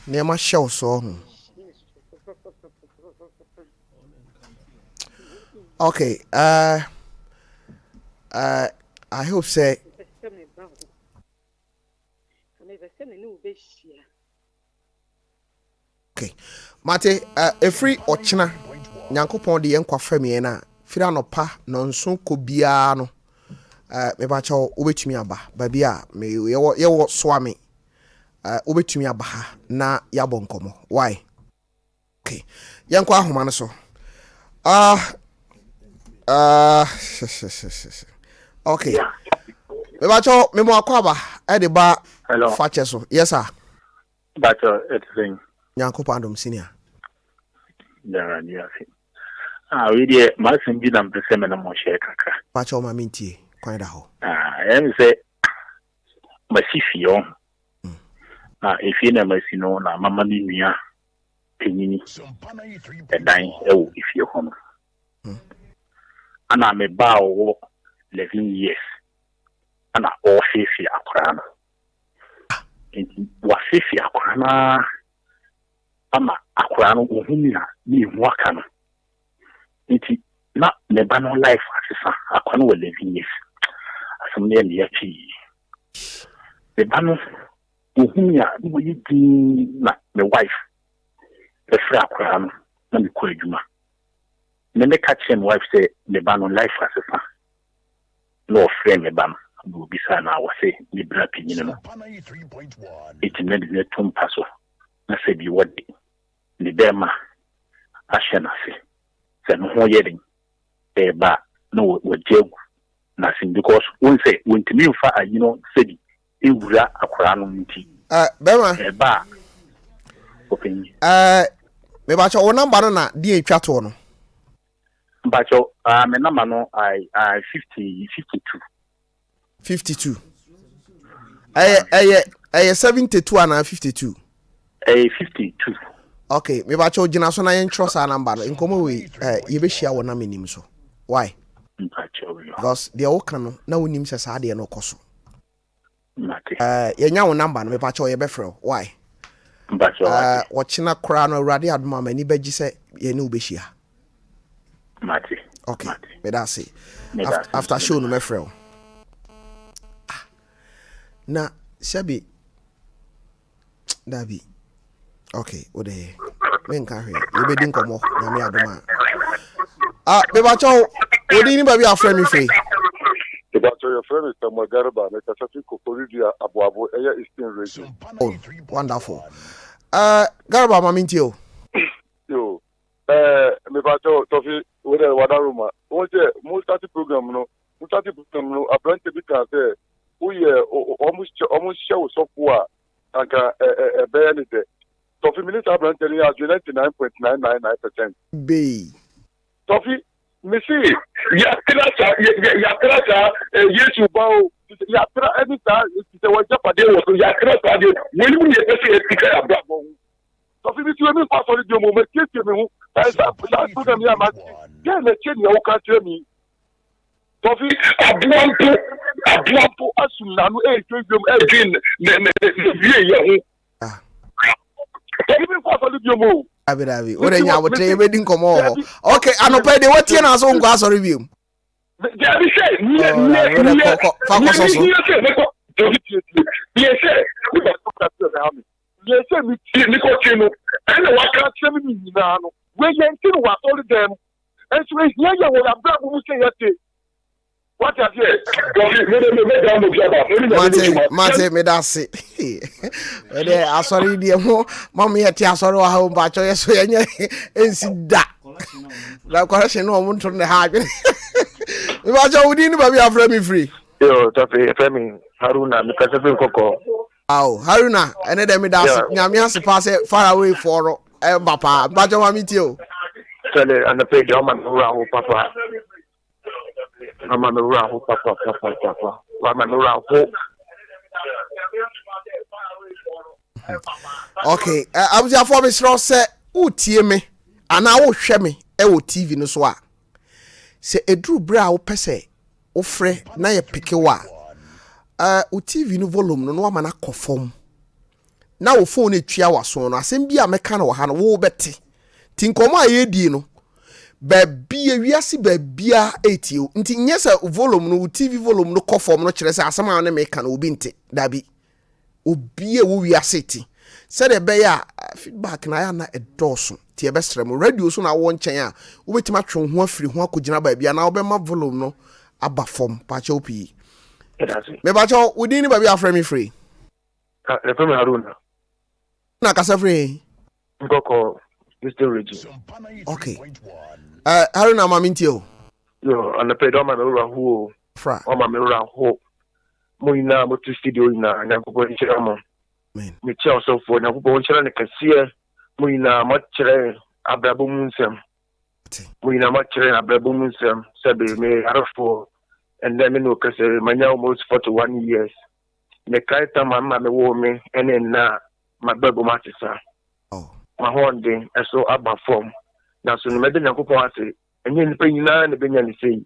B: Nema show so. Okay, I hope say okay. Mate, free ochina Nyankopon de yenkwa fami na fira no pa no nso ko bia no me ba cha obetumi aba ba bia me yewo soame obetumi aba ha na yabɔ nkomo why okay yenkwa ahoma no so okay me ba cha me mo akwaba e de ba Fakye so yes sir
K: but it's thing
B: Nyankopon dom senior
K: there and yes we dey masim bi na mpese me na mo share kakra
B: ba cha o ma mintie kwan da ho
K: em say masifio na efi na masino na mama ni nua penyini edan ewo efi ho no ana me ba wo 11 years ana o fifi akora no wa fifi akora na ama akora no ohumi na ni hu aka no nti na me ba no life asesa akora no 11 years asem ne ya chi me ba no ohumi a wo yi na me wife the free akora no na me ko adwuma me catch him wife say me ba no life asesa no friend me ba no bisa na wa say ni bra pinyi no it made me tum paso na say bi wodi ni bema ahye na se se no ho yedin e ba no wo jegu na sin because won say won timi fa say ewura akora no nti
B: bema
K: e ba opini
B: me ba cho wo number no na di etwa to no
K: ba cho me number no I 52
B: ay 72 and 52
K: 52
B: okay me ba cho gina so na yen trust our number no nkomo we ye be hia wo na menim so why because the oka no na wonim se sa de no koso ye nya wo number no me ba cho ye be frɛ why wo china kra no awurade adoma mani bagi se ye ne wo be hia
K: mate
B: okay me da say after show no me frɛ na shabi dabi okay ode men ka hwe you be din komo na me adoma be ba cho odi ni ba bi afrɛ mi fe
K: be ba cho
L: your friend is Tamagarba, make a certain Cocoridia Abuabo, Air Eastern region.
B: Oh, wonderful. Garba Mamintio.
L: Yo, me bato Tofi, with a Wadaruma. What's the most program? No, a branch because we almost show so poor. Like a barely there. Tofi minutes are telling us 99.999%.
B: B.
L: Tofi, Missy, Yakrasa, YouTube, Yakra, every time it's a watch up a day or Yakrasa, when you get a speaker of Bravo. Tofi, if you have passed on the moment, kiss me, as I put them here, yeah, let's change your country me. Tofi, a blampo, as soon as you again,
B: Abi. What enya wo tell we din komo ho. Okay, anope de what na so nkwa so review.
K: There be say, what have you?
B: Mate, me that's it. I sorry, dear mo, mommy at Yasoro home, but I so and sit that. The question no one from the heart. We watch out, we didn't have me free.
K: Yo, Tofi, Femi, Haruna, because of Coco.
B: Oh, Haruna, and then me that's Yamias pass it far away for Papa, but I want me too.
K: Tell it and the page, Papa. I'm on the round, Papa. I'm on the round.
B: Okay, I was your former straw set, who tear me, and I will share me, TV no swa. Say a drew brow pese, o fre, na ye pikewa. TV no volume, no man a conform. Now phone a 3 hours so, na send be a mechanical hand wo betty. Tinkoma ye dino. Baby, we are see baby 80. Nti nyesa volume no TV volume no conform no chere say asama na make can obi nte dabi obi e wo wi aseti said e be ya feedback na ya na edoso ti e be strem radio so na wo nchen a wo betima twe ho afiri ho akogina baby na wo be ma volume no aba form pa che opi me ba cho wodi ni baby aframe free
K: e fe me Haruna
B: na kasa free
K: ngoko Mr. Reggie.
B: Okay. Haruna mamintio.
K: Yo, and the pedo man who
B: fra.
K: O ma mera ho. Mo ina mo to studio ina na ko boni chira mo.
B: Men.
K: Me chia so for na ko boni chira ne kase. Mo ina mo chira abrabo munsem. Mo ina mo chira abrabo munsem. Sabe me arafo. And then me no kase manya almost 41 years. Me kaita mama me wo me ene na magbabo matisa. My Honda, I saw about form. Now, so no matter Nakupon, and then pay nine the Benyan say.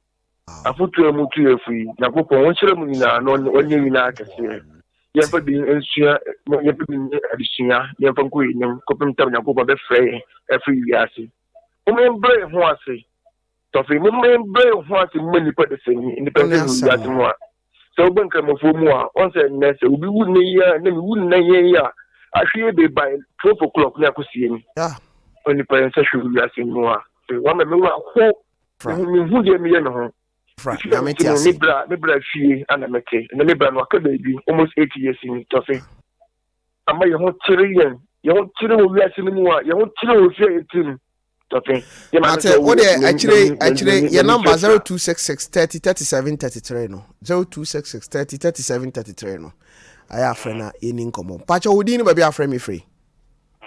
K: I put to a mutu free. Nakupon, one ceremony, no year in Akasi. You have been in Sia, you have been at Sia, you have been queen, Copin Nakupa the Fray, every year. Woman brave horsey. Toffee, woman brave horsey, many put the same independent. So, when come for more, once and next, we wouldn't hear, and then we wouldn't hear. I feel they by 12 o'clock now to see him.
B: Yeah.
K: When the parents should be asking more. So, one of them who gave me a home.
B: Frank,
K: Nibra fee and a make, and the Nibra Waka baby, almost 80 years in Toffee. And by your whole children, your whole children will be asking more, your whole children will say it. Toffee.
B: What actually, your number 0266 30 37 33 no 0266 30 37 33 no. I have friend in common. Pacho Udini baby a friend me free.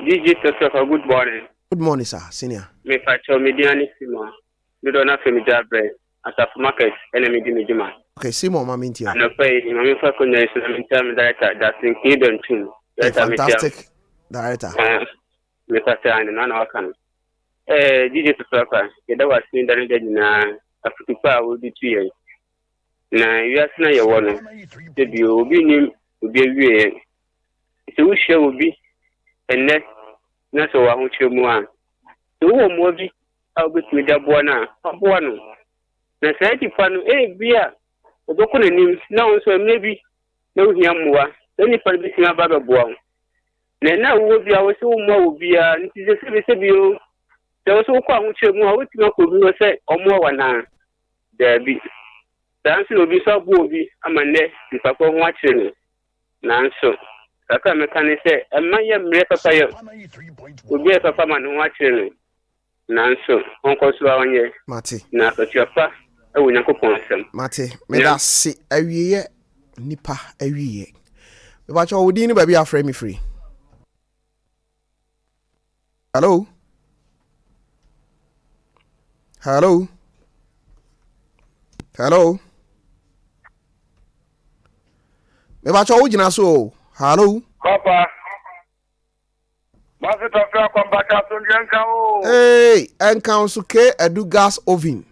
M: DJ Tofiakwa, good morning.
B: Good morning, sir. Senior.
M: Me Pacho Mediani Simon. You don't have to me job at a market enemy Jima.
B: Okay, Simon Mamintia.
M: No pay, Mammy Fakye is an interim director that's in Eden too.
B: Fantastic director.
M: Mr. Tan and Nana Wakan. DJ Tofiakwa, that was seen that in Africa will be 2 years. Now, you are saying you want to be obedient. So we shall be and next so I want you more. So more be I'll be with the buona. Na say ti panu bia oboko na nim na so maybe na ohia mwa any pan bi sin aba beboa na wo bia wo se wo mwa wo bia nti se bio se wo so kwa ho chemu a wo ti na ko bi wo se omo wa na da bi Dansi obi so bo obi amane nipa ko ho akyere no nanso kaka mekane se emanye mre papa yo obi papa man ho akyere no nanso onko so awanye
B: mate
M: na Tofiakwa ewo Nyankopɔn asɛm
B: mate me da se awiye nipa awiye me ba cho wodi ni ba bi afrɛ me free. Hello. Hello. Hello. Me ba cho wogina so. Hello.
L: Papa. Master Tofiakwa mbaka so nyanka o.
B: Hey, enkan so ke edu gas oven.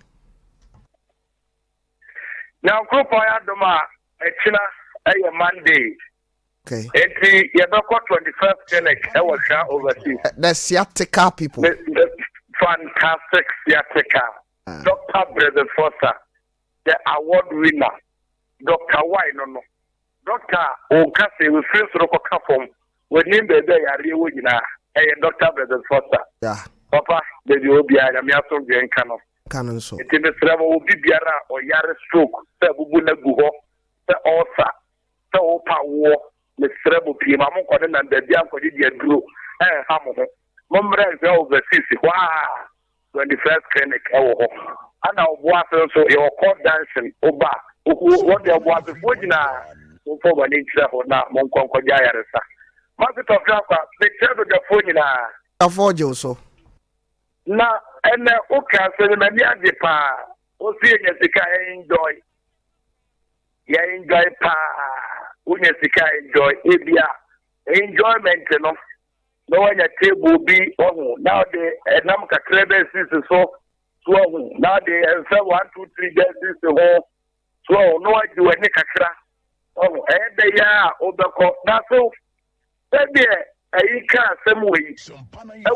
L: Now group ya doma echina eye Monday.
B: Okay.
L: Enti yebeko 21st clinic e was overseas.
B: The sciatica people.
L: The fantastic sciatica. Dr. Brother Foster, the award winner. Dr. Wino. Dr. Okase we feel so from we name the day ari wo nyina e Dr. Brother Foster.
B: Yeah.
L: Papa, the obi ya me aso bien kano.
B: Canon so.
L: Enti be sra wo bibiara o yare stroke, se bubu na gu ho, se ulcer, se opa wo, le sra bo pie ma mo ko na da bia ko di aduro ha mo ho. Mo mra se overseas wa 21st clinic e wo ho. Ana obo aso so e o call dancing oba. What the obo aso fo gina for one inch na mo nkonko ja yare sa. Master Tofiakwa, the table the phone na
B: Afọje so.
L: Na ene uka se na mi ade pa o si enye sika enjoy ya enjoy pa unye sika enjoy ebia enjoyment no wanya table bi ohu now the enam kakra be sisi so ohu now the 1 2 3 get sisi ho so no aji wani kakra ohu ebe ya obeko na so ebe ayi ka asem we e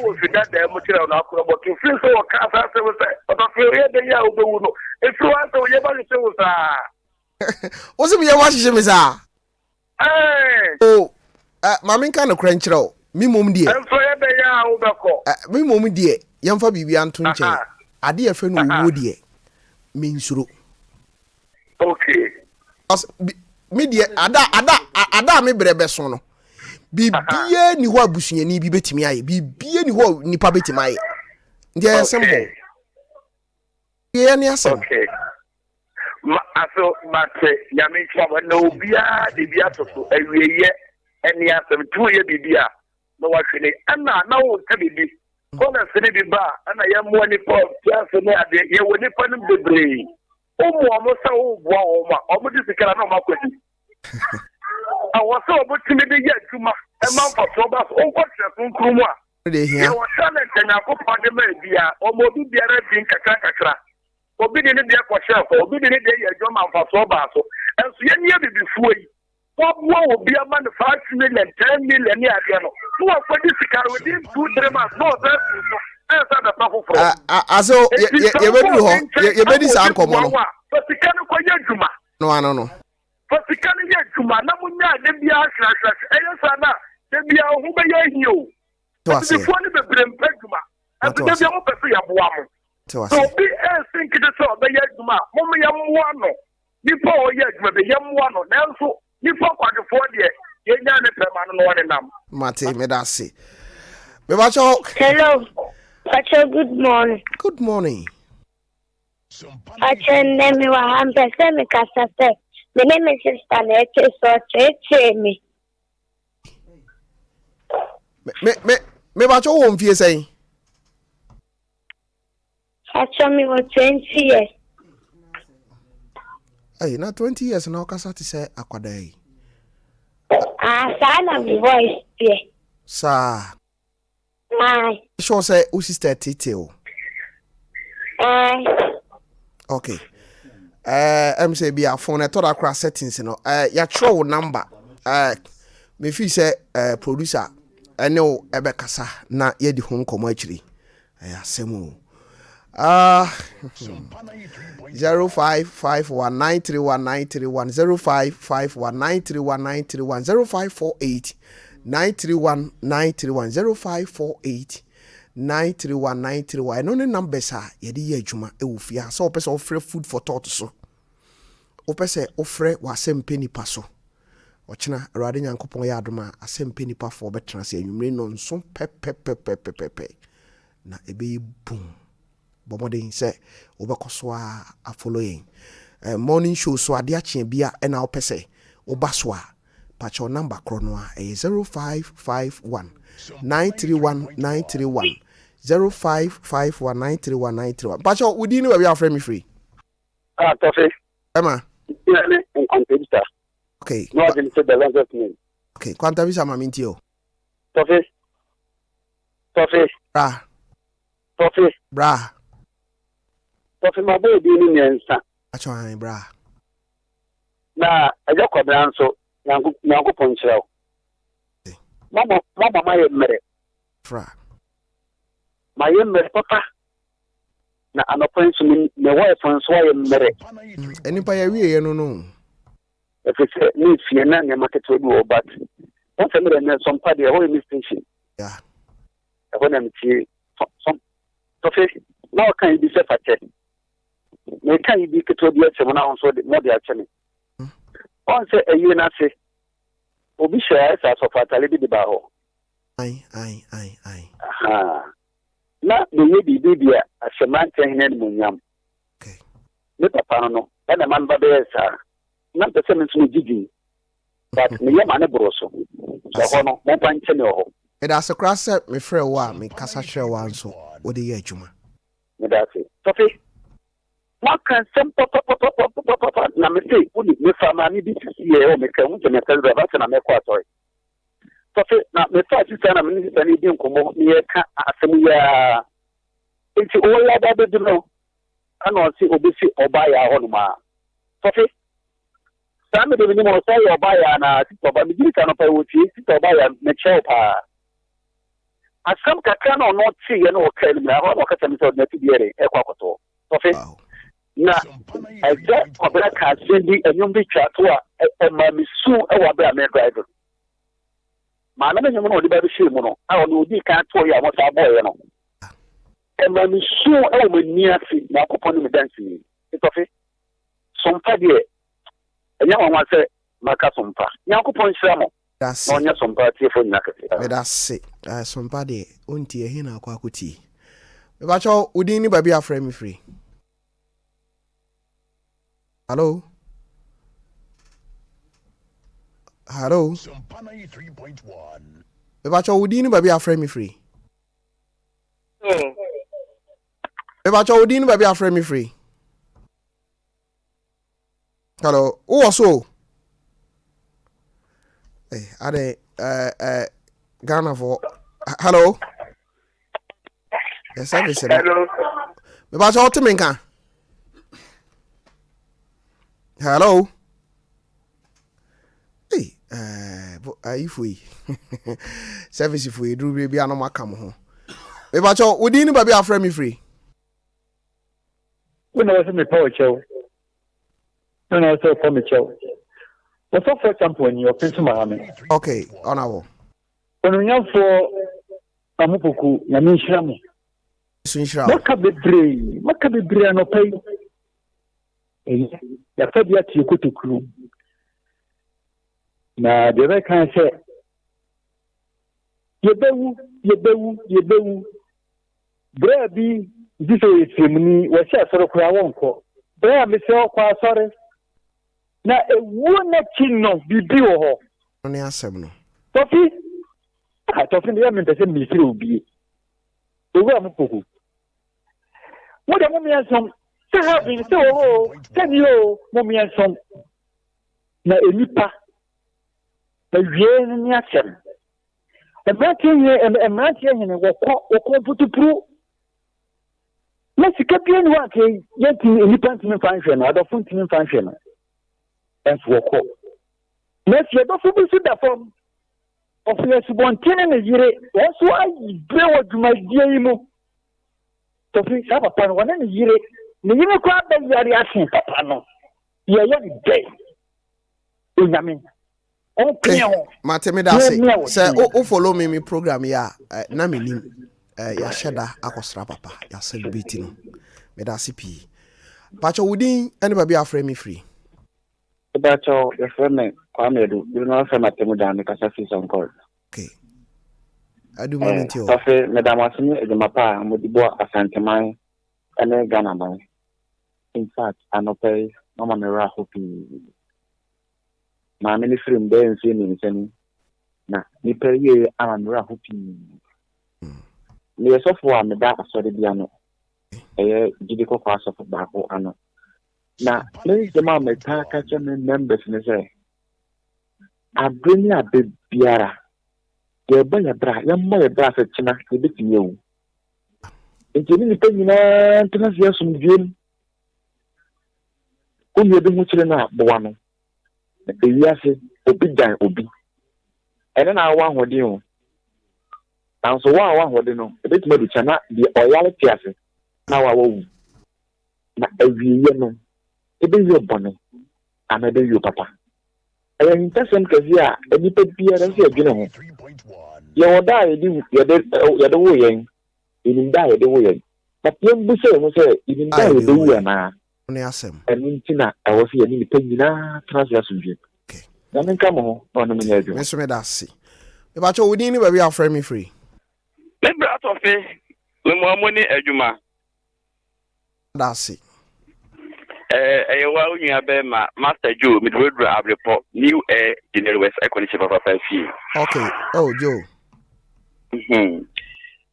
L: wo fida da mu kire na akoro but you feel so ka asem say but feel ye de ya obewu no if you want to ye ba se wo sa
B: o se mi ye wa hye mi sa mama nka no krankyere o mi mom die
L: enso ye de ya obeko
B: mi mom die ye mfa bibia anto nche ade ye fe no wo die mi nsuro
L: okay
B: mi die ada mi brebe so no bibie ni ho abusuani bi betimi aye bibie ni ho nipa betimi aye ndi asembo ye ni asem
L: okay aso mate nyame chama no bia de bia to awieye eni asem tu ye bibia no wahwene ana na wo ka bibi ko na sene bi ba ana ye mo ni po tiase ne ade ye woni pa no bebre o mo sa wo bo o ma o mo disikara na o makwadi awoso obotimi de ya adwuma e man for so ba so onko tresun krumu a
B: de hia
L: wo talent na ko pade ma bia o mo bi biara bi kakra obi de ne de ko chef obi de ne de ya adwuma man for so ba so enso ye ne bibifuo yi wo bo obi ama ne 5 million 10 million ni ade no wo ko di sikaro within 2-3 months no that so esa da pa foforo
B: aso ye bedu ho ye bedi sa ankomo no
L: so sikano ko ye adwuma
B: no
L: Fasikani ye juma na munya de bia hwahwah eyesa na de bia ho be ye hio
B: to ase
L: de foni be brempa juma de bia mo pese ya boa mo
B: to ase
L: so bi think de so be ye juma mo me ya moa no ni po o ye juma be ye moa no nanso ni po kwadefo de ye nya ne pema no woni nam
B: mate me da se me ba cho
N: hello Pacho, good morning.
B: Good morning.
N: Pacho, name wa hampe se me kasa se. The name is Sister Nete, so me.
B: Me ba cho wo mfie sei.
N: Pacho me was 20 years.
B: Hey, na 20 years na okasa ti say akwada yi.
N: Sana my voice there.
B: Sa.
N: Aye.
B: Sure say o sister Tete o. Okay. I'm say be a phone to that cross settings no. Ya throw number. Me fi say producer eno ebe kasa na ye di ho nkomo akiri. Asemu. 0551931931 0548931931 no ne numbers a ye di ye adwuma e wo fia so person offer food for thought so wopɛ ofre wasɛmpe nipa so ɔkyena awurade nyankopɔn yɛ adom a asɛmpe nipa fo bɛtena sɛ anwumere no nso pɛpɛpɛpɛpɛ na ɛbɛyɛ boom bɔmmɔden sɛ wobɛkɔ so a follow yɛn morning show so ade akyea bia ɛna wopɛ sɛ woba so a pakyɛ number korɔ no a ɛyɛ 0551 931931 0551931931 pakyɛ wodi ne baabi afrɛ me free
K: Tofi.
B: Emma. Okay.
K: No, I didn't say the last name.
B: Okay. Quanta visa mamintio.
K: Tofi.
B: Bra.
K: Tofi. Tofi, my boy, do you mean?
B: That's why, bra.
K: Na, I got a brand so, Yango Poncho. Mama, my mere.
B: Fra.
K: My mere papa. Na anɔpɔn so me wife nso ayɛ mmerɛ
B: ɛnipa yɛ wie no
K: ɛfiri sɛ ne fie na nneɛma ketewa bi wɔ but wɔn sɛ mmerɛ ne Sompa deɛ ɛhɔ yɛ me station ɛhɔ na metie Tofi na ɔka yi bi sɛ Fakye na ɛka yi bi ketewa bi akyɛ mu na nso mɔde akyɛ me ɔn sɛ ɛyie no ase obi hyɛ ayɛ sɛ asɔfo atale bi de ba hɔ na meyɛ biribi bi a ahyɛmantɛ hene no munyam me papa no ɛna ma mba bɛyɛ saa na mpɛ sɛ me nso megye but meyɛ ma ne borɔ so sɛ hɔ no mompa nkyɛ me wɔ hɔ
B: ɛda ase koraa sɛ mefrɛ wo a mekasa kyerɛ wo a nso wode yɛ adwuma
K: meda ase Tofi maka nsɛm papa na mese wone mefa maame bi sisiɛ ɔ meka hu sɛ meka bɛba sɛ na mɛkɔ asɔre Tofi na mefa sisa na mene sisa ne di nkɔmmɔ ne yɛka asɛm yɛa nti ɔwɔyɛ aba bɛdu no ana ɔse obɛsi ɔbaayɛ hɔ nom a Tofi saa mede menim ɔsɛ yɛ ɔbaayɛ na sita ɔba megyiri ka no pa wɔtie sita ɔbaayɛ mekyerɛ wo paa asɛm kakra na ɔno ɔteeɛ na ɔka anim na hɔ na ɔkasa me sɛ ɔde nati biɛre ɛkɔ akɔtɔɔ Tofi na ɛsɛ ɔbɛra ka asɛm bi anwom bi twa to a ɛma me su ɛwɔ abɛ a mɛdrive maame no nyɛm no ɔde bɛbɛhyɛ mu no a ɔde ɔdi kan toɔ yɛ a wɔsa bɔɔyɛ no ɛma me su ɛwɔ m'ani ase na akɔpɔ no me danseni Tofi Sompa deɛ ɛnyɛ wɔn sɛ maka Sompa nyankopɔn nhyira mo na ɔnyɛ Sompa tiefo nyina kɛse
B: meda se Sompa deɛ ɔnti ɛhe na akɔ akɔtie mebakyɛ wodin ne baabi afrɛ me firi hello
G: Sompa 93.1
B: mebakyɛ wodin ne baabi afrɛ me firi mebakyɛ wodin ne baabi afrɛ me firi hello who so ade Ghana for hello yes service hello me ba so timi nka hello ifui service ifui duru bi anọ maka mo ho me ba so wodi ni ba bi afra me free
K: we know say me power show no no so for me show what's up for example in your prince mahame
B: okay honorable
K: when you for amupoku na me nhira mo
B: sunshira
K: maka bebre no pay ya fa bia tie kotokuru na de be kan say yebewu bra bi diso esemni wo sha soro kura wonko bra mi se okwa asore na ewu na chino bibi wo ho
B: oni asem no
K: Tofi ne me pese mi sire obi ewu amupoku wo de mo mi ansom se ha bi se o tani o mo mi ansom na enipa na wie ni asem emrati hene wokɔ putupuru na sika bia ni wa ke yeti enipa ntimi fanhwe no adɔfo ntimi fanhwe no ɛnso wɔkɔ na si adɔfo bi so da fam ɔfo subɔntene ne yire wɔso ayi bre wɔ dwumadie yi mu Tofi sa papa no wɔne ne yire kɔ abɛyare ase papa no yɛyɛ ne dɛ onyame
B: Matemi da say o follow me program ya na me nim ya sheda akosra papa ya celebrate no me da CP pacho wudin any baby afre me free
O: About your friend, Kwame, you know, from at the down because I feel some cold.
B: Okay. I do moment you.
O: Sophie, Madame Watson is my pa, and with the boy of Santamai, and then Ghana. In fact, I know pay, no man around hoping. My ministry in there and seeing him. Now, you pay you, I'm around hoping. Near so far, my dad saw the piano. A judicial class of tobacco, and now, please the mamma catch members in the say. I bring you a big biara. You're by a bra, your mother brass at China, the bit you. It's in the penny, to us, yes, some dream. Who you do much in that, Boano? The year says, Obi die, Obi. And then I want what you. And so, I want what you know. A bit more the China, the royalty as it. Now I won't. Now, every year, no. It is your bonnet. And I do your papa. And that's some Kazia, and you pay Pierre and say, you know, you die, you're the way, you die the way. But young Busser will say, you die the way now. And Tina, I was here in the penina, translation. Okay. Then come on a minute.
B: Mr. Medasi. About your within where we are frame free.
F: Maybe out of it, when more money, Ejuma.
B: That's it.
F: Well, you have Master Joe, Midwood, report new air in the West Equity of a few.
B: Okay. Oh, Joe.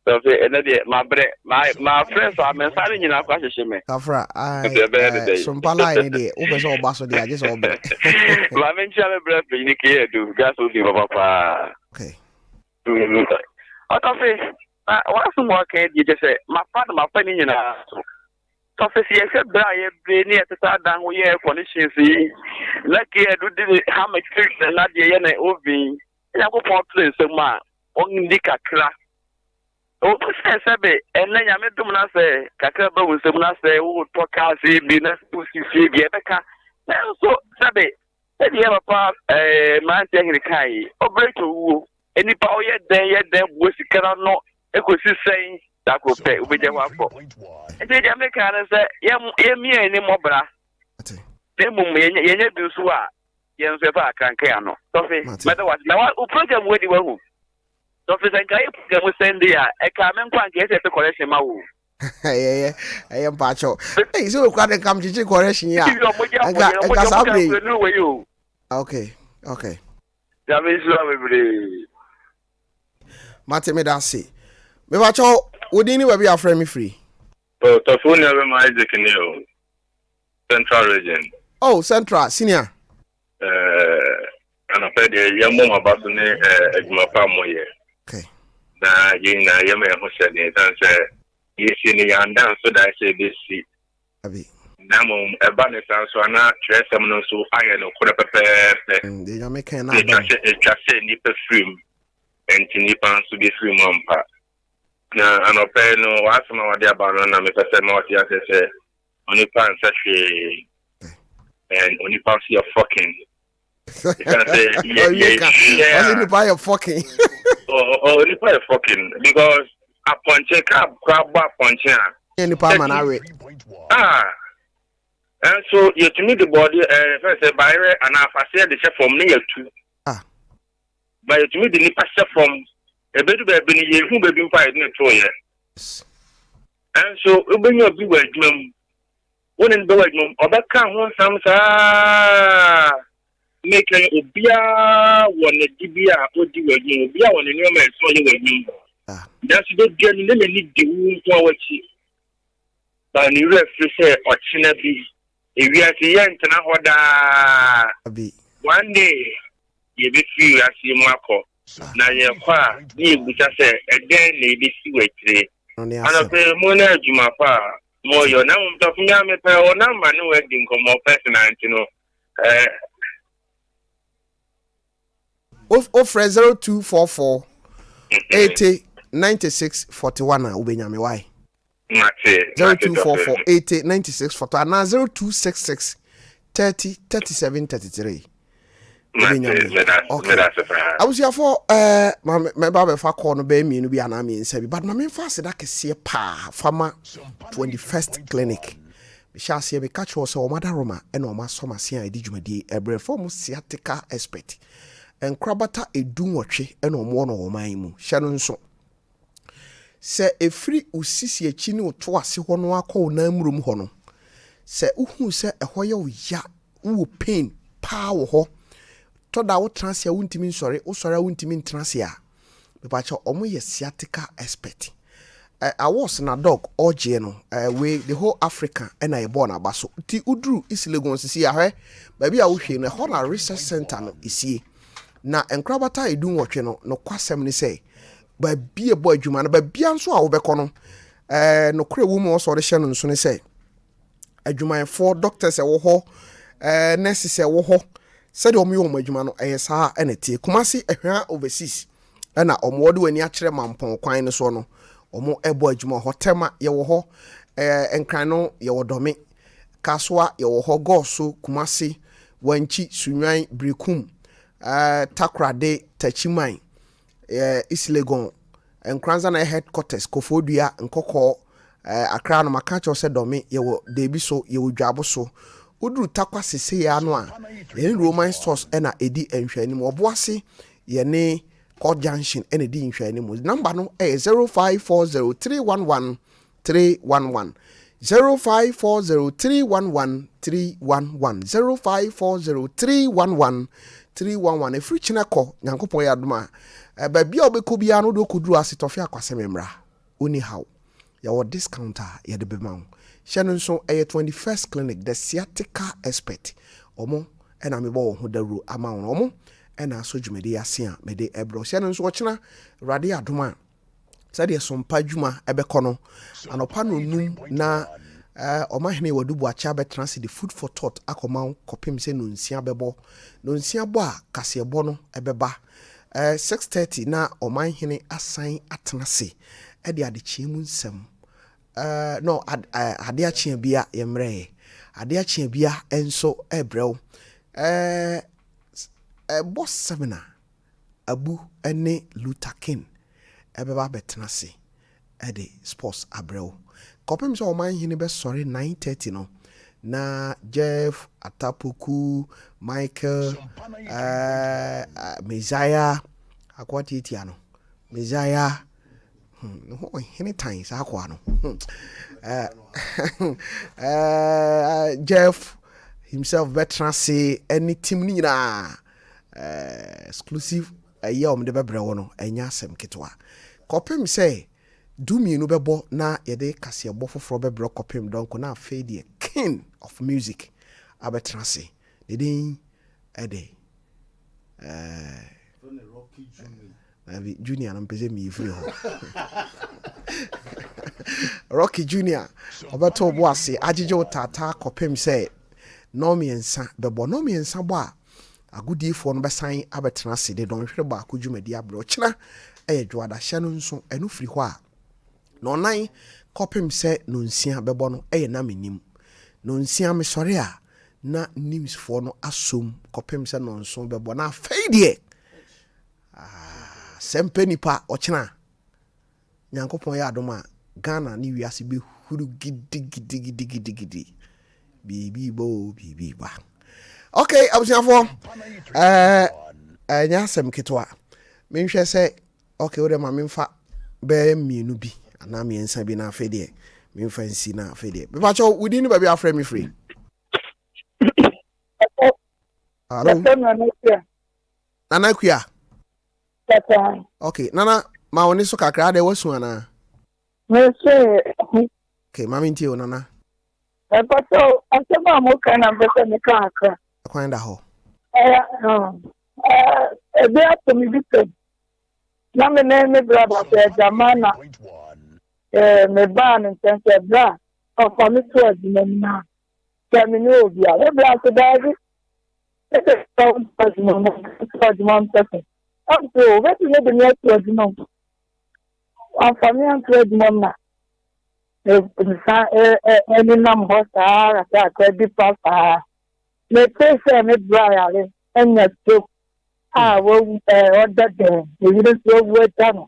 F: So, my friends are mentioning in our question.
B: Afra, Sompa line, open all basso, I just all better.
F: My mention a breath in the care to gas will give papa.
B: Okay.
F: What of it? What's more can you just say? My father, my penny in a Office, yes, Brian, near to start down with your conditions. Lucky I do how much tricks and not the end of me. And I go for place of my own Nika crack. Oh, Sabe, and then I met them say, Kakaba was some say, oh, talk out, see, business, pussy, see, Gebeka. So, Sabe, then you have a part, man taking the Kai, or break to any power yet there was cannot know. It was saying. That will pay with the one for. And the American say, me any more bra. Then, you do so. Yes, if I can care no. Sophie, matter what now, who program with you? Sophie, and I will send the a come and get at the correction.
B: I am Pacho. Hey, so quite a come to correction. Yeah, okay.
F: That means lovely.
B: Martin Medasi. Me Pacho. Would anywhere be our friend free?
P: Oh, Tofiakwa, Isaac in Central region.
B: Oh, Central, senior.
P: And I said, young mom about my family.
B: Okay.
P: Now, you know, you may have said it and say, yes, in the end, so that I say this seat. Now, a banner sounds so I'm not dressed. I'm not so iron or put up a pair.
B: The Jamaican,
P: it's just a nipper stream and to nipper to be free mom. Na anope no wasema wadi abano na mepese mawati ya sese onipa nsashi and onipa si ya fucking
B: yeah onipa ya fucking
P: onipa ya fucking because a punche crab punche
B: onipa manare
P: and so you to me the body first say by and afase the chef from near two but you to me the nipa chef from a better baby, who may be fired in a toy. And so, when you be where you one in the way, or that can't want some make a beer, one a dibia, or do you be on the new man, so you were you. That's the girl, you never need the wound forward. But you refresh or chinabi. If you are the young Tanahoda, one day you be free as you mark. Na ye kwa ni buta se eden na ebi si wetire ana pe mo na adwuma pa mo yo na mo to fun me pe o na ma no wedding komo personal no
B: of 0244 80 96 41 ubenya me why 0244 80 96 41 na 0266 30 37 33 okay. I was here for my baby for corner bay me no be an army in Sebi, but my main fast that can see pa farmer 21st clinic. Shasi be catch was or Mother Roma and or Masoma Sia Dijumadi, a breform sciatica expert. And Crabata a doom watch and or one or maimu. Shannon so. Say a free usisi a chino twas one wako name room hono. Say uhu say a hoyo ya u pain power ho. Toda wo transia wuntimi sorry wo sorry wuntimi transia. Me pa cha omo ye sciatica expert. I was na dog OJ no we the whole Africa and I born abaso ti udru isi Lagos si ahwe ba bia wo hwe na ho na research center no isi na enkrabata edun wotwe no kwasem ni say ba bia boy adwuma na ba bia nso a wo bekọ no no kure wo mu so de hye no nso ni say adwuma for doctors e wo ho nurses e wo ho said omo yo adwuma no saa enete kumasi ehwa overseas na omo de wani akere mampon kwan ne so no omo ebo adwuma hotema ye wo ho enkran no ye wo dome kaswa ye wo ho goso kumasi wanchi sunwan brekum takrade tachiman islegon enkranza na headquarters kofodua nkoko akra no makacho se dome ye wo debi so ye wo dwabo so uduru takwa sese ya no a ye Roman stores na edi enhwani mo oboase ye ne Court Junction and a D in number no 0540311311 0540311311 0540311311 if reach na ko nyankopon ya duma ba bia obeko bia no do kuduru ase Tofiakwa sememra oni how ya wo discounter ya de bema hye so 21st clinic the sciatica expert omo na me bo ho daru ama omo ena so dwumede ase a mede ebro hye no so ochina rade adoma sade Sompa dwuma ebekọ no anopa no num na omahene wadubu acha betrans the food for thought akoma kopem se no nsia bebo no nsia bo a kasebo no ebeba 6:30 na omahene asan atenase e de adechie mu nsem no ade achie bia yemre ade achie bia enso ebrew boss seminar abu ene lutakin ebeba betenase e de sports abrew kopem so man hini be sorry 9:30 no na Jeff Atapuku Michael Messiah akwati etiano Messiah no hini times akwa no Jeff himself betenase any team ni na exclusive aye om de bebre wono enya asem ketwa kopem say do me no bebo na yede kase bo foforo bebre kopem donko na afedie king of music abetrase dedin ede Junior na mpeze mi ifri ho Rocky Junior obeto bo ase ajeje tata kopem say no me ensa bebo no me ensa bo a agudi fo no besan abetrase de don hwere ba akudwumadi abro china dwada hye no nso enu firi ho a no nan kopem se no nsia bebo no na menim no nsia me sori a na news fo no asom kopem se no nso bebo na afeidie sempe nipa ochina nyankopon ya adoma Ghana ni wiase be huru gidi bibi ba okay abusiafo nya sem ketwa menhwe se okay ode ma memfa be mienu bi ana miensa bi na afede memfa nsi na afede be ba cho within ba bi afre me free hello nana kuya okay nana ma woni so kakra de wasu ana okay ma minti o nana
Q: Epato, asema mo kana mbese nikaka.
B: Kwenda ho.
Q: Ebe ato mi bite. Na me ne braba pe jamana. Me ban intense bra. O for me to adina. Kami ni obi a. E bra to daji. E se so adina person. So, we to the next adina. An family an to adina. Any number star that could be papa. Let's say me brother and your joke. Will order them. We didn't go with them.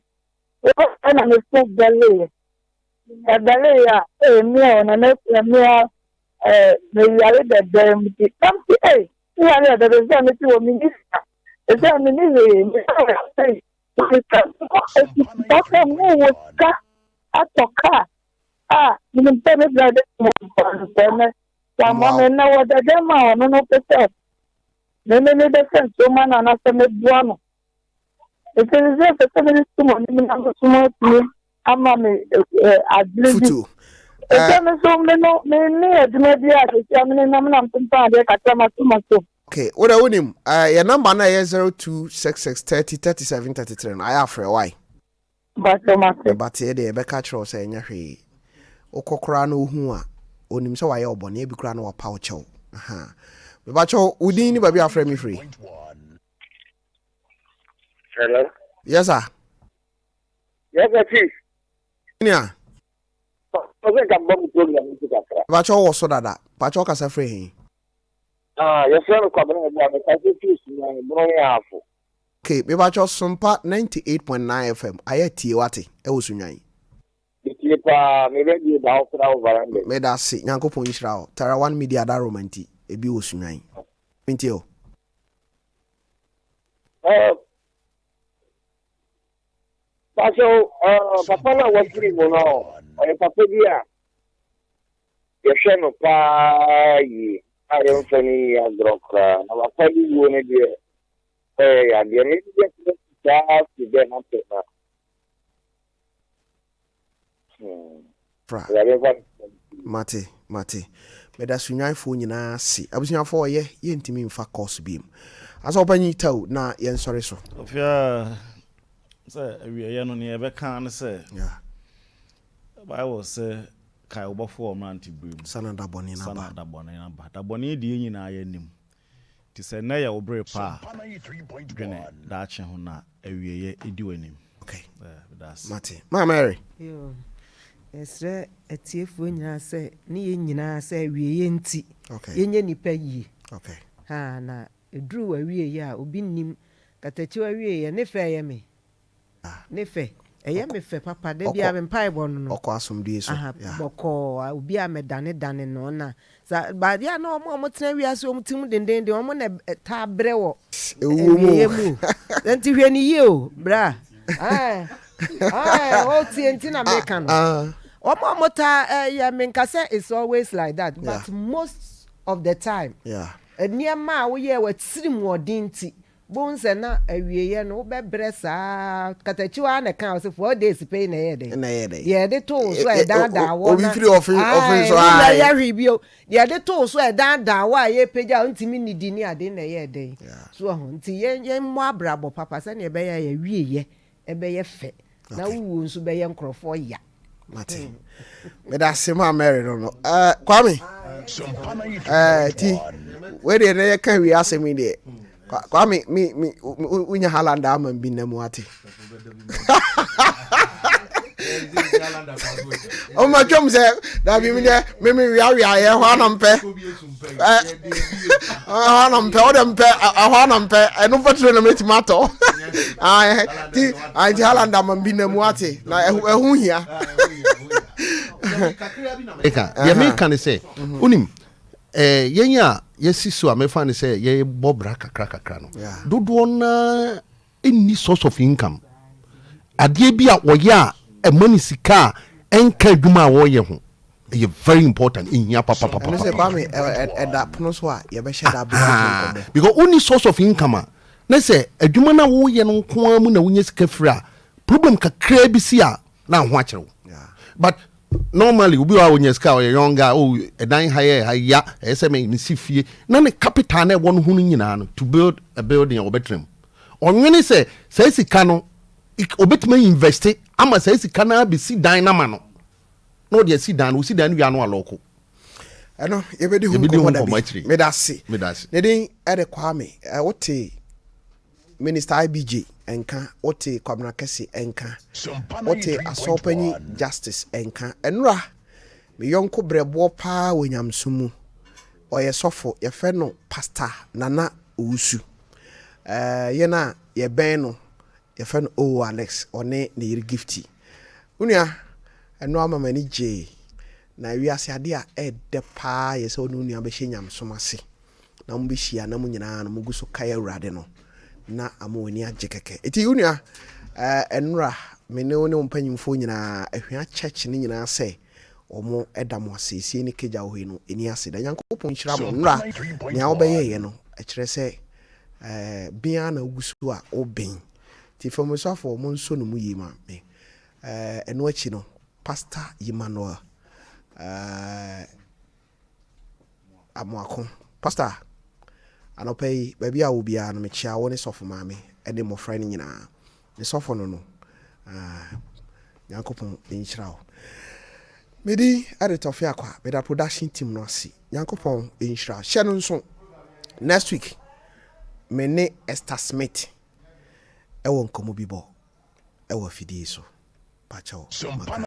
Q: And I'm a spoke belly. A belly, a meal, and a maybe I read that them something hey yeah there is something to minister is that minister atoka nimempenda brother mwana kwa mama na wadadema no pesa nene defense so mana na sema duano etenize pesa ni sumo ni na sumo ni ama me adlibi etena so me no me ni aduma dia ya me na me mpempa de katama sumo so.
B: Okay, what I want him your number na 0266303733 I have for why
Q: but
B: here dey be catch us say nya hwe okokora na ohu a onim se waye obone e bi kura na wapa o chew aha me ba chew udin ni ba bi afre me free.
F: Hello.
B: Yes sir.
F: Yes sir chief.
B: Nia
F: Ozen ka bomb program ni ka fra.
B: ba chew wo so dada ba chew ka sa free hin.
F: Your friend ko abana ba me ka se chief na bro ya afo.
B: Okay, me ba chew Sompa 98.9 FM ayati wate e wo sunwan.
F: Pa me ready ba ofra over and
B: me da se nyankopon Israel Tara One Media da romanti e bi wo sunwan. Ntio.
F: Paso papa na wasiri mo no o papa bia ye hwe no pa yi ayo fani agrokra na papa yi wo ne de ya de ne de ya si de na pena
B: Fra. Mate me da sunwan fo nyina si abusunya fo ye ntimi mfa course bim asa opanyi taw na yen sori so
C: ofia say awie no ne ebe kan say
B: yeah
C: Bible say kai obofo o man tibrim
B: sanada boni na ba
C: da boni de nyina ya nim ti say na ya obre pa dwene da che ho na awie ye edi wanim.
B: Okay,
C: that's
B: Mate ma Mary
H: yo esre etiefo nyina se ne ye nyina se awie ye nti yenye nipa yi.
B: Okay,
H: ha na edru awie ye a obi nim katachi awie ye ne fe ye me ne fe eye me fe papa de bia me pai bon no
B: okọ asomdue so
H: yeah boko obi a me dane no na sa ba dia no mo tena wi ase omutim denden de omo na ta brewo ewu mu enti hwe ni ye o bra o tienti na me kan omo ta ya me nka say it's always like that but most of the time eniema wo ye wa tirim wodinti bonse na awieye no be bresa katachiwa na kan so 4 days pay na yede ye de to so e dan da wo
B: na obi free office so
H: ai ya ribio ye de to so e dan da wa ye peja ntimi nidi ni ade na yede so ho nti ye mo abrabo papa se na be ya wieye e be ye fe na wu nso be ye nkrofo ya
B: Mate me da se ma Mary no Kwame ti we de na ye kan wi asemi de Kwame me unya halanda ama bi na mu ate o ma chom se da bi me wi ye ho na mpe ho na mpe o de mpe ho na mpe eno patro na metimato ti ai halanda ama bi na mu ate na ehu hia
I: ya me kan say unim yenya yesi so amefa ne say ye bobra kakra no dodo na any source of income ade bia woye a emani sika enka adwuma woye ho e very important in ya papa
B: and say ba me that pono so a ye be share that
I: because only source of income na say adwuma na woye no nko amu na wonya sika fra problem kakra bi si a na ho a kire but normally ubi wa onyeska or younger edan higher SME ni sifie na ne capital na won hunu nyina no to build a building or bedroom onwene say sika no obetuma invest ama sika na be si dan na ma no no de si dan wi anu aloko
B: eno ye be di hu ko da bi me da se ne din e de Kwame wote Minister IBJ enka wote Kwabena Kese enka wote Asopanyi Justice enka enra me yonko brebo pa wonyamsumu oye sofo ye fe no Pastor Nana Owusu ye na ye ben no ye fe no O Alex one ne yiri gifty unia eno ama mani je na wiase ade a ɛdɛ paa yɛ sɛ ɔno nua bɛhyɛ nyamsom ase na mo bɛhyia na mo nyinaa no mo gu so kae awurade no na ama w'ani agye kɛkɛ ɛti wo nua ɛnora me ne wo ne wo mpanyimfoɔ nyinaa ahwea church ne nyinaa sɛ ɔmo ɛda mo asiesie ne kagya wo hɔ no ɛni ase da nyankopɔn nhyira mo nora nea wobɛyɛyɛ no ɛkyerɛ sɛ bia na wogu so a wobɛn nti famusafo mo nso no mu yie ma me ɛno akyi no pastor Emmanuel amoako pastor anɔpa yi baabi a wo biara no mekyia wo ne sɔfo maame ɛne mmɔfra no nyinaa ne sɔfo no nyankopɔn nhyira wo medi ɛde Tofiakwa meda production team no ase nyankopɔn nhyira hyɛ no nso next week me ne Esther Smith ɛwɔ nkɔmmɔ bi bɔ ɛwɔ afidie so pakyɛw